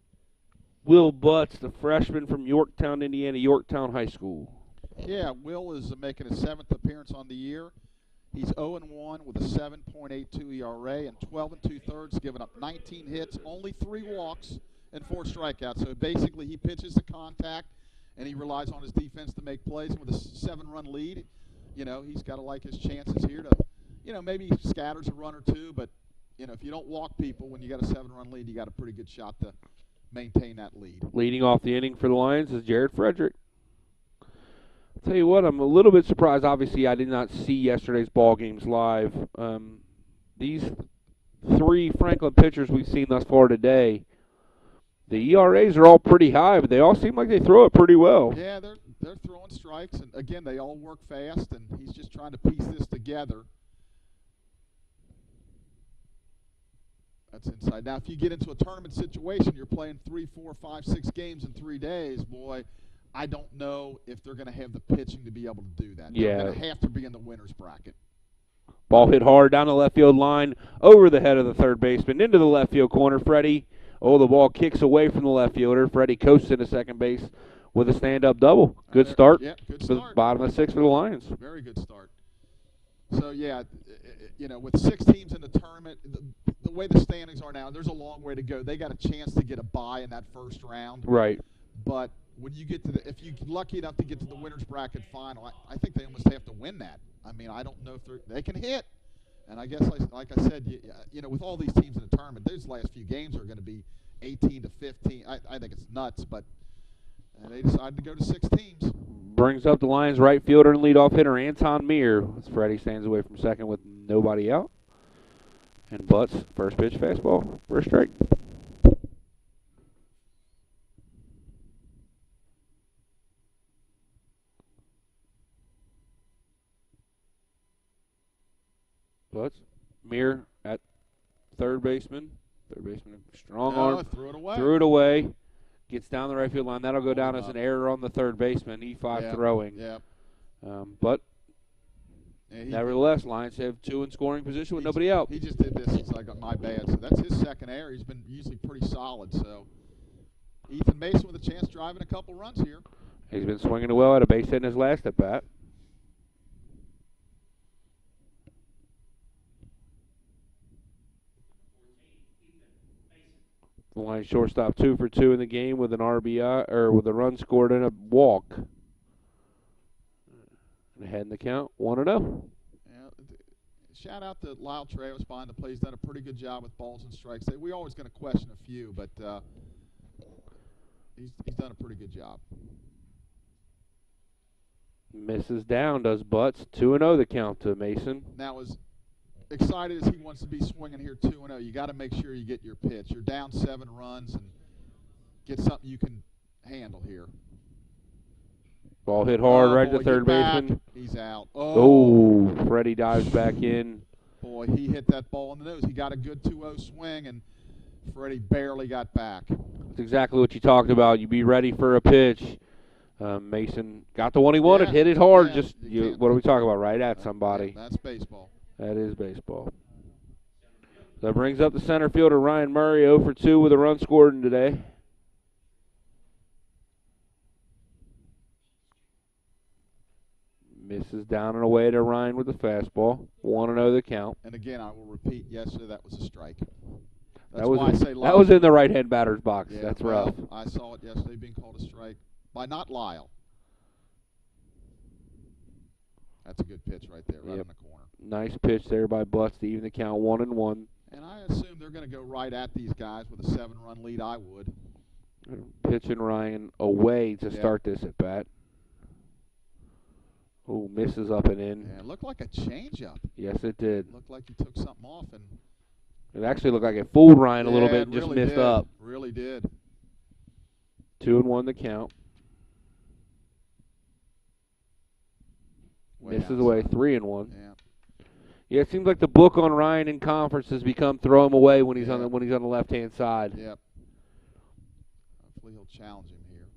Will Butts, the freshman from Yorktown, Indiana, Yorktown High School. Yeah, Will is making his 7th appearance on the year. He's 0-1 with a 7.82 ERA and 12 2/3, giving up 19 hits, only 3 walks, and 4 strikeouts. So basically he pitches to contact, and he relies on his defense to make plays. And with a 7-run lead, you know, he's got to like his chances here to, you know, maybe scatters a run or two. But, you know, if you don't walk people when you got a 7-run lead, you got a pretty good shot to maintain that lead. Leading off the inning for the Lions is Jared Frederick. I'll tell you what, I'm a little bit surprised. Obviously, I did not see yesterday's ball games live. These 3 Franklin pitchers we've seen thus far today, the ERAs are all pretty high, but they all seem like they throw it pretty well. Yeah, they're throwing strikes, and again, they all work fast, and he's just trying to piece this together. That's inside. Now, if you get into a tournament situation, you're playing 3, 4, 5, 6 games in 3 days, boy, I don't know if they're going to have the pitching to be able to do that. Yeah. They're going to have to be in the winner's bracket. Ball hit hard down the left field line, over the head of the third baseman, into the left field corner. Freddie, the ball kicks away from the left fielder. Freddie coasts into second base with a stand-up double. Good start. Yeah, good For start. the bottom of the 6th for the Lions. Very good start. So, yeah, you know, with 6 teams in the tournament, the way the standings are now, there's a long way to go. They got a chance to get a bye in that first round. Right. But when you get to if you're lucky enough to get to the winner's bracket final, I think they almost have to win that. I mean, I don't know if they can hit. And I guess, like I said, you know, with all these teams in the tournament, those last few games are going to be 18 to 15. I think it's nuts, but they decided to go to 6 teams. Brings up the Lions right fielder and leadoff hitter Anton Meir as Freddie stands away from second with nobody out. And Butts, first pitch fastball for a strike. Butts, Meir at third baseman. Third baseman, strong arm. Threw it away. Gets down the right field line. That'll go down as an error on the third baseman. E5 throwing. Yeah. But nevertheless, Lions have 2 in scoring position with nobody out. He just did this. It's like, my bad. So that's his second error. He's been usually pretty solid. So Ethan Mason with a chance driving a couple runs here. He's been swinging well at a base hit in his last at bat. The Lions shortstop 2 for 2 in the game with an RBI or with a run scored and a walk. Ahead in the count, 1-0. Yeah, shout out to Lyle Travis behind the plate. He's done a pretty good job with balls and strikes. We're always going to question a few, but he's done a pretty good job. Misses down, does Butts. 2-0 the count to Mason. Now, as excited as he wants to be swinging here 2-0, you got to make sure you get your pitch. You're down 7 runs and get something you can handle here. Ball hit hard right to third baseman. He's out. Oh, Freddie dives back in. Boy, he hit that ball in the nose. He got a good 2-0 swing, and Freddie barely got back. That's exactly what you talked about. You be ready for a pitch. Mason got the one he wanted, hit it hard. What are we talking about? Right at somebody. Yeah, that's baseball. That is baseball. That brings up the center fielder, Ryan Murray, 0 for 2 with a run scored in today. Misses down and away to Ryan with the fastball. 1-0 the count. And again, I will repeat, yesterday that was a strike. That was in the right-hand batter's box. Yeah, that's rough. I saw it yesterday being called a strike by not Lyle. That's a good pitch right there, right in the corner. Nice pitch there by Butts to even the count 1-1. And I assume they're going to go right at these guys with a 7-run lead. I would. Pitching Ryan away to start this at bat. Oh, misses up and in. Yeah, it looked like a changeup. Yes, it did. Looked like he took something off, and it actually looked like it fooled Ryan a little bit and just missed up. Really did. 2-1 the count. Misses away 3-1. Yeah. Yeah, it seems like the book on Ryan in conference has become throw him away when he's on the left-hand side. Yep. Hopefully he'll challenge him here.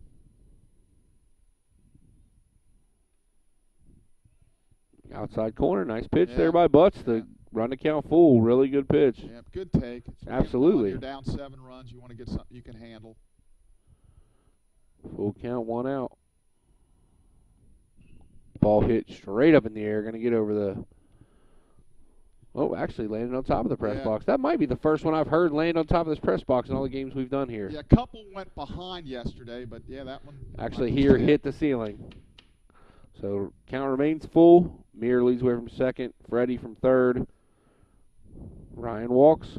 Outside corner, nice pitch there by Butts. The run the count full. Really good pitch. Yeah, good take. It's Absolutely. You're down 7 runs. You want to get something you can handle. Full count, 1 out. Ball hit straight up in the air. Going to get over the... Oh, actually landed on top of the press box. That might be the first one I've heard land on top of this press box in all the games we've done here. Yeah, a couple went behind yesterday, but yeah, that one... Actually here hit the ceiling. So count remains full. Meir leads away from second. Freddie from third. Ryan walks.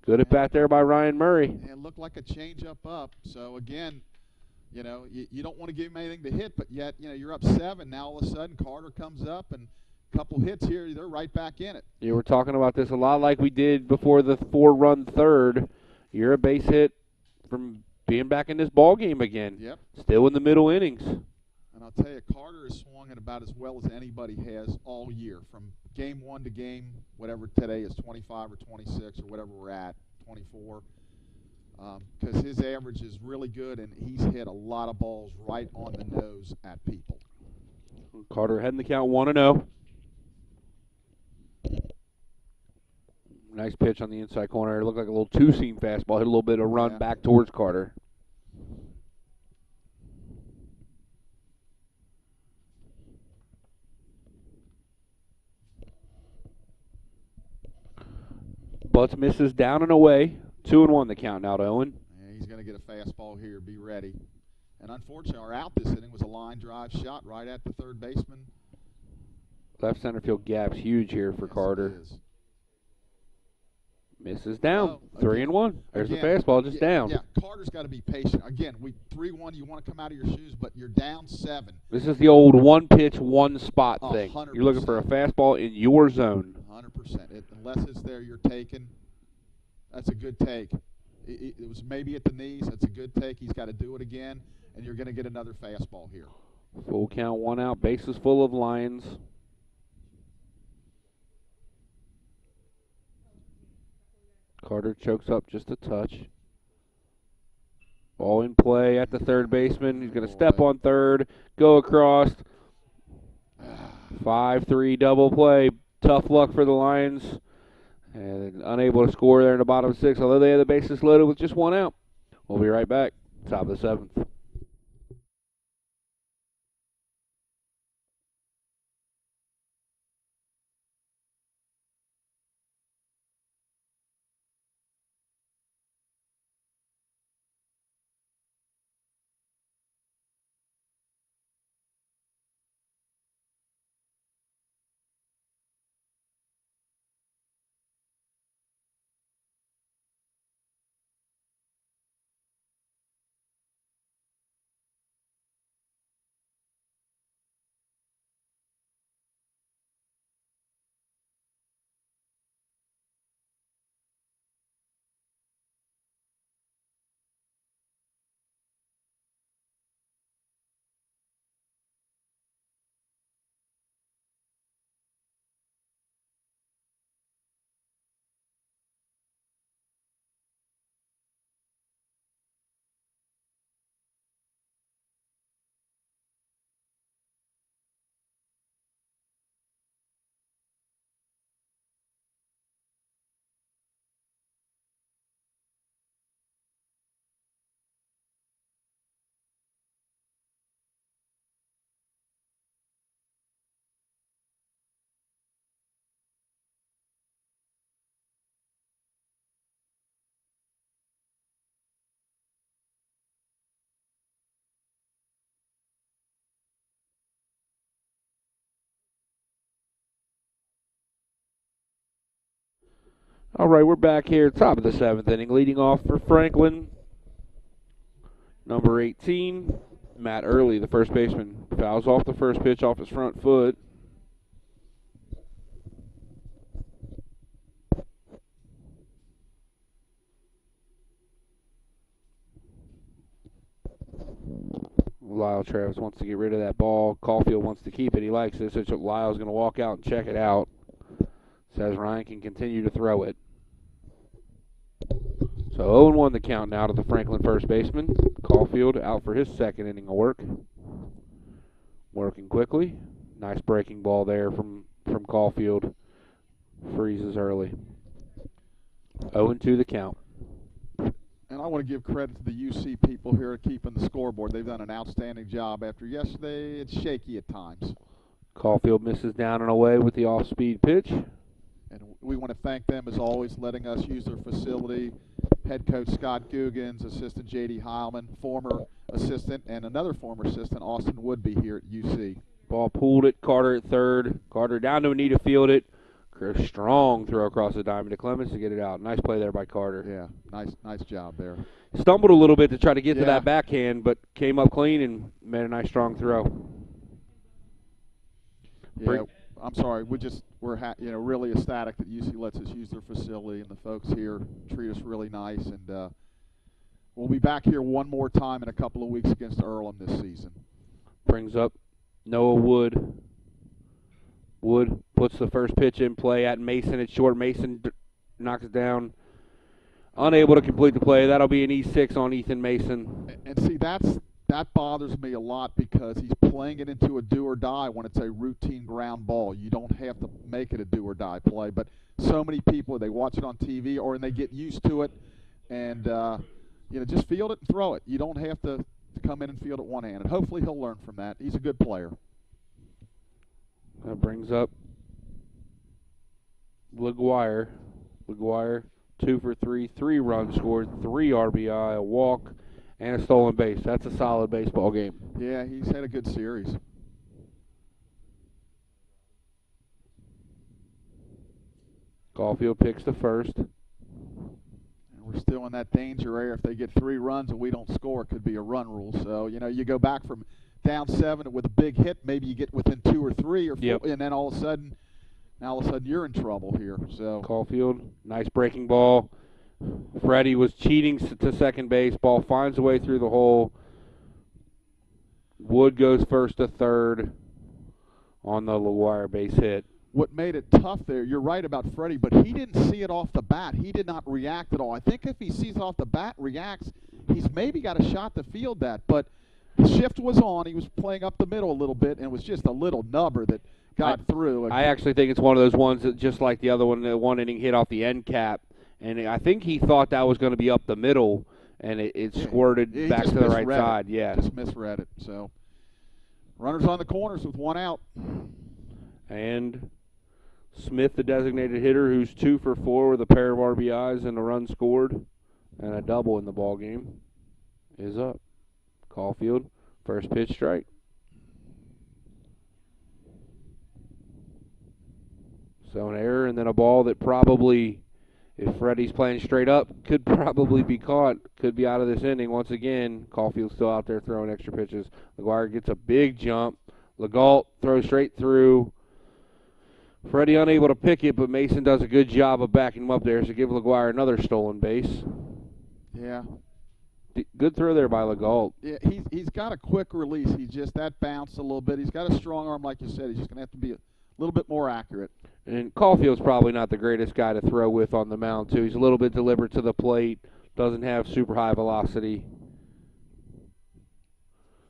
Good at bat there by Ryan Murray. And looked like a change-up up. So, again, you know, you don't want to give him anything to hit, but yet, you know, you're up 7. Now all of a sudden Carter comes up and a couple hits here, they're right back in it. Yeah, we're talking about this a lot like we did before the 4-run third. You're a base hit from being back in this ball game again. Yep. Still in the middle innings. And I'll tell you, Carter has swung it about as well as anybody has all year, from game 1 to game, whatever today is, 25 or 26 or whatever we're at, 24. Because his average is really good, and he's hit a lot of balls right on the nose at people. Carter heading the count 1-0. Nice pitch on the inside corner. It looked like a little two-seam fastball. Hit a little bit of run back towards Carter. Butts misses down and away. 2-1 the count now to Owen. Yeah, he's going to get a fastball here. Be ready. And unfortunately, our out this inning was a line drive shot right at the third baseman. Left center field gap's huge here for Carter. Misses down. 3-1. There's the fastball just down. Yeah, Carter's got to be patient. Again, 3-1, you want to come out of your shoes, but you're down 7. This is the old one pitch, one spot thing. 100%. You're looking for a fastball in your zone. 100%. Unless it's there, you're taking. That's a good take. It was maybe at the knees. That's a good take. He's got to do it again, and you're going to get another fastball here. Full count, 1 out. Bases full of Lions. Carter chokes up just a touch. Ball in play at the third baseman. He's going to step on third, go across. 5-3 double play. Tough luck for the Lions. And unable to score there in the bottom 6, although they had the bases loaded with just 1 out. We'll be right back. Top of the 7th. All right, we're back here, top of the 7th inning. Leading off for Franklin, number 18, Matt Early, the first baseman. Fouls off the first pitch off his front foot. Lyle Travis wants to get rid of that ball. Caulfield wants to keep it. He likes it, so Lyle's going to walk out and check it out. Says Ryan can continue to throw it. So 0-1 the count now to the Franklin first baseman. Caulfield out for his second inning of work. Working quickly. Nice breaking ball there from Caulfield. freezes early. 0-2 the count. And I want to give credit to the UC people here keeping the scoreboard. They've done an outstanding job. After yesterday, it's shaky at times. Caulfield misses down and away with the off-speed pitch. And we want to thank them, as always, letting us use their facility. Head coach Scott Guggens, assistant J.D. Heilman, former assistant, and another former assistant, Austin Woodby, here at UC. Ball pulled it. Carter at third. Carter down to Anita, field it. Strong throw across the diamond to Clemens to get it out. Nice play there by Carter. Yeah, nice job there. Stumbled a little bit to try to get to that backhand, but came up clean and made a nice strong throw. Yeah, I'm sorry. We're really ecstatic that UC lets us use their facility, and the folks here treat us really nice. And we'll be back here one more time in a couple of weeks against Earlham this season. Brings up Noah Wood. Wood puts the first pitch in play at Mason. It's short. Mason knocks it down. Unable to complete the play. That'll be an E6 on Ethan Mason. And see, that bothers me a lot because he's playing it into a do-or-die when it's a routine ground ball. You don't have to make it a do-or-die play. But so many people, they watch it on TV or they get used to it and, just field it and throw it. You don't have to come in and field it one-handed. Hopefully he'll learn from that. He's a good player. That brings up LaGuire. LaGuire, 2 for 3, 3 runs scored, 3 RBI, a walk, and a stolen base. That's a solid baseball game. Yeah, he's had a good series. Caulfield picks the first. And we're still in that danger area. If they get 3 runs and we don't score, it could be a run rule. So, you go back from down 7 with a big hit, maybe you get within 2 or 3 or 4, and then all of a sudden you're in trouble here. So Caulfield, nice breaking ball. Freddie was cheating to second base. Ball finds a way through the hole. Wood goes first to third on the LaGuire base hit. What made it tough there, you're right about Freddie, but he didn't see it off the bat. He did not react at all. I think if he sees it off the bat, reacts, he's maybe got a shot to field that, but the shift was on. He was playing up the middle a little bit, and it was just a little nubber that got through. I actually think it's one of those ones that, just like the other one, the one inning hit off the end cap, and I think he thought that was going to be up the middle, and it squirted back to the right side. Yeah, just misread it. So runners on the corners with 1 out. And Smith, the designated hitter, who's 2 for 4 with a pair of RBIs and a run scored and a double in the ball game, is up. Caulfield, first pitch strike. So an error and then a ball that probably, if Freddie's playing straight up, could probably be caught, could be out of this inning. Once again, Caulfield's still out there throwing extra pitches. LaGuire gets a big jump. Legault throws straight through. Freddie unable to pick it, but Mason does a good job of backing him up there, so give LaGuire another stolen base. Yeah. Good throw there by Legault. Yeah, he's got a quick release. He just, that bounced a little bit. He's got a strong arm, like you said. He's just going to have to be a little bit more accurate. And Caulfield's probably not the greatest guy to throw with on the mound, too. He's a little bit deliberate to the plate, doesn't have super high velocity.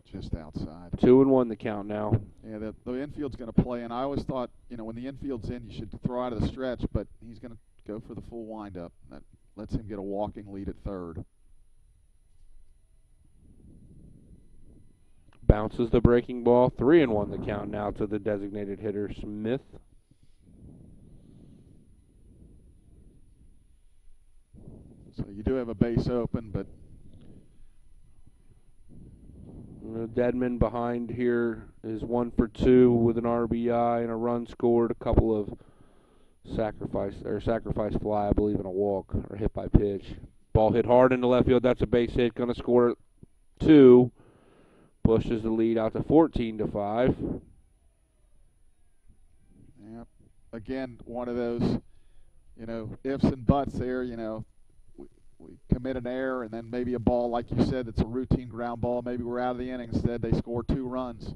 Just outside. 2-1 the count now. Yeah, the infield's going to play, and I always thought, when the infield's in, you should throw out of the stretch, but he's going to go for the full windup. That lets him get a walking lead at third. Bounces the breaking ball. 3-1 the count now to the designated hitter, Smith. So you do have a base open, but Deadman behind here is 1 for 2 with an RBI and a run scored, a couple of sacrifice fly, I believe, and a walk or hit by pitch. Ball hit hard into left field. That's a base hit. Going to score 2. Pushes the lead out to 14-5. Yeah. Again, one of those, ifs and buts there. We commit an error, and then maybe a ball, like you said, that's a routine ground ball. Maybe we're out of the inning. Instead, they score 2 runs.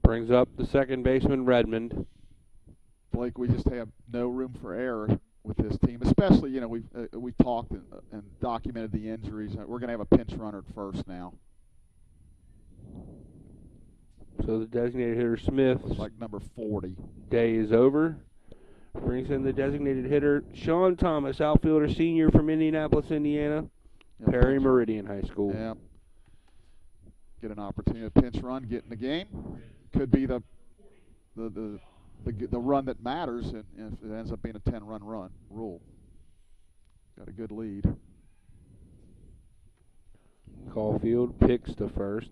Brings up the second baseman, Redmond. Blake, we just have no room for error with this team, especially, we've talked and documented the injuries. We're going to have a pinch runner at first now. So the designated hitter Smith. Looks like number 40. Day is over. Brings in the designated hitter Sean Thomas, outfielder, senior from Indianapolis, Indiana, Yep, Perry pinch. Meridian High School. Yeah. Get an opportunity to pinch run, get in the game. Could be the run that matters, and if it ends up being a 10-run run rule. Got a good lead. Caulfield picks to first.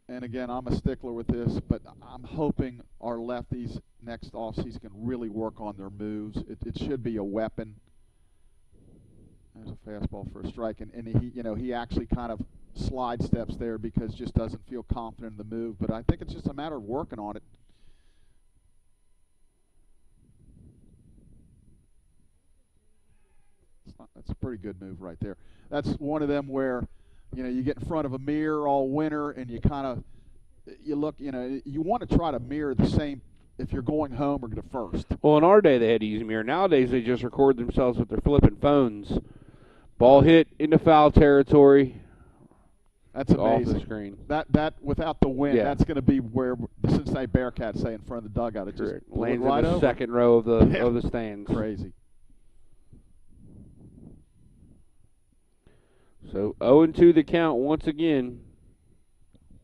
And again, I'm a stickler with this, but I'm hoping our lefties next offseason can really work on their moves. It should be a weapon. There's a fastball for a strike, and he actually kind of slide steps there because just doesn't feel confident in the move. But I think it's just a matter of working on it. That's a pretty good move right there. That's one of them where, you get in front of a mirror all winter and you kind of, you look, you want to try to mirror the same if you're going home or to first. Well, in our day they had to use a mirror. Nowadays they just record themselves with their flipping phones. Ball hit into foul territory. That's amazing. Off the screen. That without the wind, Yeah. that's going to be where the Cincinnati Bearcats say in front of the dugout. It just lands right in the over. second row of the stands. Crazy. So 0-2 the count once again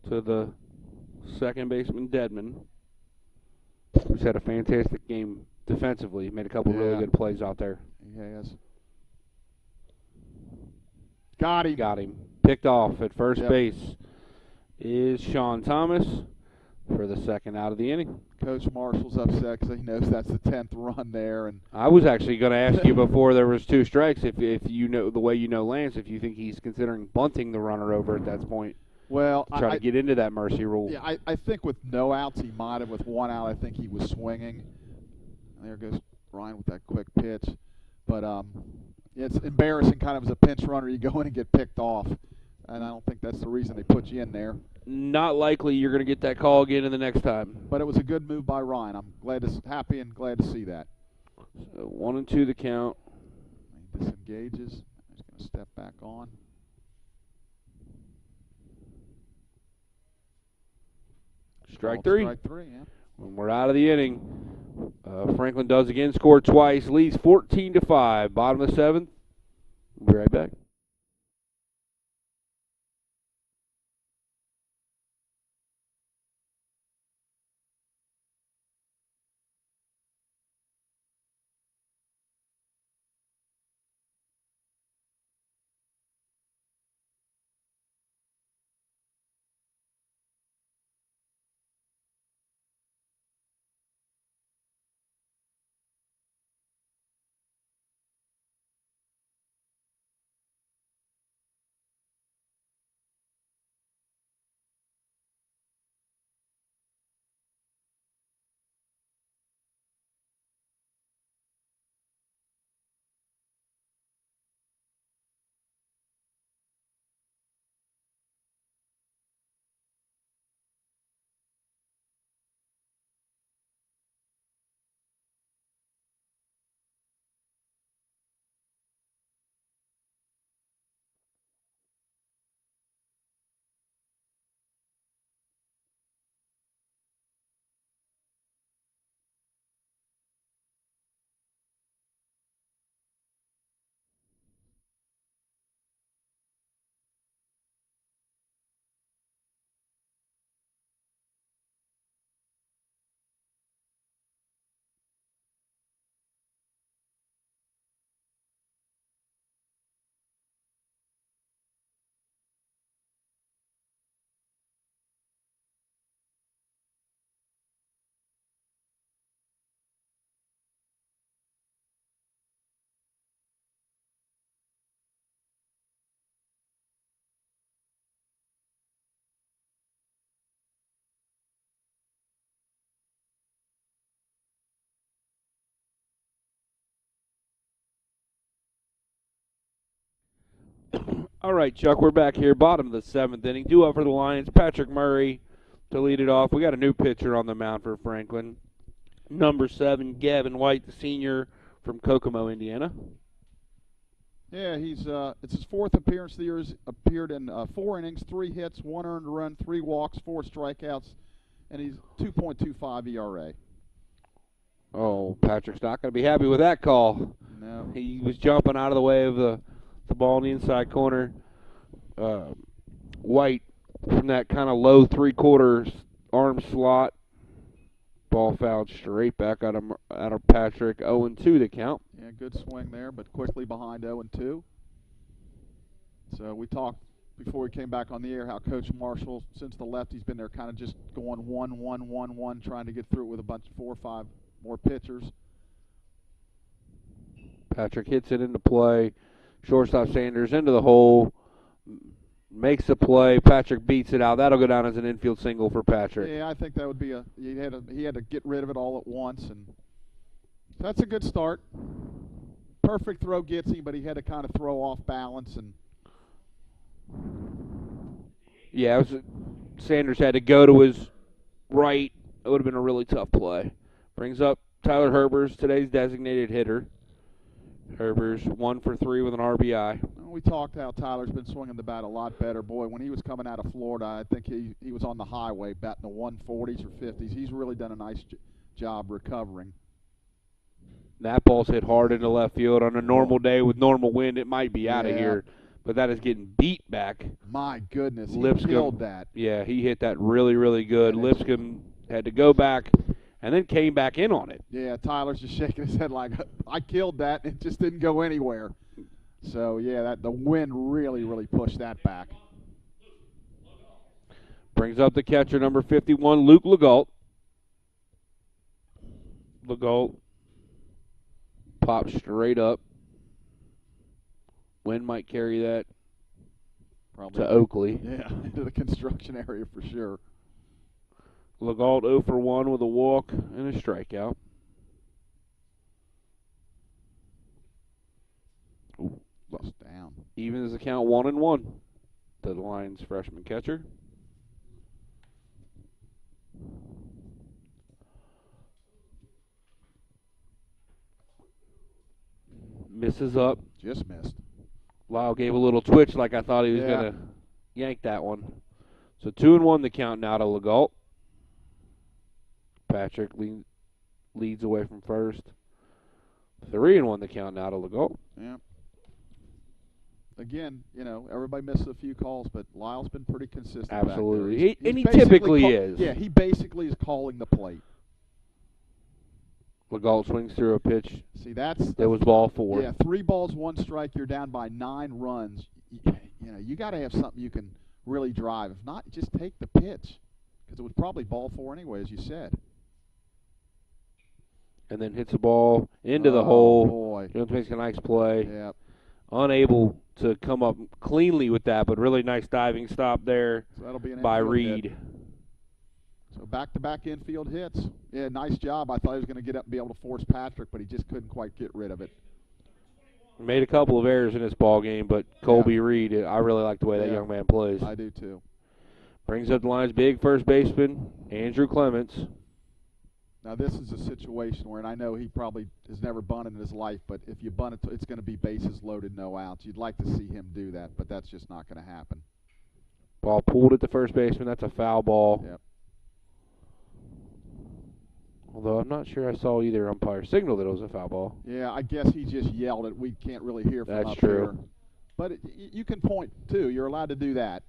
to the second baseman Dedman, who's had a fantastic game defensively. He made a couple really good plays out there. He has. Got him. Picked off at first base is Sean Thomas for the second out of the inning. Coach Marshall's upset because he knows that's the 10th run there. And I was actually going to ask you before there was 2 strikes, if you know the way you know Lance, if you think he's considering bunting the runner over at that point. Well, try to get into that mercy rule. Yeah, I think with no outs he might have. With 1 out, I think he was swinging. There goes Ryan with that quick pitch. But it's embarrassing kind of as a pinch runner. You go in and get picked off. And I don't think that's the reason they put you in there. Not likely you're going to get that call again in the next time. But it was a good move by Ryan. I'm happy and glad to see that. So 1-2 the count. He disengages. He's going to step back on. Strike 3. Strike 3, yeah. When we're out of the inning, Franklin does again score twice, leads 14-5. Bottom of the 7th. We'll be right back. All right, Chuck, we're back here, bottom of the 7th inning. Due up for the Lions, Patrick Murray to lead it off. We got a new pitcher on the mound for Franklin. Number 7, Gavin White, the senior from Kokomo, Indiana. Yeah, it's his fourth appearance of the year. He's appeared in 4 innings, 3 hits, 1 earned run, 3 walks, 4 strikeouts, and he's 2.25 ERA. Oh, Patrick's not going to be happy with that call. No. He was jumping out of the way of the ball in the inside corner. White from that kind of low 3/4 arm slot. Ball fouled straight back out of Patrick. 0-2 the count. Yeah, good swing there, but quickly behind 0-2. So we talked before we came back on the air how Coach Marshall, since the left, he's been there kind of just going 1-1-1-1, trying to get through it with a bunch of 4 or 5 more pitchers. Patrick hits it into play. Shortstop Sanders into the hole. Makes the play. Patrick beats it out. That'll go down as an infield single for Patrick. Yeah, I think that would be he had to get rid of it all at once, and that's a good start. Perfect throw gets him, but he had to kind of throw off balance and. Yeah, Sanders had to go to his right. It would have been a really tough play. Brings up Tyler Herbers, today's designated hitter. Herbers 1 for 3 with an RBI. We talked how Tyler's been swinging the bat a lot better. Boy, when he was coming out of Florida, I think he was on the highway batting the 140s or 50s. He's really done a nice job recovering. That ball's hit hard into left field. On a normal day with normal wind, it might be out of here. But that is getting beat back. My goodness, Lipscomb he killed that. Yeah, he hit that really, really good. Lipscomb had to go back and then came back in on it. Yeah, Tyler's just shaking his head like, I killed that. It just didn't go anywhere. So, yeah, the wind really, really pushed that back. Brings up the catcher, number 51, Luke Legault. Legault pops straight up. Wind might carry that probably to Oakley. Yeah, into the construction area for sure. Legault 0 for 1 with a walk and a strikeout. Ooh, lost down. Even as the count 1-1 to the Lions freshman catcher. Misses up. Just missed. Lyle gave a little twitch like I thought he was going to yank that one. So 2-1 the count now to Legault. Patrick leads away from first. 3-1 the count now to Legault. Yeah. Again, everybody misses a few calls, but Lyle's been pretty consistent. Absolutely. He's he typically is. Yeah, he basically is calling the plate. Legault swings through a pitch. See, that was ball 4. Yeah, 3 balls, 1 strike. You're down by 9 runs. You got to have something you can really drive. If not, just take the pitch, because it was probably ball 4 anyway, as you said. And then hits the ball into the hole. Boy. Jones makes a nice play. Yeah. Unable to come up cleanly with that, but really nice diving stop there So that'll be an by infield Reed. hit. So back-to-back infield hits. Yeah, nice job. I thought he was going to get up and be able to force Patrick, but he just couldn't quite get rid of it. Made a couple of errors in this ball game, but Colby Reed, I really like the way that young man plays. I do too. Brings up the Lions' big first baseman, Andrew Clements. Now, this is a situation where, and I know he probably has never bunted in his life, but if you bunt it, it's going to be bases loaded, no outs. You'd like to see him do that, but that's just not going to happen. Ball pulled at the first baseman. That's a foul ball. Yep. Although I'm not sure I saw either umpire signal that it was a foul ball. Yeah, I guess he just yelled it. We can't really hear from That's up true. here. But you can point, too. You're allowed to do that.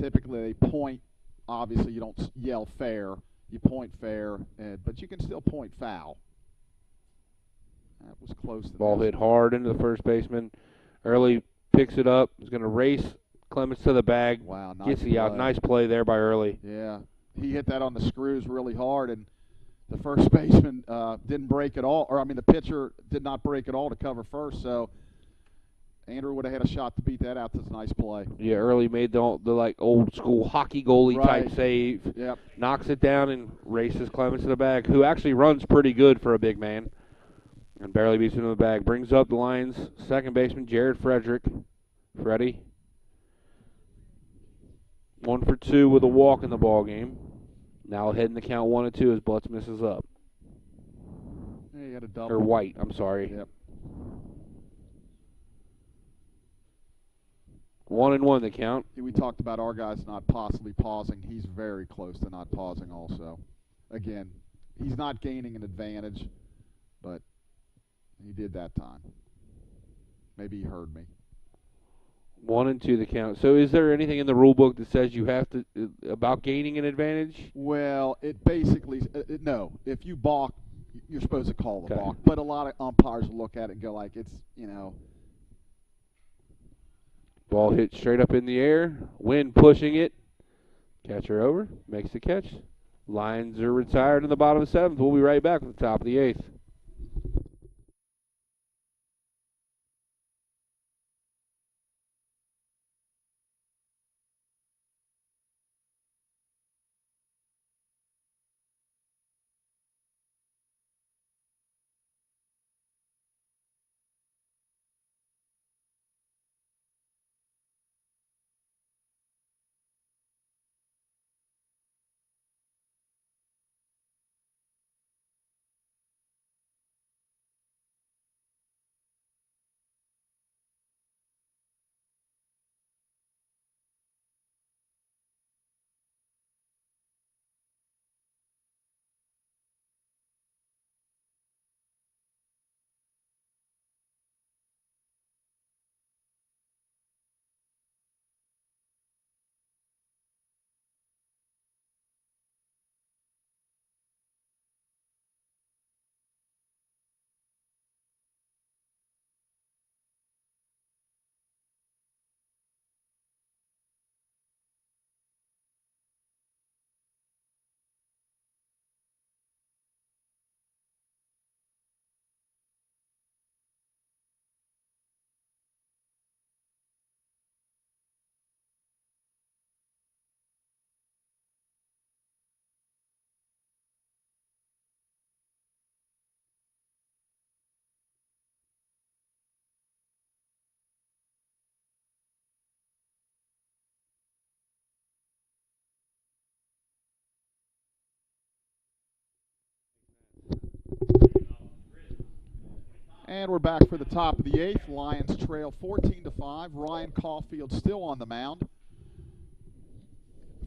Typically, they point. Obviously, you don't yell fair. You point fair, but you can still point foul. That was close. Ball hit hard into the first baseman. Early picks it up. Is going to race Clements to the bag. Wow, nice Gets the out. play. Nice play there by Early. Yeah, he hit that on the screws really hard, and the first baseman didn't break at all. The pitcher did not break at all to cover first, so Andrew would have had a shot to beat that out. That's a nice play. Yeah, Early made the like old school hockey goalie type save. Yep. Knocks it down and races Clements to the bag, who actually runs pretty good for a big man. And barely beats him in the bag. Brings up the Lions' second baseman, Jared Frederick. Freddie. 1 for 2 with a walk in the ball game. Now heading the count 1-2 as Butts misses up. Yeah, he had a double. Or White, I'm sorry. Yep. 1-1 the count. We talked about our guys not possibly pausing. He's very close to not pausing also. Again, he's not gaining an advantage, but he did that time. Maybe he heard me. 1-2 the count. So is there anything in the rule book that says you have to about gaining an advantage? Well, it basically no. If you balk, you're supposed to call the Okay. balk. But a lot of umpires look at it and go like, it's, Ball hit straight up in the air. Wind pushing it. Catcher over. Makes the catch. Lions are retired in the bottom of the 7th. We'll be right back at the top of the 8th. And we're back for the top of the 8th. Lions trail 14-5. Ryan Caulfield still on the mound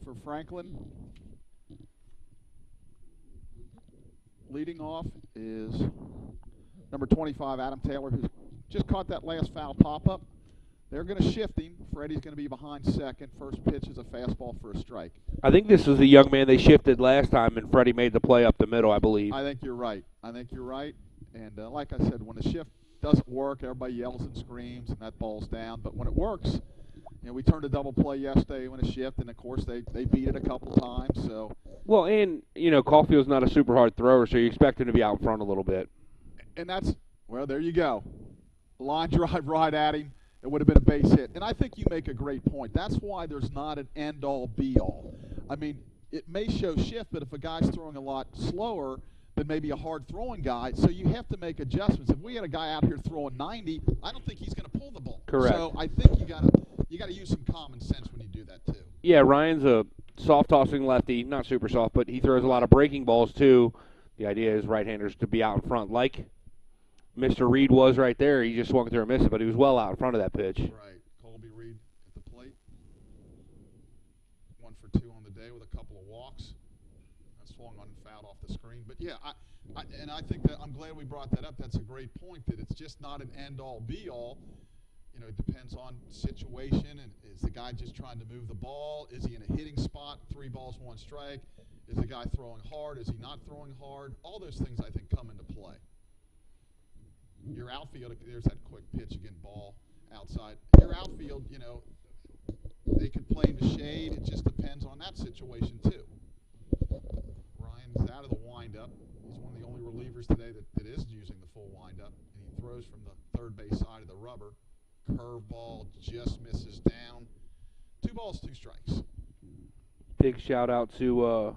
for Franklin. Leading off is number 25, Adam Taylor, who's just caught that last foul pop-up. They're going to shift him. Freddie's going to be behind second. First pitch is a fastball for a strike. I think this was the young man they shifted last time, and Freddie made the play up the middle, I believe. I think you're right. And like I said, when the shift doesn't work, everybody yells and screams, and that ball's down. But when it works, we turned a double play yesterday when a shift, and, of course, they beat it a couple times. So. Well, and, Caulfield's not a super hard thrower, so you expect him to be out in front a little bit. And well, there you go. Line drive right at him. It would have been a base hit. And I think you make a great point. That's why there's not an end-all, be-all. I mean, it may show shift, but if a guy's throwing a lot slower than maybe a hard-throwing guy, so you have to make adjustments. If we had a guy out here throwing 90, I don't think he's going to pull the ball. Correct. So I think you got to use some common sense when you do that too. Yeah, Ryan's a soft-tossing lefty, not super soft, but he throws a lot of breaking balls too. The idea is right-handers to be out in front, like Mr. Reed was right there. He just swung through and missed it, but he was well out in front of that pitch. Right. Colby Reed at the plate. 1 for 2 on the day with a couple of walks. That swung on and fouled off the screen. But, yeah, I think that I'm glad we brought that up. That's a great point, that it's just not an end-all, be-all. It depends on situation. And is the guy just trying to move the ball? Is he in a hitting spot? 3 balls, 1 strike. Is the guy throwing hard? Is he not throwing hard? All those things, I think, come into play. Your outfield, there's that quick pitch again, ball outside. Your outfield, they could play in the shade. It just depends on that situation, too. Ryan's out of the windup. He's one of the only relievers today that is using the full windup. And he throws from the third base side of the rubber. Curveball just misses down. 2 balls, 2 strikes. Big shout-out to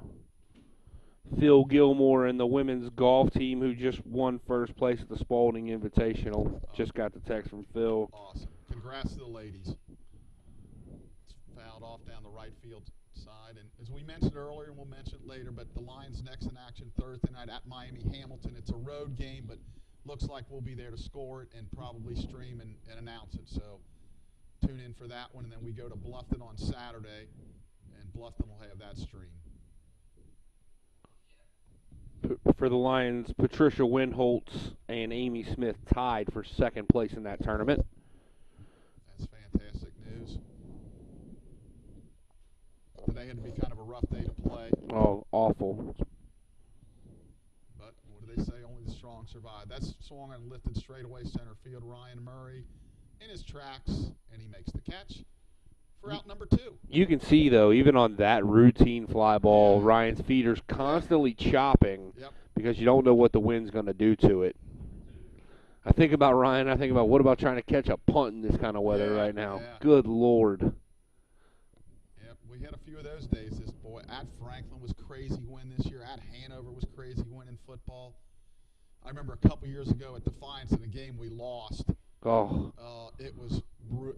Phil Gilmore and the women's golf team who just won first place at the Spalding Invitational. Just got the text from Phil. Awesome. Congrats to the ladies. It's fouled off down the right field side. And as we mentioned earlier, and we'll mention it later, but the Lions next in action Thursday night at Miami Hamilton. It's a road game, but looks like we'll be there to score it and probably stream and announce it. So tune in for that one, and then we go to Bluffton on Saturday, and Bluffton will have that stream. For the Lions, Patricia Winholtz and Amy Smith tied for second place in that tournament. That's fantastic news. Today had to be kind of a rough day to play. Oh, awful. But what do they say? Only the strong survive. That's swung and lifted straight away center field. Ryan Murray in his tracks, and he makes the catch for out number 2. You can see, though, even on that routine fly ball, Ryan's feeder's constantly chopping because you don't know what the wind's going to do to it. I think about Ryan. I think about what about trying to catch a punt in this kind of weather right now. Yeah. Good Lord. Yep, we had a few of those days. This boy at Franklin was crazy win this year. At Hanover was crazy win in football. I remember a couple years ago at Defiance in a game we lost. Oh. It was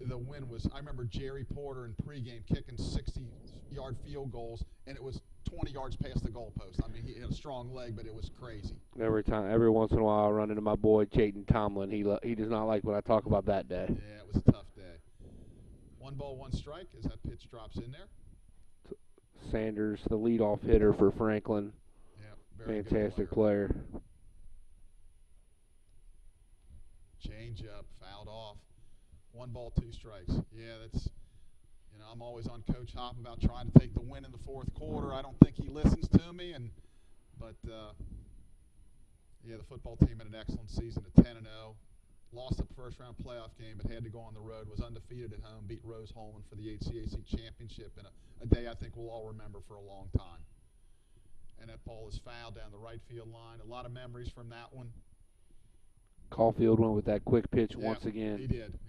the win was. I remember Jerry Porter in pregame kicking 60-yard field goals, and it was 20 yards past the goalpost. I mean, he had a strong leg, but it was crazy. Every once in a while, I run into my boy Chayton Tomlin. He does not like when I talk about that day. Yeah, it was a tough day. 1 ball, 1 strike as that pitch drops in there. Sanders, the leadoff hitter for Franklin. Yeah, very fantastic good player. Change up, fouled off. 1 ball, 2 strikes. Yeah, that's. I'm always on Coach Hop about trying to take the win in the 4th quarter. I don't think he listens to me, but the football team had an excellent season at 10-0. Lost the first-round playoff game, but had to go on the road. Was undefeated at home. Beat Rose Holman for the HCAC championship in a day I think we'll all remember for a long time. And that ball is fouled down the right field line. A lot of memories from that one. Caulfield went with that quick pitch once again. He did.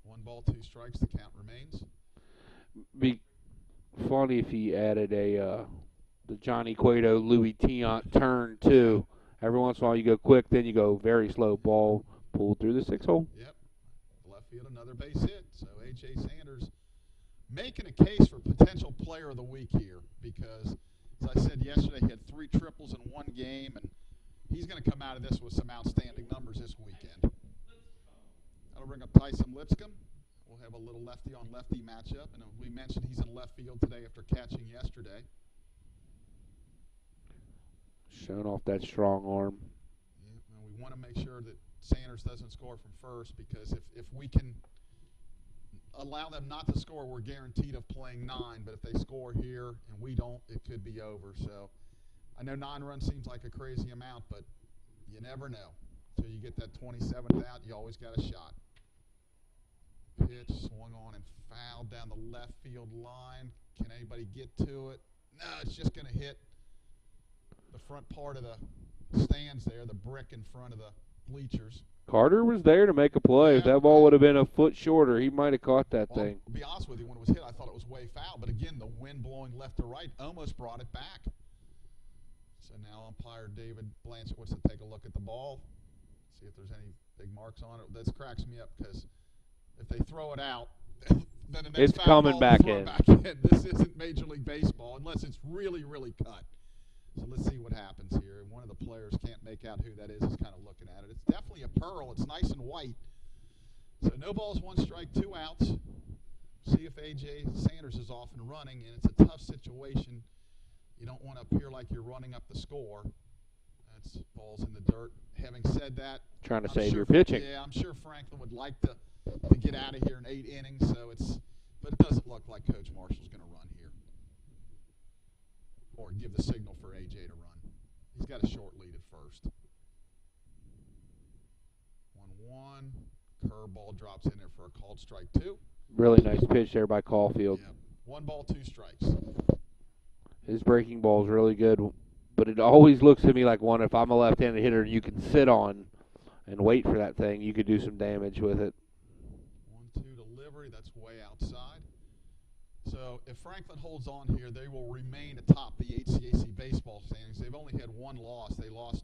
1 ball, 2 strikes. The count remains. Be funny if he added the Johnny Cueto, Louis Tiant turn too. Every once in a while you go quick, then you go very slow. Ball pulled through the 6-hole. Yep. Left field, another base hit. So A.J. Sanders making a case for potential player of the week here because, as I said yesterday, he had 3 triples in 1 game, and he's going to come out of this with some outstanding numbers this weekend. That'll bring up Tyson Lipscomb. We'll have a little lefty-on-lefty matchup. And we mentioned he's in left field today after catching yesterday. Showing off that strong arm. Yeah, and we want to make sure that Sanders doesn't score from first because if we can allow them not to score, we're guaranteed of playing 9. But if they score here and we don't, it could be over. So I know 9 runs seems like a crazy amount, but you never know. Until you get that 27th out, you always got a shot. Pitch swung on and fouled down the left field line. Can anybody get to it? No, it's just going to hit the front part of the stands there, the brick in front of the bleachers. Carter was there to make a play. If that ball would have been a foot shorter, he might have caught that thing. To be honest with you, when it was hit, I thought it was way foul. But again, the wind blowing left to right almost brought it back. So now umpire David Blanchett wants to take a look at the ball, see if there's any big marks on it. That cracks me up because if they throw it out, then the next it's coming back in. This isn't Major League Baseball unless it's really, really cut. So let's see what happens here. One of the players can't make out who that is. He's kind of looking at it. It's definitely a pearl. It's nice and white. So no balls, 1 strike, 2 outs. See if A.J. Sanders is off and running, and it's a tough situation. You don't want to appear like you're running up the score. That's balls in the dirt. Having said that, trying to save your pitching. Yeah, I'm sure Franklin would like to get out of here in 8 innings. But it doesn't look like Coach Marshall's going to run here or give the signal for A.J. to run. He's got a short lead at first. 1-1. Curveball drops in there for a called strike 2. Really nice pitch there by Caulfield. Yeah. 1 ball, 2 strikes. His breaking ball is really good, but it always looks to me like one, if I'm a left-handed hitter, you can sit on and wait for that thing. You could do some damage with it. 1-2 delivery. That's way outside. So if Franklin holds on here, they will remain atop the HCAC baseball standings. They've only had 1 loss. They lost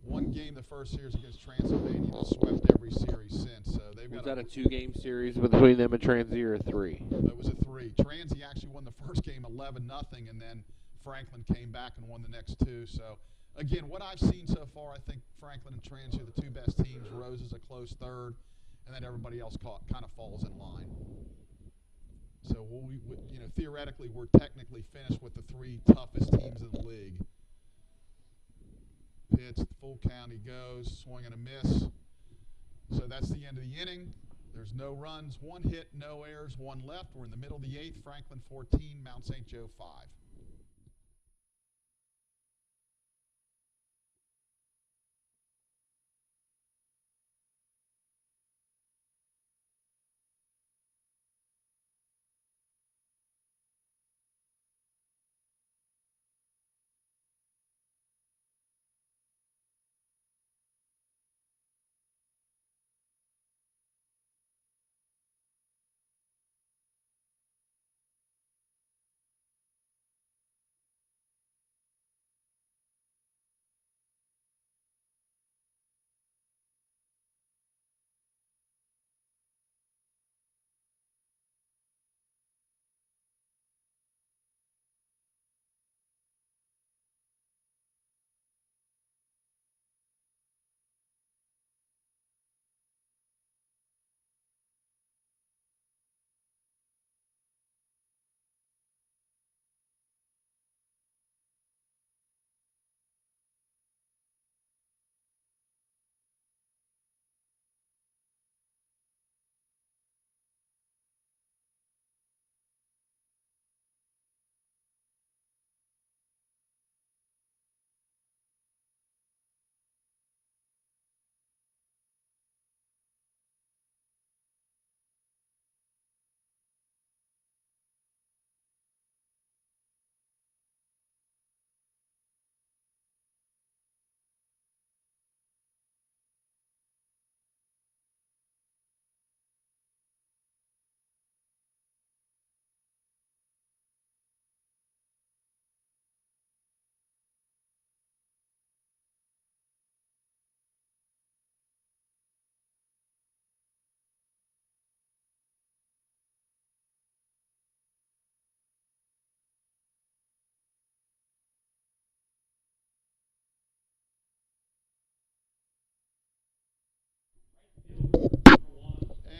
1 game the first series against Transylvania and swept every series since. So they've got. Was that a 2-game series between them and Transy or 3? It was a 3. Transy actually won the first game 11-0, and then Franklin came back and won the next 2. So again, what I've seen so far, I think Franklin and Transy are the 2 best teams. Rose is a close third, and then everybody else kind of falls in line. So theoretically, we're technically finished with the 3 toughest teams in the league. Pitch, full count, he goes, swing and a miss. So that's the end of the inning. There's no runs, 1 hit, no errors, 1 left. We're in the middle of the 8th. Franklin 14, Mount St. Joe 5.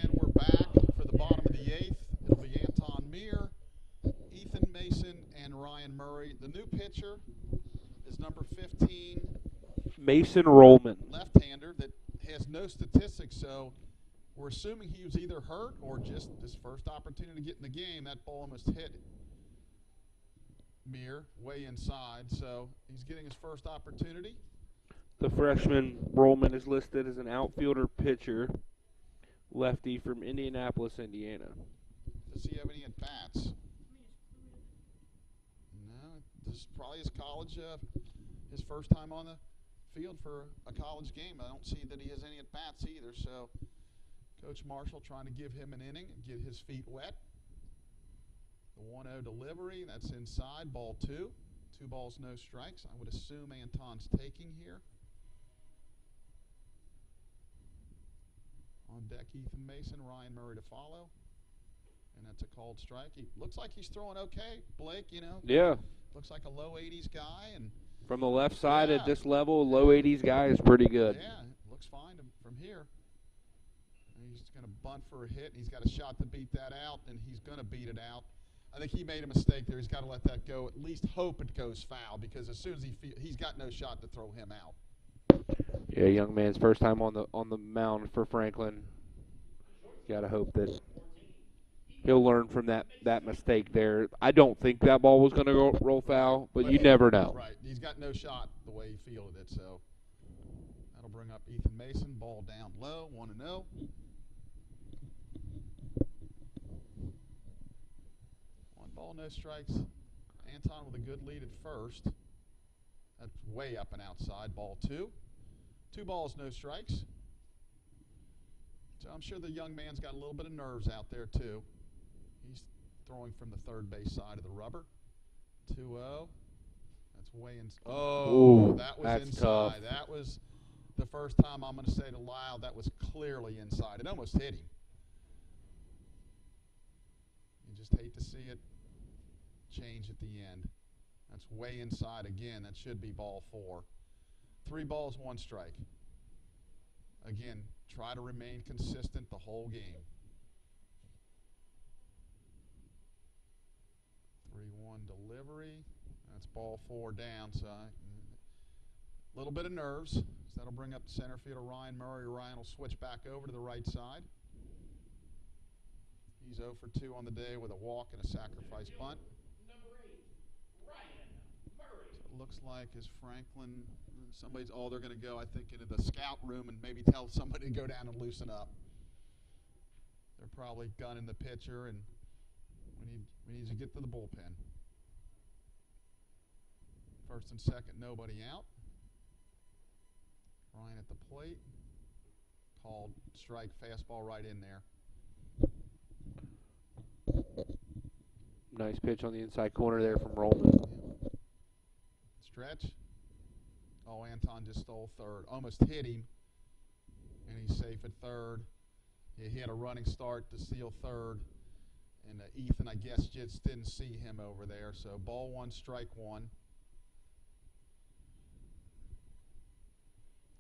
And we're back for the bottom of the 8th. It'll be Anton Meir, Ethan Mason, and Ryan Murray. The new pitcher is number 15, Mason Rollman. left-hander that has no statistics, so we're assuming he was either hurt or just his first opportunity to get in the game. That ball almost hit Meir way inside, so he's getting his first opportunity. The freshman Rollman is listed as an outfielder pitcher, lefty from Indianapolis, Indiana. Does he have any at-bats? No, this is probably his college, his first time on the field for a college game. I don't see that he has any at-bats either, so Coach Marshall trying to give him an inning and get his feet wet. The 1-0 delivery, that's inside, ball 2. 2 balls, no strikes. I would assume Anton's taking here. On deck, Ethan Mason, Ryan Murray to follow. And that's a called strike. He looks like he's throwing okay. Blake, Yeah. looks like a low 80s guy. And From the left side Yeah. at this level, low 80s guy is pretty good. yeah, looks fine from here. And he's going to bunt for a hit. And he's got a shot to beat that out, and he's going to beat it out. I think he made a mistake there. He's got to let that go. At least hope it goes foul, because as soon as he's got no shot to throw him out. Yeah, young man's first time on the mound for Franklin. Got to hope that he'll learn from that mistake there. I don't think that ball was going to roll foul, but you never know. Right. He's got no shot the way he fielded it, so that'll bring up Ethan Mason. Ball down low, 1-0. One ball, no strikes. Anton with a good lead at first. That's way up and outside. Ball 2. 2 balls, no strikes. So I'm sure the young man's got a little bit of nerves out there too. He's throwing from the third base side of the rubber. 2-0. That's way in. Oh, Ooh, that was that's inside. tough. That was the first time I'm going to say to Lyle that was clearly inside. It almost hit him. You just hate to see it change at the end. That's way inside again. That should be ball 4. 3 balls, 1 strike. Again, try to remain consistent the whole game. 3-1 delivery. That's ball 4 down. So a little bit of nerves. So that'll bring up the center fielder Ryan Murray. Ryan will switch back over to the right side. He's 0 for 2 on the day with a walk and a sacrifice bunt. So it looks like as Franklin, they're going to go, I think, into the scout room and maybe tell somebody to go down and loosen up. They're probably gunning the pitcher, and we need to get to the bullpen. First and second, nobody out. Ryan at the plate. Called strike, fastball right in there. Nice pitch on the inside corner there from Rollman. Stretch. Oh, Anton just stole third. Almost hit him, and he's safe at third. Yeah, he had a running start to steal third, and Ethan, I guess, just didn't see him over there. So ball 1, strike 1.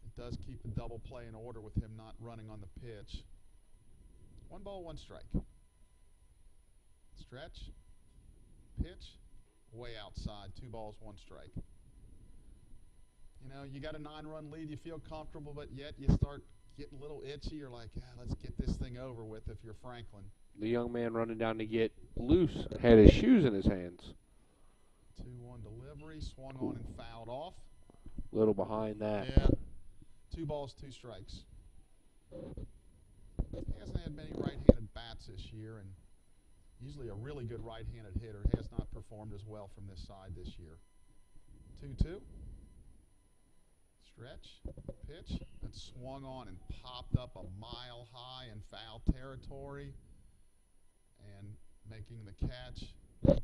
It does keep the double play in order with him not running on the pitch. 1 ball, 1 strike. Stretch. Pitch. Way outside. 2 balls, 1 strike. You know, you got a 9-run lead, you feel comfortable, but yet you start getting a little itchy. You're like, let's get this thing over with if you're Franklin. The young man running down to get loose had his shoes in his hands. 2-1 delivery, swung on and fouled off. A little behind that. Yeah. 2 balls, 2 strikes. He hasn't had many right-handed bats this year, and usually a really good right-handed hitter has not performed as well from this side this year. 2-2. Stretch, pitch, that swung on and popped up a mile high in foul territory, and making the catch. And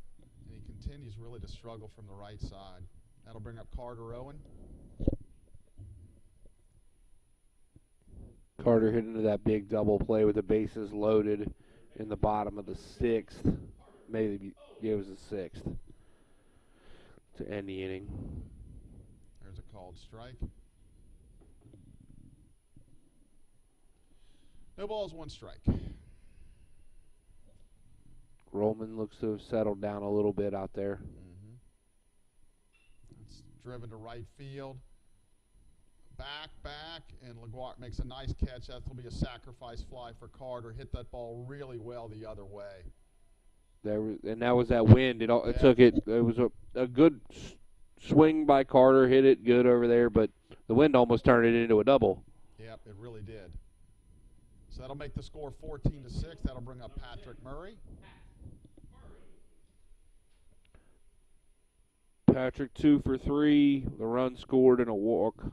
he continues really to struggle from the right side. That'll bring up Carter Owen. Carter hit into that big double play with the bases loaded in the bottom of the 6th. Maybe it was the 6th to end the inning. There's a called strike. No balls, 1 strike. Rollman looks to have settled down a little bit out there. Mm-hmm. It's driven to right field. Back, and LaGuardia makes a nice catch. That'll be a sacrifice fly for Carter. Hit that ball really well the other way. And that was that wind. It took it. It was a good swing by Carter. Hit it good over there, but the wind almost turned it into a double. Yep, it really did. So that'll make the score 14-6. That'll bring up Patrick Murray. Patrick 2 for 3. The run scored and a walk.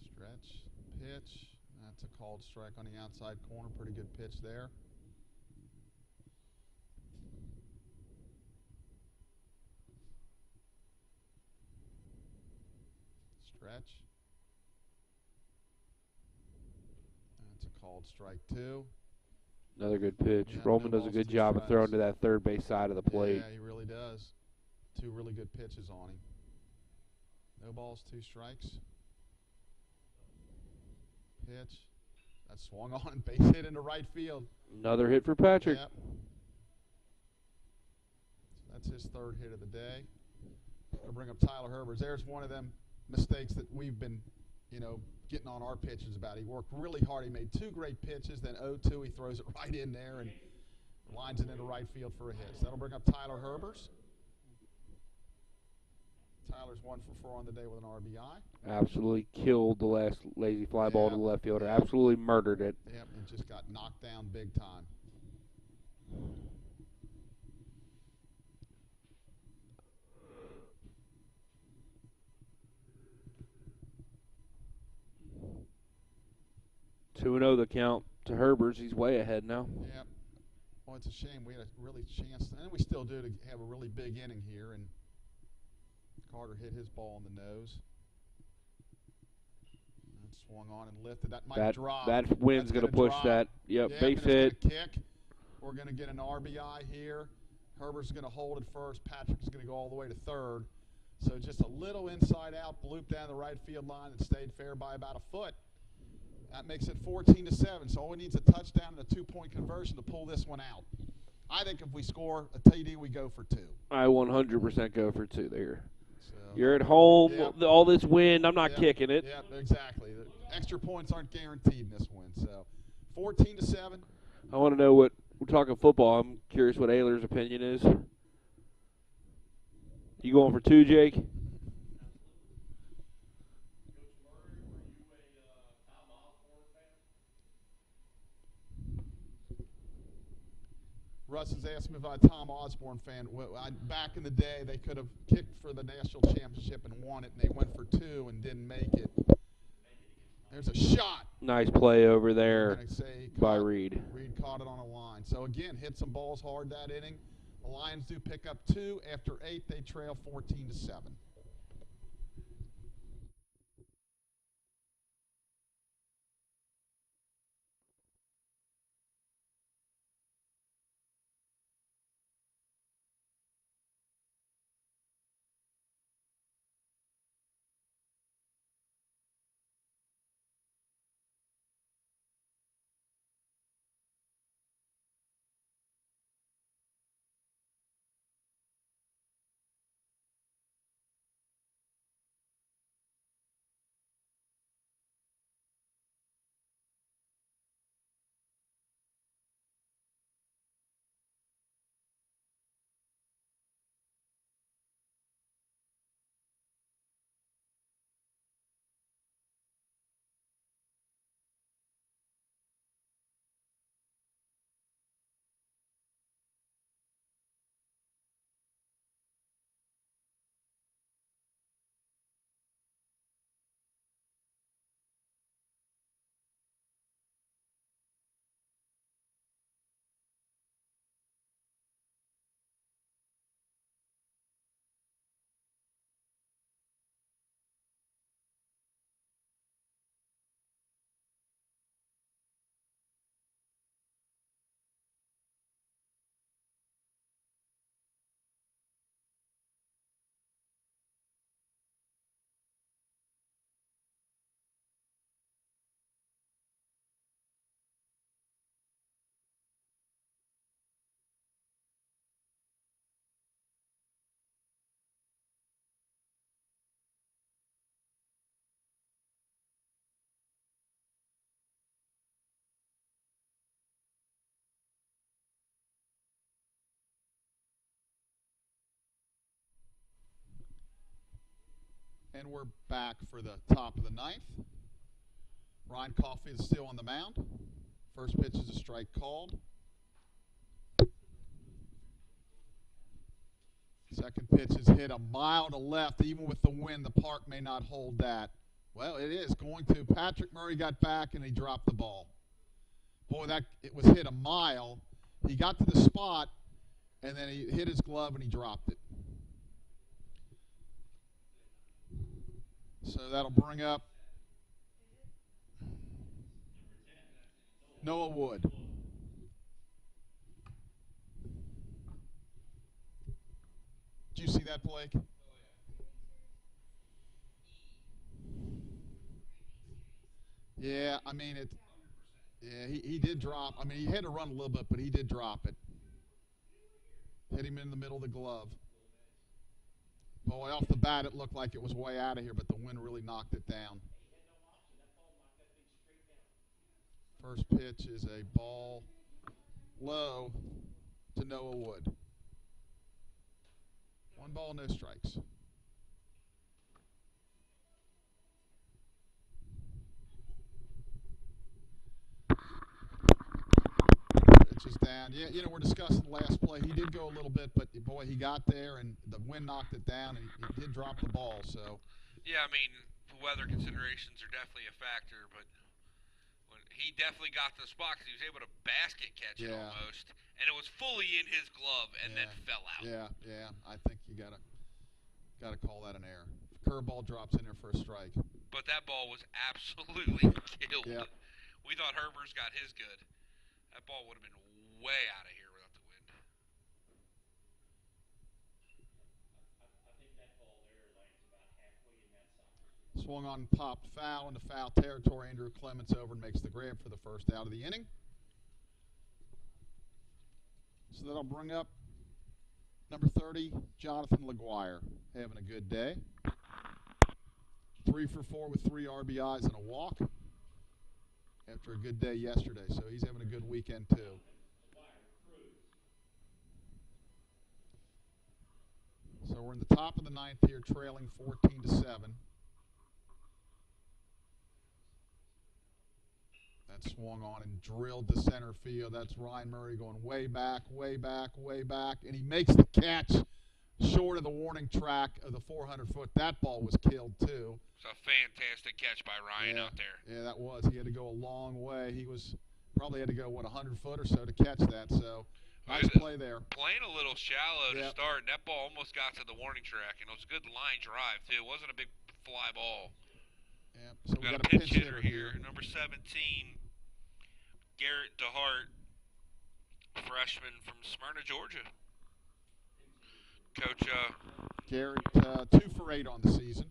Stretch, pitch. That's a called strike on the outside corner. Pretty good pitch there. Stretch. That's a called strike 2. Another good pitch. Yeah, Rollman no does a balls, good 2 job of strikes. throwing to that third base side of the plate. Yeah, he really does. 2 really good pitches on him. No balls, 2 strikes. Pitch. That swung on and base hit into right field. Another hit for Patrick. Yep. So that's his 3rd hit of the day. I'll bring up Tyler Herbers. There's one of them mistakes that we've been, getting on our pitches about. He worked really hard. He made 2 great pitches. Then 0-2, he throws it right in there and lines it into right field for a hit. So that'll bring up Tyler Herbers. Tyler's 1 for 4 on the day with an RBI. Absolutely killed the last lazy fly ball to the left fielder. Absolutely murdered it. Yep, and just got knocked down big time. Two 2-0 the count to Herbers. He's way ahead now. Yep. Well, it's a shame. We had a really chance, and we still do, to have a really big inning here, and Carter hit his ball in the nose. And swung on and lifted. That might drop. That wind's going to push drop. that. Yep, Yeah, base hit. Kick. We're going to get an RBI here. Herbert's going to hold it first. Patrick's going to go all the way to third. So just a little inside out bloop down the right field line that stayed fair by about a foot. That makes it 14-7. So all we need is a touchdown and a 2-point conversion to pull this one out. I think if we score a TD, we go for 2. I 100% go for 2 there. So, you're at home, yeah. all this wind, I'm not kicking it. Yeah, exactly. The extra points aren't guaranteed in this win. So 14-7. I want to know what we're talking football. I'm curious what Ayler's opinion is. You going for 2, Jake? Russ has asked me if I'm a Tom Osborne fan. Back in the day, they could have kicked for the national championship and won it, and they went for 2 and didn't make it. There's a shot. Nice play over there by Reed. Reed. Reed caught it on a line. So, again, hit some balls hard that inning. The Lions do pick up 2. After 8, they trail 14-7. And we're back for the top of the 9th. Ryan Coffey is still on the mound. First pitch is a strike called. Second pitch is hit a mile to left. Even with the wind, the park may not hold that. Well, it is going to. Patrick Murray got back and he dropped the ball. Boy, it was hit a mile. He got to the spot, and then he hit his glove and he dropped it. So that'll bring up Noah Wood. Did you see that, Blake? Yeah, I mean it. Yeah, he did drop. I mean, he had to run a little bit, but he did drop it. Hit him in the middle of the glove. Boy, off the bat, it looked like it was way out of here, but the wind really knocked it down. First pitch is a ball low to Noah Wood. 1 ball, no strikes. Pitch is down. Yeah, we're discussing the last play. He did go a little bit, but boy, he got there, and the wind knocked it down, and he did drop the ball. So. Yeah, I mean, the weather considerations are definitely a factor, but he definitely got the spot because he was able to basket catch it almost, and it was fully in his glove and then fell out. Yeah. I think you gotta call that an error. Curveball drops in there for a strike. But that ball was absolutely killed. Yep. We thought Herbers got his good. That ball would have been way out of here without the wind. I think that ball there lands about halfway in that side. Swung on, popped foul into foul territory. Andrew Clements over and makes the grab for the first out of the inning. So that'll bring up number 30, Jonathan LaGuire, having a good day. 3 for 4 with 3 RBIs and a walk after a good day yesterday. So he's having a good weekend too. So we're in the top of the 9th here, trailing 14-7. That swung on and drilled to center field. That's Ryan Murray going way back, way back, way back. And he makes the catch short of the warning track of the 400-foot. That ball was killed, too. It's a fantastic catch by Ryan out there. Yeah, that was. He had to go a long way. He was probably had to go, 100 foot or so to catch that. So nice play there. Playing a little shallow to start, and that ball almost got to the warning track. And it was a good line drive, too. It wasn't a big fly ball. Yeah, so we got a pinch hitter here. Number 17, Garrett DeHart, freshman from Smyrna, Georgia. Coach Garrett, 2 for 8 on the season.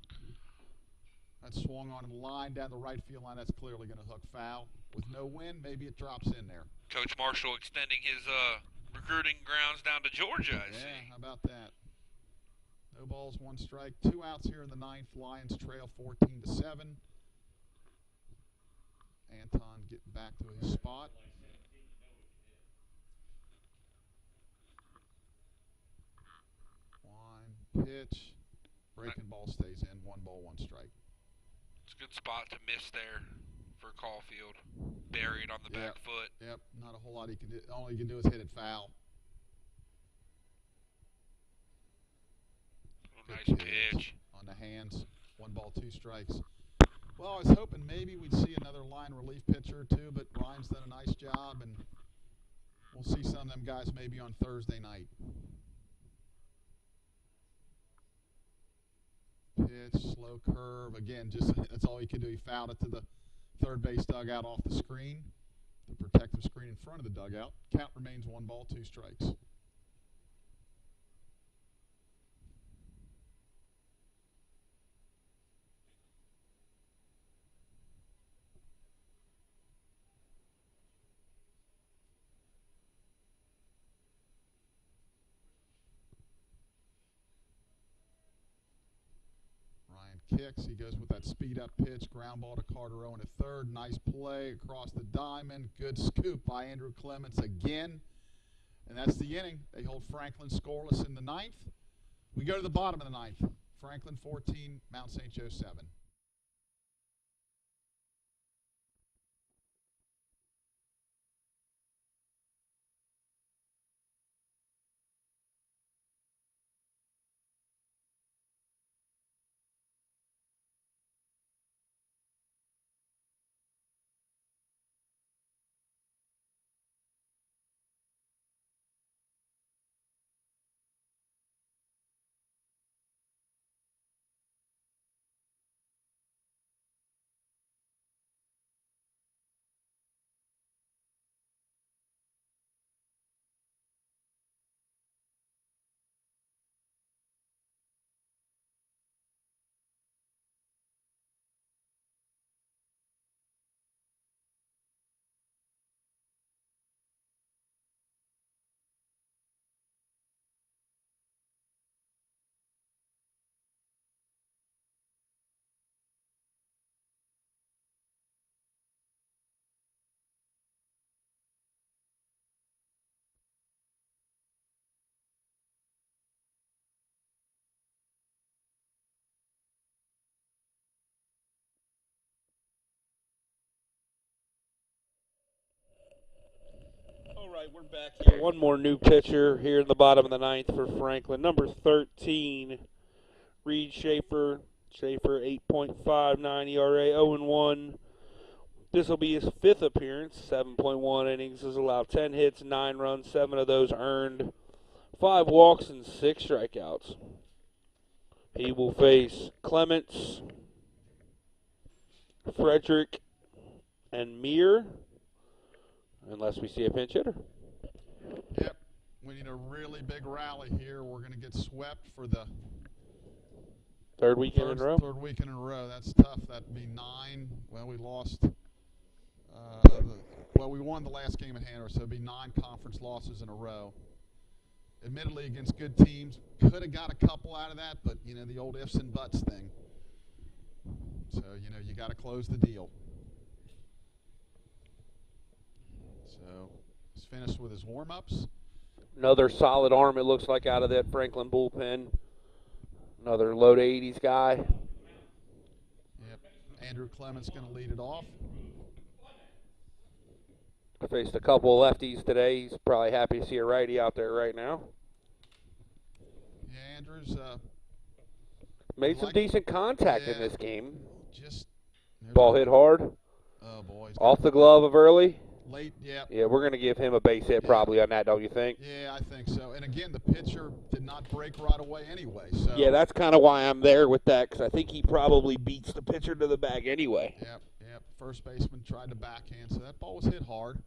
That swung on the line down the right field line. That's clearly going to hook foul. With no wind, maybe it drops in there. Coach Marshall extending his recruiting grounds down to Georgia, I see. Yeah, how about that? No balls, 1 strike. 2 outs here in the 9th. Lions trail 14-7. Anton getting back to his spot. Line, pitch. Breaking ball stays in. 1 ball, 1 strike. It's a good spot to miss there for Caulfield. Buried on the back foot. Yep, not a whole lot he can do. All he can do is hit it foul. Nice pitch. On the hands. 1 ball, 2 strikes. Well, I was hoping maybe we'd see another line relief pitcher or 2, but Ryan's done a nice job, and we'll see some of them guys maybe on Thursday night. Pitch, slow curve. Again, just that's all he could do. He fouled it to the third base dugout off the screen, the protective screen in front of the dugout. Count remains 1 ball, 2 strikes. Kicks. He goes with that speed-up pitch. Ground ball to Carter Owen at third. Nice play across the diamond. Good scoop by Andrew Clements again. And that's the inning. They hold Franklin scoreless in the 9th. We go to the bottom of the 9th. Franklin 14, Mount St. Joe 7. All right, we're back here. One more new pitcher here in the bottom of the 9th for Franklin. Number 13, Reed Schaefer. Schaefer, 8.59 ERA, 0-1. This will be his 5th appearance, 7.1 innings. Has allowed 10 hits, 9 runs, 7 of those earned, 5 walks, and 6 strikeouts. He will face Clements, Frederick, and Meir, unless we see a pinch hitter. Yep, we need a really big rally here. We're going to get swept for the Third weekend in a row? Third weekend in a row. That's tough. That'd be 9. Well, we lost. Well, we won the last game at Hanover, so it'd be 9 conference losses in a row. Admittedly, against good teams, could have got a couple out of that, but you know the old ifs and buts thing. So you got to close the deal. So he's finished with his warm-ups. Another solid arm, it looks like, out of that Franklin bullpen. Another low to 80s guy. Yep. Andrew Clements going to lead it off. Faced a couple of lefties today. He's probably happy to see a righty out there right now. Yeah, Andrews made some decent contact in this game. Just ball hit hard. Oh boy! Off the glove of Early. Late, yeah. Yeah, we're going to give him a base hit probably on that, don't you think? Yeah, I think so. And again, the pitcher did not break right away anyway. So yeah, that's kind of why I'm there with that, because I think he probably beats the pitcher to the bag anyway. Yep. First baseman tried to backhand, so that ball was hit hard.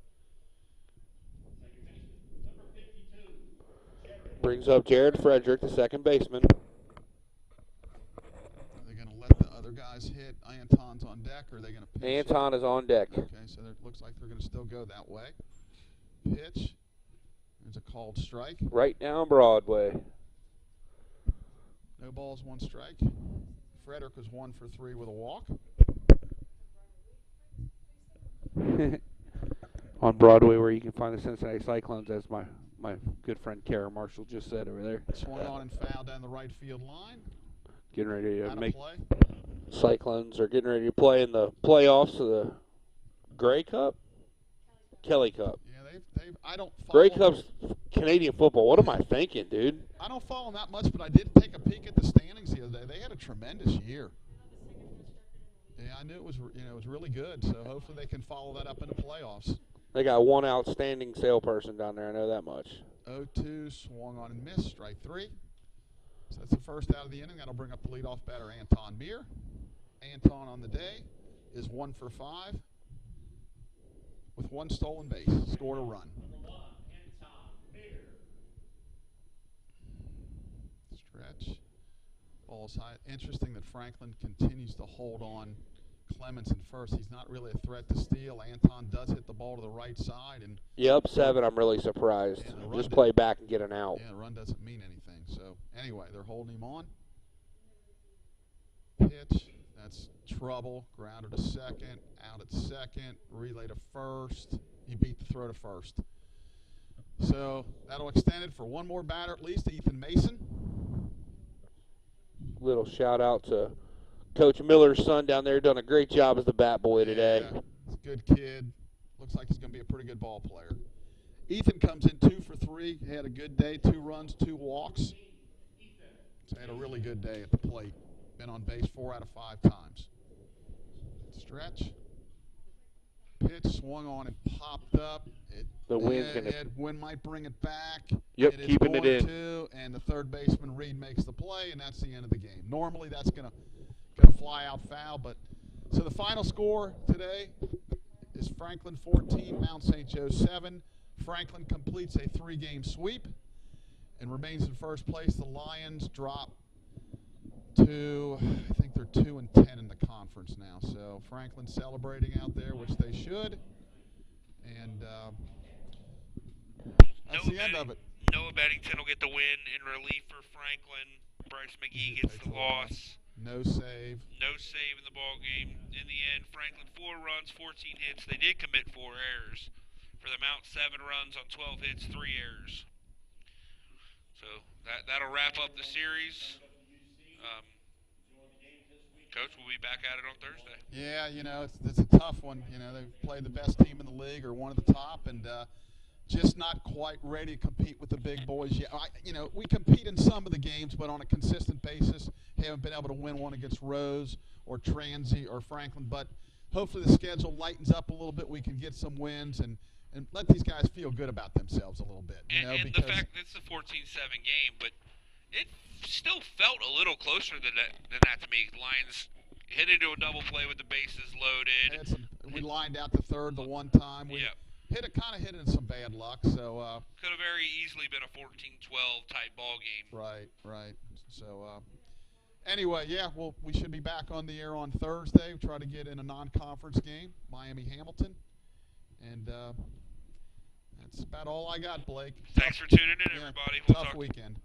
Brings up Jared Frederick, the second baseman. They're going to let the other guys hit. Anton's on deck, or are they going to pitch? Anton is on deck. Okay, so it looks like they're going to still go that way. Pitch. There's a called strike. Right down Broadway. No balls, 1 strike. Frederick was 1 for 3 with a walk. On Broadway, where you can find the Cincinnati Cyclones, as my good friend Kara Marshall just said over there. Swung on and fouled down the right field line. Getting ready to make play. Cyclones are getting ready to play in the playoffs of the Grey Cup? Kelly Cup. Yeah, they've I don't follow Grey Cup's Canadian football. What am I thinking, dude? I don't follow them that much, but I did take a peek at the standings the other day. They had a tremendous year. Yeah, I knew it was really good. So hopefully they can follow that up in the playoffs. They got one outstanding salesperson down there. I know that much. 0-2, swung on and missed. Strike 3. So that's the first out of the inning. That'll bring up the leadoff batter, Anton Meir. Anton on the day is 1 for 5 with 1 stolen base. Scored a run. Stretch. Ball's high. Interesting that Franklin continues to hold on Clements in first. He's not really a threat to steal. Anton does hit the ball to the right side. And up 7, I'm really surprised. Yeah, just play back and get an out. Yeah, the run doesn't mean anything. So, anyway, they're holding him on. Pitch. That's trouble. Grounder to second. Out at second. Relay to first. He beat the throw to first. So, that'll extend it for one more batter at least, Ethan Mason. Little shout out to Coach Miller's son down there, done a great job as the bat boy today. Yeah, he's a good kid. Looks like he's going to be a pretty good ball player. Ethan comes in 2 for 3. He had a good day, 2 runs, 2 walks. So he had a really good day at the plate. Been on base 4 out of 5 times. Stretch. Pitch swung on and popped up. The wind's going to. Wind might bring it back. Yep, keeping it in. And the third baseman, Reed, makes the play, and that's the end of the game. Normally that's going to fly out foul, but so the final score today is Franklin 14, Mount St. Joe 7. Franklin completes a 3-game sweep and remains in first place. The Lions drop to, I think they're 2-10 in the conference now. So Franklin celebrating out there, which they should, and that's the end of it. Noah Beddington will get the win in relief for Franklin. Bryce McGee gets the loss. No save. No save in the ball game. In the end, Franklin 4 runs, 14 hits. They did commit 4 errors. For the Mount, 7 runs on 12 hits, 3 errors. So that'll wrap up the series. Coach, we'll be back at it on Thursday. Yeah, it's a tough one. They play the best team in the league or one of the top, and just not quite ready to compete with the big boys yet. We compete in some of the games, but on a consistent basis, haven't been able to win one against Rose or Transy or Franklin. But hopefully the schedule lightens up a little bit. We can get some wins and let these guys feel good about themselves a little bit. And the fact that it's a 14-7 game, but it still felt a little closer than that to me. Lions hit into a double play with the bases loaded. We lined out to third the one time. We hit in some bad luck. So could have very easily been a 14-12 type ball game. Right. So Anyway, yeah, well, we should be back on the air on Thursday. We try to get in a non-conference game, Miami-Hamilton. And that's about all I got, Blake. Thanks for tuning in, Yeah, everybody. We'll tough talk weekend.